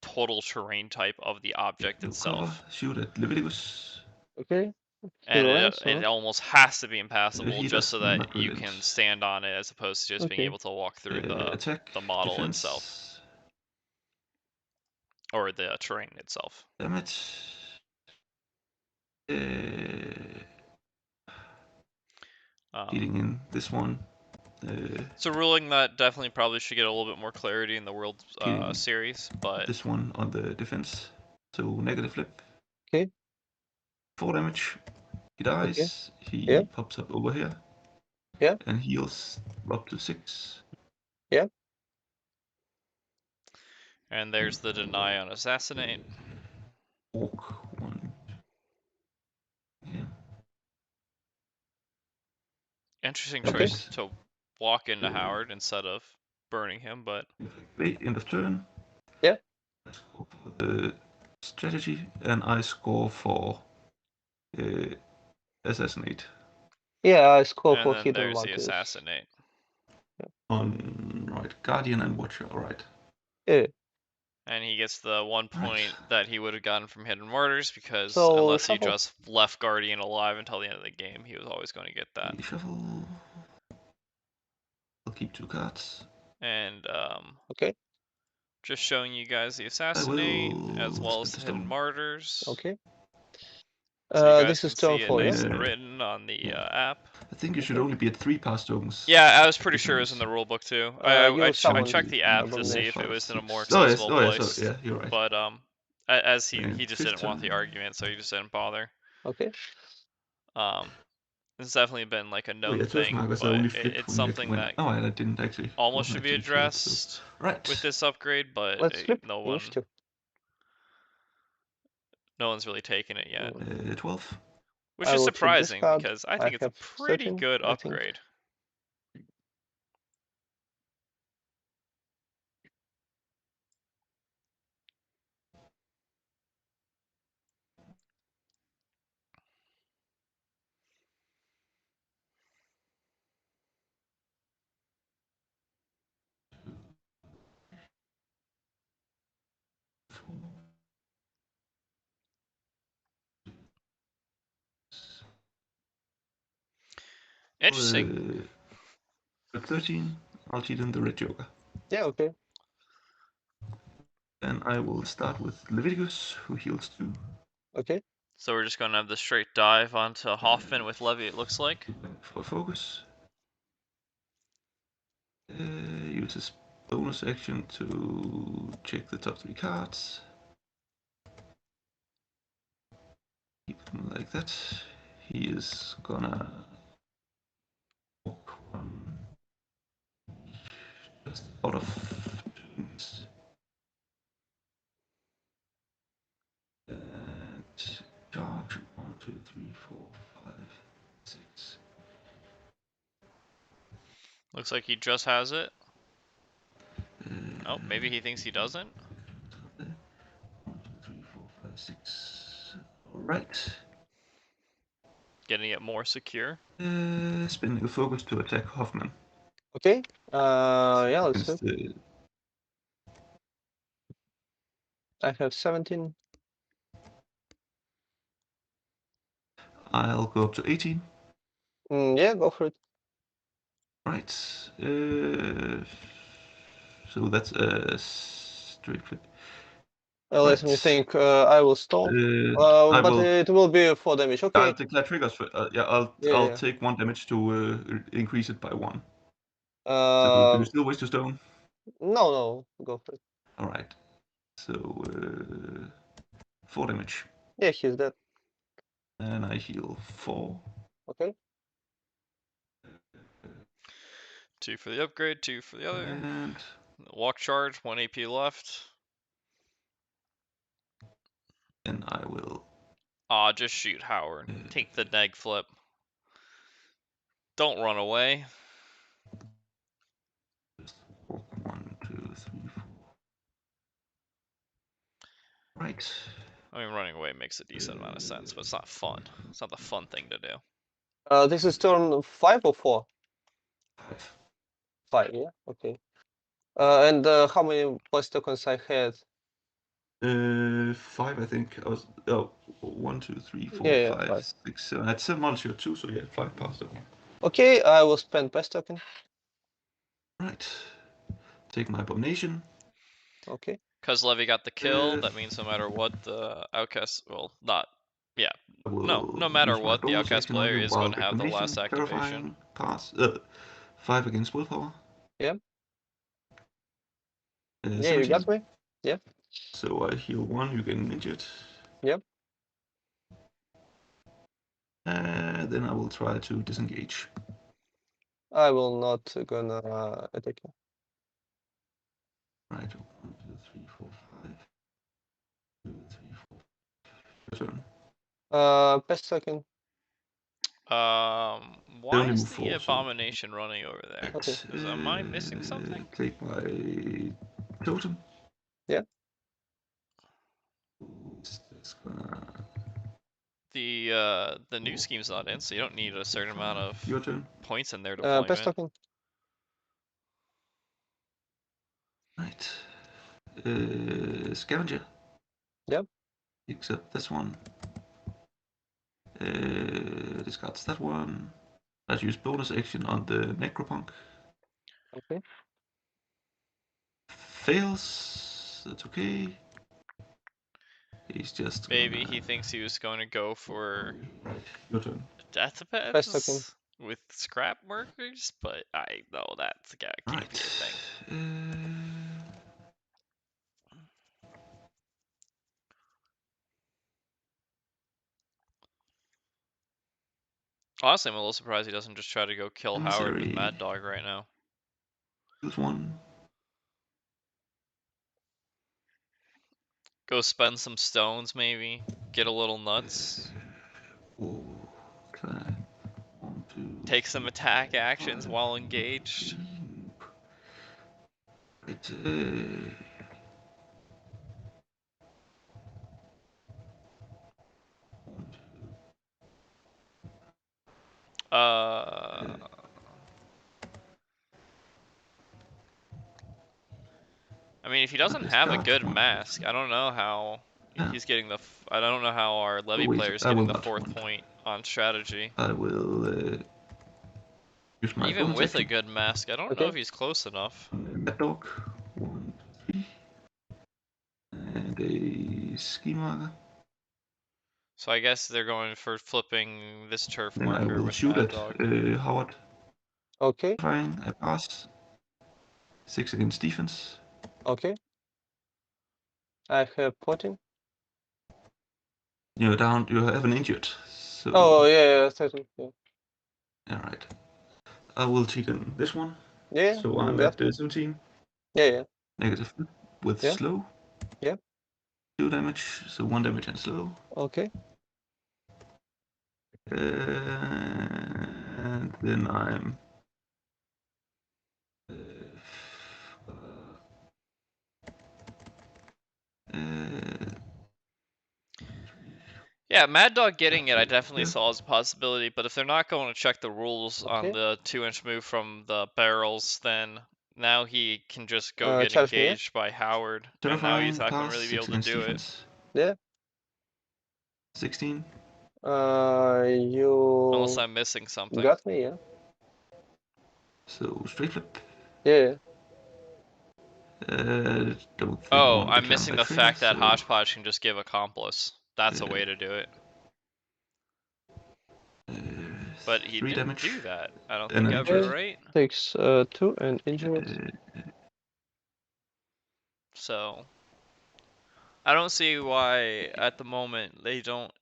C: total terrain type of the object
A: No
C: itself.
A: cover. Shoot at Leviticus.
B: Okay.
C: And
B: Lens,
C: it almost has to be impassable
A: He
C: just so
A: does not
C: that you
A: relent.
C: can stand on it as opposed to just being
B: Okay.
C: able to walk through
A: Attack.
C: the model
A: Defense.
C: itself. Or the terrain itself.
A: Damage. Dealing in this one.
C: It's a ruling that definitely probably should get a little bit more clarity in the World
A: Killing
C: Series, but
A: this one on the defense. So negative flip.
B: Okay.
A: 4 damage. He dies. He
B: Yeah.
A: pops up over here.
B: Yeah.
A: And heals up to 6.
B: Yeah.
C: and there's the deny on assassinate.
A: Walk 1. Yeah.
C: Interesting
A: Okay.
C: choice to walk into Howard instead of burning him, but
A: Wait, end of turn.
B: Yeah.
A: I score for the strategy, and I score for assassinate.
B: Yeah, I score
C: and
B: for
C: then
B: hidden
C: there's the
B: motives.
C: assassinate.
A: On right, Guardian and Watcher. All right.
B: Yeah.
C: And he gets the 1
A: Right.
C: point that he would have gotten from Hidden Martyrs because
B: So,
C: unless he
B: shuffle.
C: just left Guardian alive until the end of the game, he was always going to get that.
A: Shuffle. I'll keep 2 cards.
C: And
B: Okay.
C: just showing you guys the assassinate as well as the Hidden
A: stone.
C: Martyrs.
B: Okay.
C: So you guys
B: This
C: can
B: is turn
C: see it
B: 4,
C: nice
B: yeah?
C: and written on the app.
A: I think you should
B: Okay.
A: only be at 3 pass tokens.
C: Yeah, I was pretty sure it was in the rulebook too. I
B: You summoned
C: checked the app to
B: abomination.
C: see if it was in a more
A: Oh yes,
C: accessible
A: oh yes,
C: place.
A: yeah, you're right.
C: But as he
A: And
C: just
A: fifth
C: didn't want the
A: turn.
C: argument, so he just didn't bother.
B: Okay.
C: It's definitely been like a known
A: yeah,
C: thing,
A: markers are
C: but
A: only flipped
C: it's
A: when
C: something
A: when,
C: that
A: oh, I didn't actually.
C: almost
A: wasn't
C: should be
A: actually filled, so-
C: addressed
A: Right.
C: with this upgrade, but
B: Let's flip.
C: no
B: Initiative.
C: one's really taken it yet.
A: 12.
C: Which
B: I
C: is
B: will check this
C: surprising
B: card.
C: because I
B: I
C: think it's a
B: have
C: pretty
B: 13,
C: good
B: I think.
C: upgrade. Interesting.
A: 13. I'll cheat in the red joker.
B: Yeah, okay.
A: And I will start with Leviticus, who heals 2.
B: Okay.
C: So we're just going to have the straight dive onto Hoffman with Levy, it looks like.
A: For focus. Uses bonus action to check the top 3 cards. Keep them like that. He is gonna walk 1 just out of turns. And charge 1, 2, 3, 4, 5, 6.
C: Looks like he just has it. Oh, maybe he thinks he doesn't.
A: 1, 2, 3, 4, 5, 6. Alright.
C: Getting it more secure.
A: Spending a focus to attack Hoffman.
B: Okay. Yeah, let's
A: Against
B: see. I have 17.
A: I'll go up to 18.
B: Yeah, go for it.
A: Right. So that's a straight flip.
B: Let me
A: Right.
B: think. I will stop.
A: I
B: But
A: will.
B: it will be 4 damage.
A: I'll
B: Okay.
A: declare triggers. Yeah,
B: Yeah,
A: I'll
B: yeah.
A: take 1 damage to increase it by 1. So do you
B: Uh,
A: still wish to stone?
B: no, go for it.
A: All right. So 4 damage,
B: Yeah, he's dead.
A: and I heal 4.
B: Okay.
C: 2 for the upgrade, 2 for the other.
A: And
C: Walk charge, 1 AP left.
A: then I will.
C: Ah, just shoot Howard. Take the neg flip. Don't run away.
A: Just walk 1, 2, 3, 4. Right.
C: I mean, running away makes a decent amount of sense, but it's not fun. It's not the fun thing to do.
B: This is turn 5 or 4?
A: 5.
B: 5, yeah. Okay. And how many plus tokens I had?
A: 5, I think. I was. Oh, 1, 2, 3, 4,
B: Yeah,
A: 5,
B: 5.
A: 6, 7. I had 7 models here too, so yeah, 5 passed. Okay.
B: Okay, I will spend best token.
A: Right. Take my abomination.
B: Okay.
C: Because Levy got the kill, that means no matter what the outcast, well, not, yeah,
A: I will
C: no matter
A: use my
C: what, the
A: bonus
C: outcast
A: action on
C: player
A: you.
C: is going
A: Wild
C: to have the last
A: reclamation,
C: activation.
A: terrifying, pass. 5 against willpower.
B: Yeah. Yeah,
A: 17.
B: you got me. Yeah.
A: So I heal 1, you get injured.
B: Yep.
A: Then I will try to disengage.
B: I will not gonna attack you.
A: Right, 1, 2, 3, 4, 5. 2, 3, 4. Your turn.
B: Best token.
C: Why
A: only
C: is
A: move
C: the
A: 4, so.
C: abomination running over there?
B: Okay.
C: Because am I missing something?
A: Take my totem.
B: Yeah.
A: It's gonna.
C: The new scheme's not in, so you don't need a certain amount of
A: Your turn.
C: points in their
B: Best
C: deployment.
B: token.
A: Right. Scavenger.
B: Yep.
A: Except this one. Discards that one. Let's use bonus action on the Necropunk.
B: Okay.
A: Fails. That's okay. He's just
C: Maybe
A: gonna.
C: he thinks he was going to go for
A: Right. Your turn.
B: Best token.
C: deathbeds with scrap workers, but I know that's can't be a
A: Right.
C: thing. Honestly, I'm a little surprised he doesn't just try to go kill Howard with
A: Emissary.
C: Mad Dog right now.
A: Choose one.
C: Go spend some stones, maybe. Get a little nuts.
A: Okay. 1, 2.
C: Take some
A: 3,
C: attack
A: 4,
C: actions
A: 5,
C: while engaged.
A: 6. Right.
C: I mean, if he doesn't have a good mask, I don't know how he's getting the. I don't know how our Levy
A: wait,
C: player is
A: I will
C: getting the
A: not
C: 4th
A: want.
C: point on strategy.
A: I will use my
C: Even
A: bonus
C: with a
A: action.
C: good mask, I don't know
B: Okay.
C: if he's close enough.
A: Mad Dog. 1, 2, 3. And a ski marker.
C: So I guess they're going for flipping this turf
A: Then I
C: marker
A: will
C: with
A: shoot
C: Mad
A: at
C: Dog.
A: Howard.
B: Okay.
A: Fine, I pass. 6 against defense.
B: Okay. I have 14.
A: You're down. You have an injured. So.
B: Oh yeah, 13. Yeah.
A: Alright. I will cheat in this one.
B: Yeah.
A: So
B: You
A: I'm
B: got
A: at
B: me.
A: 17.
B: Yeah.
A: Negative with
B: Yeah.
A: slow.
B: Yeah.
A: 2 damage. So 1 damage and slow.
B: Okay.
A: And then I'm.
C: Yeah, Mad Dog getting it, I definitely
A: Yeah.
C: saw as a possibility, but if they're not going to check the rules on
B: Okay.
C: the 2-inch move from the barrels, then now he can just go get
B: Charge me, yeah?
C: engaged by Howard, and now
A: Terrifying.
C: he's not going
A: Pass.
C: to really be
A: 6
C: able to
A: against
C: do it.
A: defense.
B: Yeah.
A: 16.
C: Unless
B: You
C: I'm missing something.
B: got me, yeah.
A: So straight flip.
B: Yeah.
A: Don't think
C: Oh,
A: one
C: I'm
A: declare
C: missing
A: by
C: the
A: trigger,
C: fact that
A: so,
C: Hodgepodge can just give accomplice. That's a way to do it. But he
A: 3
C: didn't
A: damage.
C: do that. I don't
A: And
C: think
A: I
C: ever,
A: just-
C: right?
B: Takes 2 and injured.
C: So I don't see why at the moment they don't.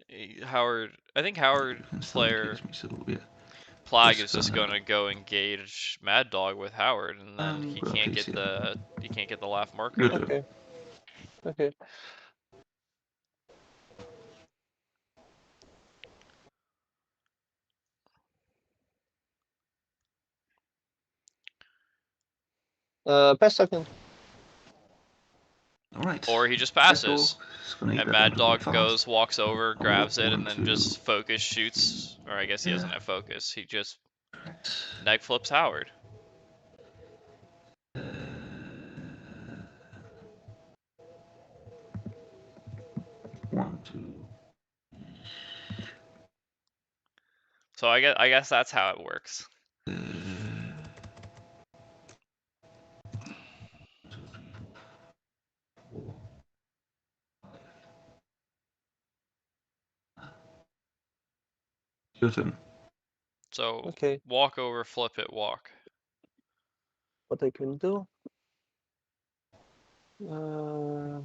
C: Howard, I think Howard
A: you can still
C: player
A: engage me, so yeah.
C: Plaag
A: Just
C: is just
A: gonna-
C: gonna go engage Mad Dog with Howard, and then he
A: grab
C: can't
A: these
C: get
A: here.
C: the laugh
A: You
C: marker.
A: do.
B: Okay. Okay. Pass token.
A: Alright.
C: Or he just
A: Mad
C: passes,
A: Dog is gonna eat
C: and
A: that
C: Mad
A: down really
C: Dog
A: fast.
C: goes, walks over,
A: I'll
C: grabs it, and
A: want
C: then
A: to-
C: just focus shoots. Or I guess he doesn't
A: Yeah.
C: have focus. He just
A: Correct.
C: neg flips Howard.
A: One, two.
C: So I guess that's how it works.
A: Your turn.
C: So
B: Okay.
C: walk over, flip it, walk.
B: What I can do? Uh,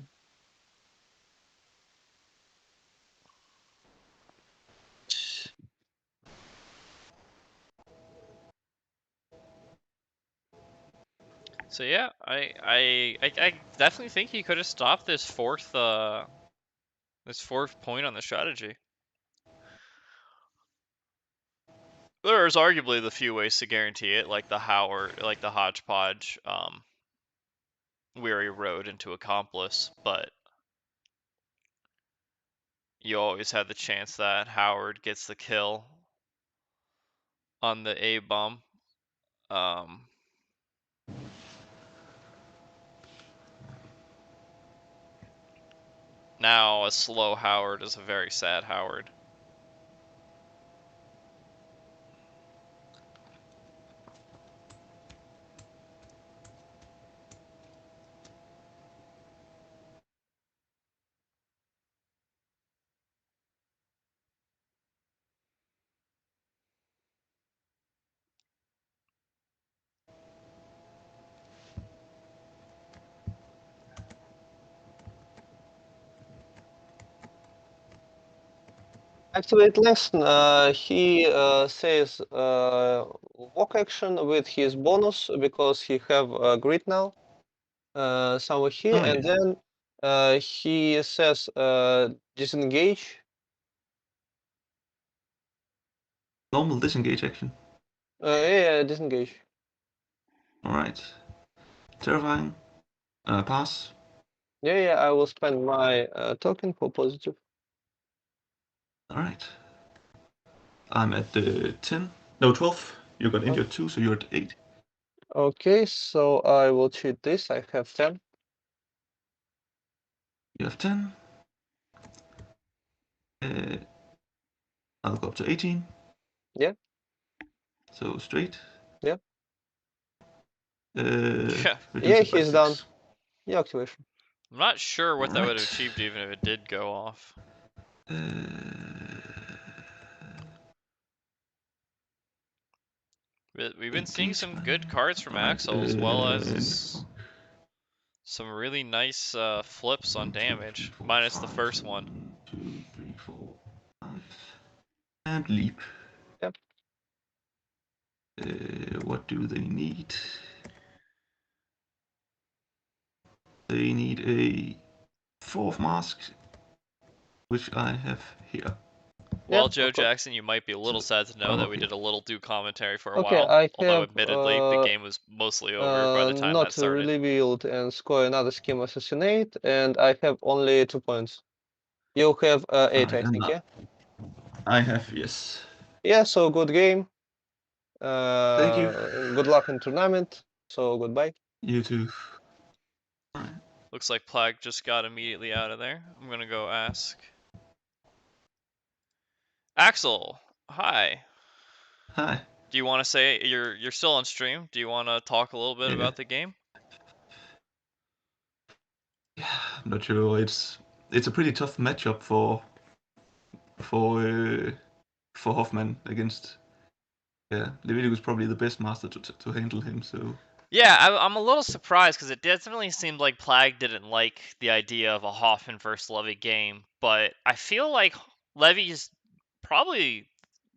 C: So yeah, I definitely think he could have stopped this fourth point on the strategy. There's arguably the few ways to guarantee it, like the Hodgepodge, Weary Road into Accomplice, but you always have the chance that Howard gets the kill on the A-bomb. Now a slow Howard is a very sad Howard.
B: Activate lesson. He says walk action with his bonus because he have grid now. Somewhere here,
A: Oh,
B: and
A: yeah.
B: then he says disengage.
A: Normal disengage action.
B: Yeah, disengage.
A: Alright. Terrifying. Pass.
B: Yeah, I will spend my token for positive.
A: Alright. I'm at the 10. No, 12. You got injured too, so you're at 8.
B: Okay, so I will cheat this. I have 10.
A: You have 10. I'll go up to 18.
B: Yeah.
A: So straight.
B: Yeah.
A: Reduce
B: Yeah,
A: it by
B: he's
A: 6.
B: done. Yeah, activation.
C: I'm not sure what that would have
A: Alright.
C: achieved even if it did go off. We've been seeing some good cards from
A: Alright,
C: Axel, as well as some really nice flips on damage, minus the first one.
A: 1, 2, 3, 4, 5. And leap.
B: Yep.
A: What do they need? They need a 4th mask, which I have here.
C: Well,
B: Yeah,
C: Joe
B: of course.
C: Jackson, you might be a little sad to know that we did a little do commentary for a
B: Okay,
C: while.
B: I
C: Although,
B: have
C: admittedly, the game was mostly over by the time that
B: not
C: started.
B: revealed and score another scheme assassinate, and I have only 2 points. You have 8, I think, yeah?
A: I have, yes.
B: Yeah, so good game.
A: Thank you.
B: Good luck in tournament. So goodbye.
A: You too. Alright.
C: Looks like Plaag just got immediately out of there. I'm gonna go ask. Axel, hi.
A: Hi.
C: Do you want to say you're still on stream? Do you want to talk a little bit
A: Yeah.
C: about the game?
A: I'm not sure. It's a pretty tough matchup for uh, for Hoffman against. Yeah, Leviticus probably the best master to handle him. So
C: Yeah, I'm a little surprised because it definitely seemed like Plaag didn't like the idea of a Hoffman versus Levy game, but I feel like Levy's probably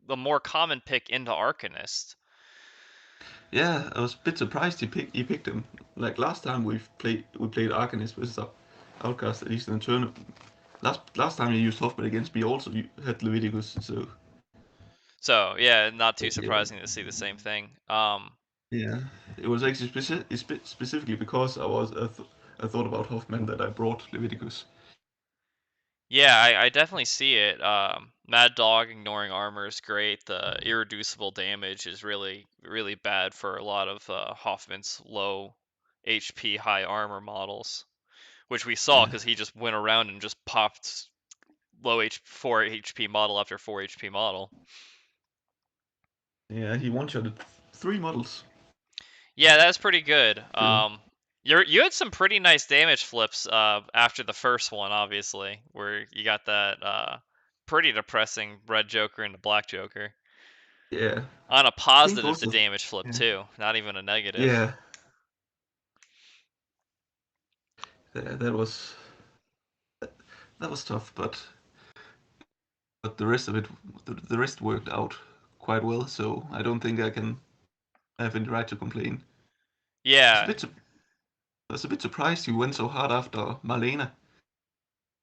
C: the more common pick into Arcanist.
A: yeah, I was a bit surprised he picked him. Like last time we played Arcanist versus Outcast, at least in the tournament. Last time you used Hoffman against me, also you had Leviticus.
C: So yeah, not too
A: Yeah,
C: surprising to see the same thing.
A: yeah, it was actually specifically because I thought about Hoffman that I brought Leviticus.
C: Yeah, I definitely see it. Mad Dog ignoring armor is great. The irreducible damage is really, really bad for a lot of Hoffman's low HP, high armor models, which we saw
A: Yeah,
C: because he just went around and just popped low 4 HP model after 4 HP model.
A: yeah, he one-shotted 3 models.
C: Yeah, that's pretty good.
A: So
C: You had some pretty nice damage flips after the first one, obviously, where you got that pretty depressing red Joker and the black Joker.
A: yeah,
C: On a
A: I think
C: positive,
A: both
C: the
A: of
C: damage flip
A: yeah,
C: too, not even a negative.
A: yeah, that was tough, but the rest of it, the rest worked out quite well. So I don't think I can have any right to complain. I was a
C: Yeah,
A: bit, I was a bit surprised he went so hard after Marlena,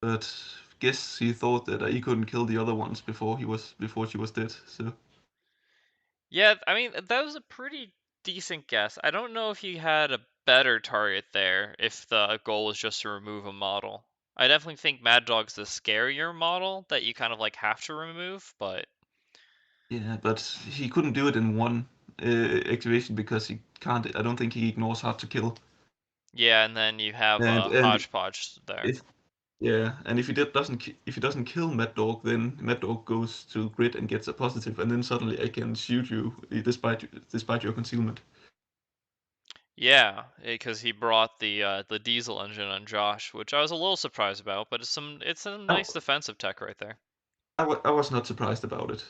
A: but guess he thought that he couldn't kill the other ones before she was dead. So
C: yeah. I mean, that was a pretty decent guess. I don't know if he had a better target there if the goal was just to remove a model. I definitely think Mad Dog's the scarier model that you kind of like have to remove, but
A: yeah, but he couldn't do it in one activation because he can't. I don't think he ignores hard to kill.
C: yeah, and then you have
A: And
C: Hodgepodge there.
A: if yeah, and if he doesn't kill Mad Dog, then Mad Dog goes to grid and gets a positive, and then suddenly I can shoot you despite your concealment.
C: Yeah, because he brought the diesel engine on Josh, which I was a little surprised about, but it's some
A: I,
C: nice defensive tech right there.
A: I was not surprised about it.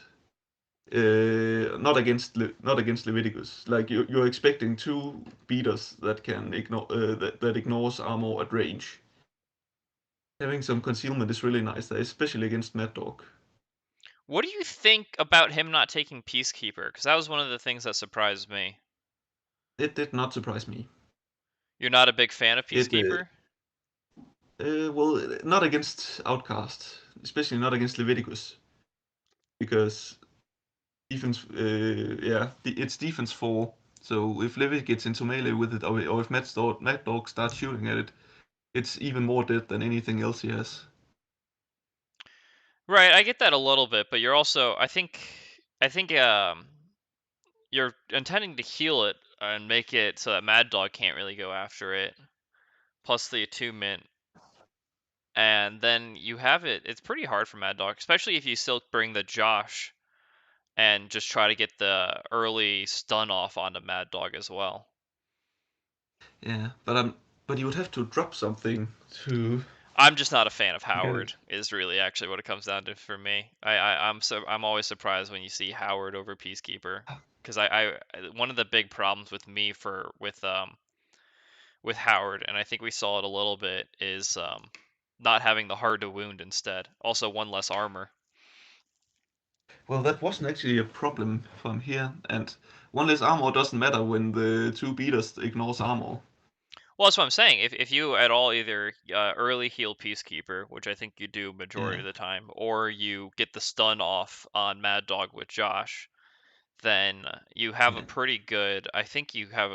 A: Not against Leviticus. Like you're expecting 2 beaters that can ignore that ignores armor at range. Having some concealment is really nice, especially against Mad Dog.
C: What do you think about him not taking Peacekeeper? Because that was one of the things that surprised me.
A: It did not surprise me.
C: You're not a big fan of
A: It
C: Peacekeeper?
A: well, not against Outcast, especially not against Leviticus, because defense. Yeah, it's defense 4. So if Levi gets into melee with it, or if Mad Dog starts shooting at it, it's even more dead than anything else he has.
C: Right, I get that a little bit, but you're also I think you're intending to heal it and make it so that Mad Dog can't really go after it. Plus the attunement, and then you have it. It's pretty hard for Mad Dog, especially if you still bring the Josh and just try to get the early stun off onto Mad Dog as well.
A: Yeah, but you would have to drop something to
C: I'm just not a fan of
A: get
C: Howard.
A: it.
C: Is really actually what it comes down to for me. I'm always surprised when you see Howard over Peacekeeper, because one of the big problems with me with Howard, and I think we saw it a little bit, is not having the hard to wound instead. Also, one less armor.
A: Well, that wasn't actually a problem from here, and one less armor doesn't matter when the 2 beaters ignores armor.
C: Well, that's what I'm saying. If you at all either early heal Peacekeeper, which I think you do majority
A: Yeah,
C: of the time, or you get the stun off on Mad Dog with Josh, then you have a
A: yeah,
C: pretty good. I think you have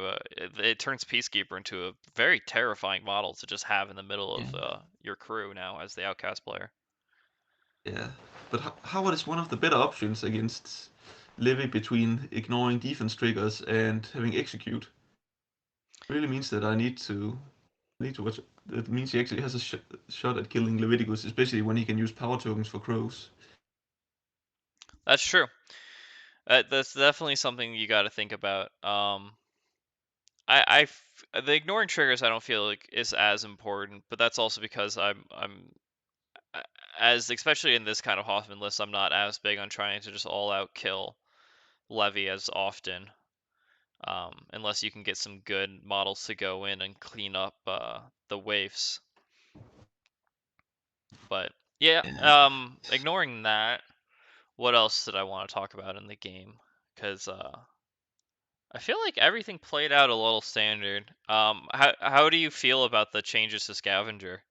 C: it turns Peacekeeper into a very terrifying model to just have in the middle
A: yeah,
C: of your crew now as the outcast player.
A: yeah. But Howard is one of the better options against Levy between ignoring defense triggers and having execute. Really means that I need to watch. That means he actually has a shot at killing Leviticus, especially when he can use power tokens for crows.
C: That's true. That's definitely something you got to think about. the ignoring triggers I don't feel like is as important, but that's also because I'm as especially in this kind of Hoffman list, I'm not as big on trying to just all out kill Levy as often, unless you can get some good models to go in and clean up the waifs. But yeah, ignoring that, what else did I want to talk about in the game? Because I feel like everything played out a little standard. How do you feel about the changes to Scavenger?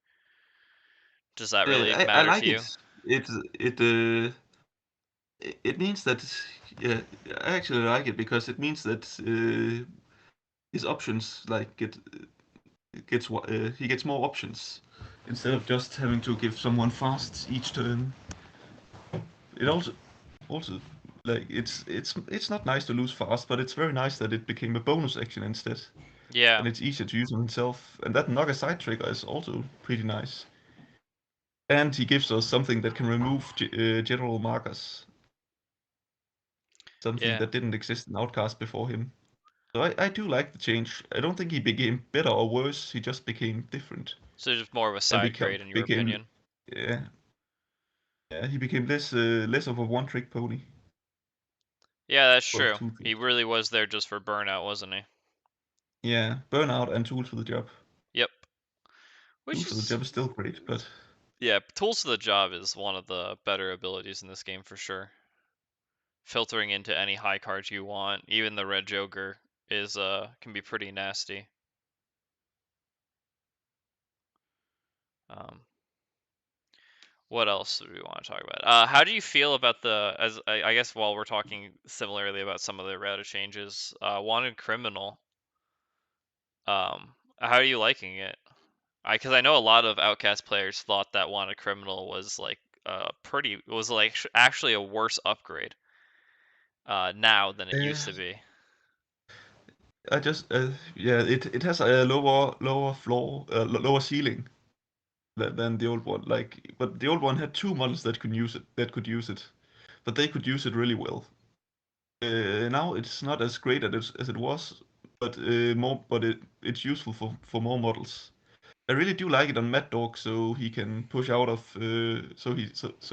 C: Does that really
A: I
C: matter to
A: like
C: you?
A: it. It means that yeah, I actually like it because it means that his options like he gets more options instead of just having to give someone fast each turn. It also like it's not nice to lose fast, but it's very nice that it became a bonus action instead,
C: Yeah,
A: and it's easier to use on himself. And that knock aside trigger is also pretty nice. And he gives us something that can remove general markers, something
C: yeah.
A: that didn't exist in Outcast before him. So I do like the change. I don't think he became better or worse. He just became different
C: So just more of a
A: and
C: side grade in your
A: became
C: opinion.
A: yeah he became less of a one trick pony.
C: Yeah, that's
A: Well,
C: true.
A: two
C: He
A: trick.
C: really was there just for burnout, wasn't he?
A: Yeah, burnout and tools for the job.
C: Yep. Which
A: Tools for the
C: is
A: job is still great, but
C: yeah, tools to the job is one of the better abilities in this game for sure. Filtering into any high cards you want, even the red Joker is can be pretty nasty. Um, what else do we want to talk about? How do you feel about as I guess while we're talking similarly about some of the errata changes, wanted criminal? How are you liking it? Because I know a lot of Outcast players thought that wanted criminal was like actually a worse upgrade now than it
A: uh,
C: used to be.
A: I just yeah it has a lower floor lower ceiling than the old one. Like, but the old one had two models that could use it, but they could use it really well. Now it's not as great as it was, but it's useful for more models. I really do like it on Mad Dog, so he can push out of so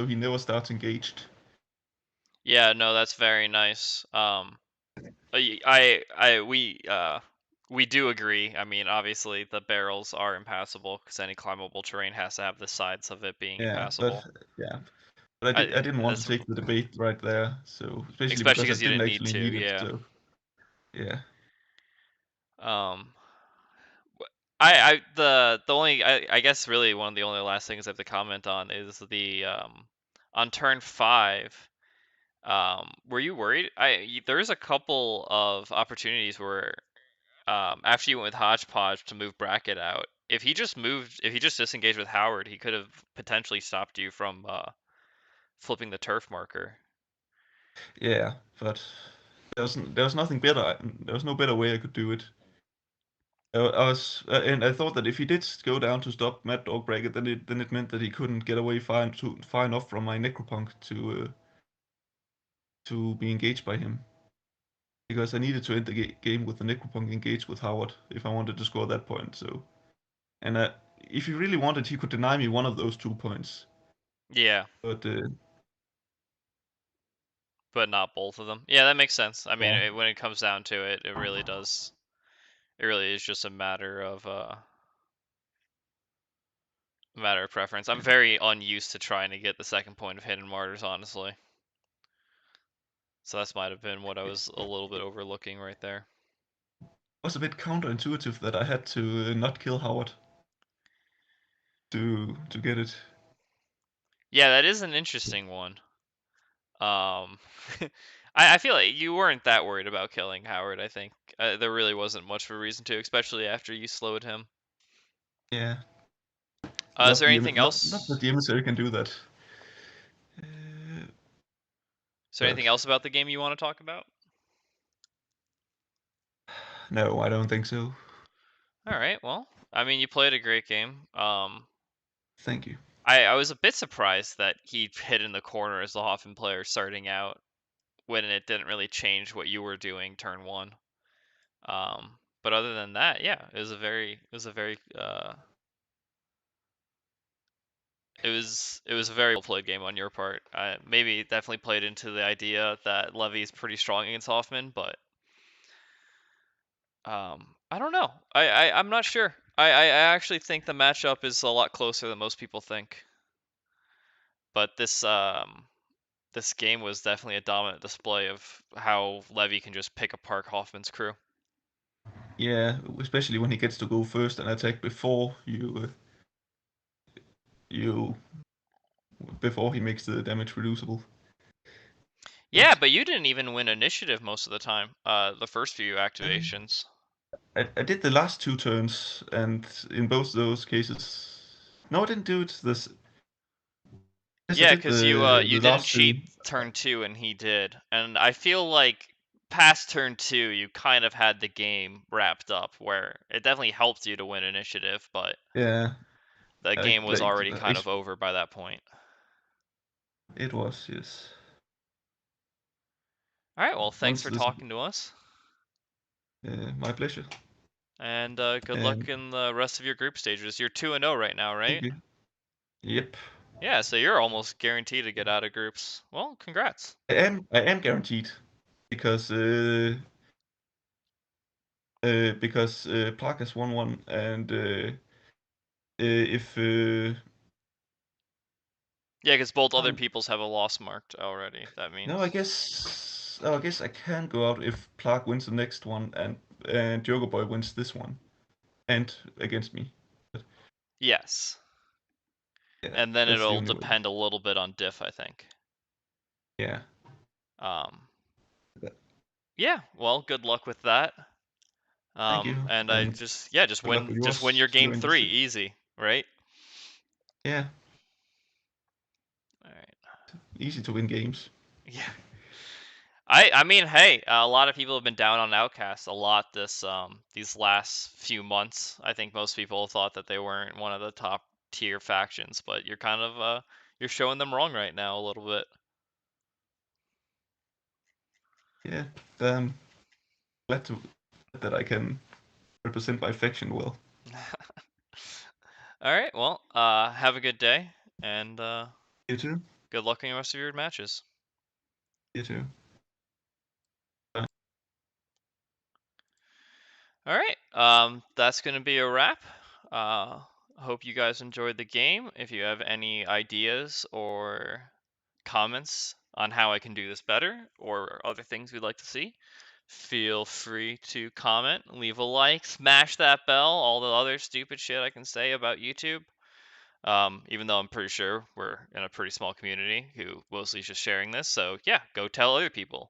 A: he never starts engaged.
C: Yeah, no, that's very nice. We do agree. I mean, obviously the barrels are impassable because any climbable terrain has to have the sides of it being
A: Yeah,
C: impassable.
A: yeah, but I didn't want to
C: That's
A: take the debate right there, so especially
C: especially
A: because I
C: because you
A: didn't
C: didn't need
A: actually
C: to.
A: need it.
C: Yeah.
A: So yeah,
C: Um. The only I guess really one of the only last things I have to comment on is the on turn 5. Were you worried? There's a couple of opportunities where after you went with Hodgepodge to move Bracket out, if he just disengaged with Howard, he could have potentially stopped you from flipping the turf marker.
A: yeah, but there was nothing better. There was no better way I could do it. I was, and I thought that if he did go down to stop Mad Dog Bracket, then it meant that he couldn't get away far enough from my Necropunk to be engaged by him. Because I needed to end the game with the Necropunk engaged with Howard if I wanted to score that point. So, and if he really wanted, he could deny me one of those 2 points.
C: Yeah,
A: But
C: but not both of them. Yeah, that makes sense. I mean,
A: yeah,
C: when it comes down to it, it really does. It really is just a matter of preference. I'm very unused to trying to get the second point of Hidden Martyrs, honestly. So that might have been what I
A: it,
C: was a little bit overlooking right there.
A: was a bit counterintuitive that I had to not kill Howard to get it.
C: Yeah, that is an interesting one. Um, I feel like you weren't that worried about killing Howard. I think there really wasn't much of a reason to, especially after you slowed him.
A: Yeah,
C: Is there anything
A: not that
C: else?
A: the emissary can do that. Uh,
C: Is there
A: but
C: anything else about the game you want to talk about?
A: no, I don't think so.
C: All right. Well, I mean, you played a great game.
A: Thank you.
C: I was a bit surprised that he hid in the corner as the Hoffman player starting out when it didn't really change what you were doing turn 1. But other than that, yeah, it was a very well played game on your part. Maybe definitely played into the idea that Levy is pretty strong against Hoffman, but I don't know. I'm not sure. I actually think the matchup is a lot closer than most people think. But this game was definitely a dominant display of how Levy can just pick apart Hoffman's crew.
A: Yeah, especially when he gets to go first and attack before before he makes the damage reducible.
C: Yeah, but you didn't even win initiative most of the time. The first few activations.
A: I did the last 2 turns, and in both those cases, no, I didn't do it this. Yes, I
C: Yeah,
A: did
C: because you
A: the
C: didn't
A: last
C: cheat
A: 2.
C: turn 2 and he did, and I feel like past turn 2 you kind of had the game wrapped up, where it definitely helped you to win initiative, but
A: Yeah,
C: the game was
A: like
C: already kind of over by that point.
A: it was, yes.
C: All right, well, thanks
A: Once
C: for
A: this,
C: talking to us,
A: my pleasure.
C: and good luck in the rest of your group stages. You're 2-0 right now, right?
A: Thank you. Yep.
C: Yeah, so you're almost guaranteed to get out of groups. Well, congrats.
A: I am guaranteed because Plaag has won one, and if
C: Yeah, because both other people's have a loss marked already. That means.
A: no, I guess I can go out if Plaag wins the next one and Joker Boy wins this one, and against me.
C: Yes.
A: Yeah,
C: And then
A: that's the
C: it'll
A: only way.
C: depend a little bit on diff, I think.
A: Yeah.
C: Yeah, well, good luck with that.
A: Thank you.
C: And I just
A: good luck with
C: win your
A: yours,
C: game 3,
A: initiative.
C: easy, right?
A: Yeah.
C: All right.
A: Easy to win games.
C: Yeah. I mean, hey, a lot of people have been down on Outcast a lot these last few months. I think most people thought that they weren't one of the top tier factions, but you're kind of you're showing them wrong right now a little bit.
A: Yeah. Glad that I can represent my faction well.
C: All right, well, have a good day, and
A: You too.
C: good luck in the rest of your matches.
A: You too.
C: All right, that's going to be a wrap. Hope you guys enjoyed the game. If you have any ideas or comments on how I can do this better or other things we'd like to see, feel free to comment, leave a like, smash that bell, all the other stupid shit I can say about YouTube. Even though I'm pretty sure we're in a pretty small community who mostly is just sharing this. So yeah, go tell other people.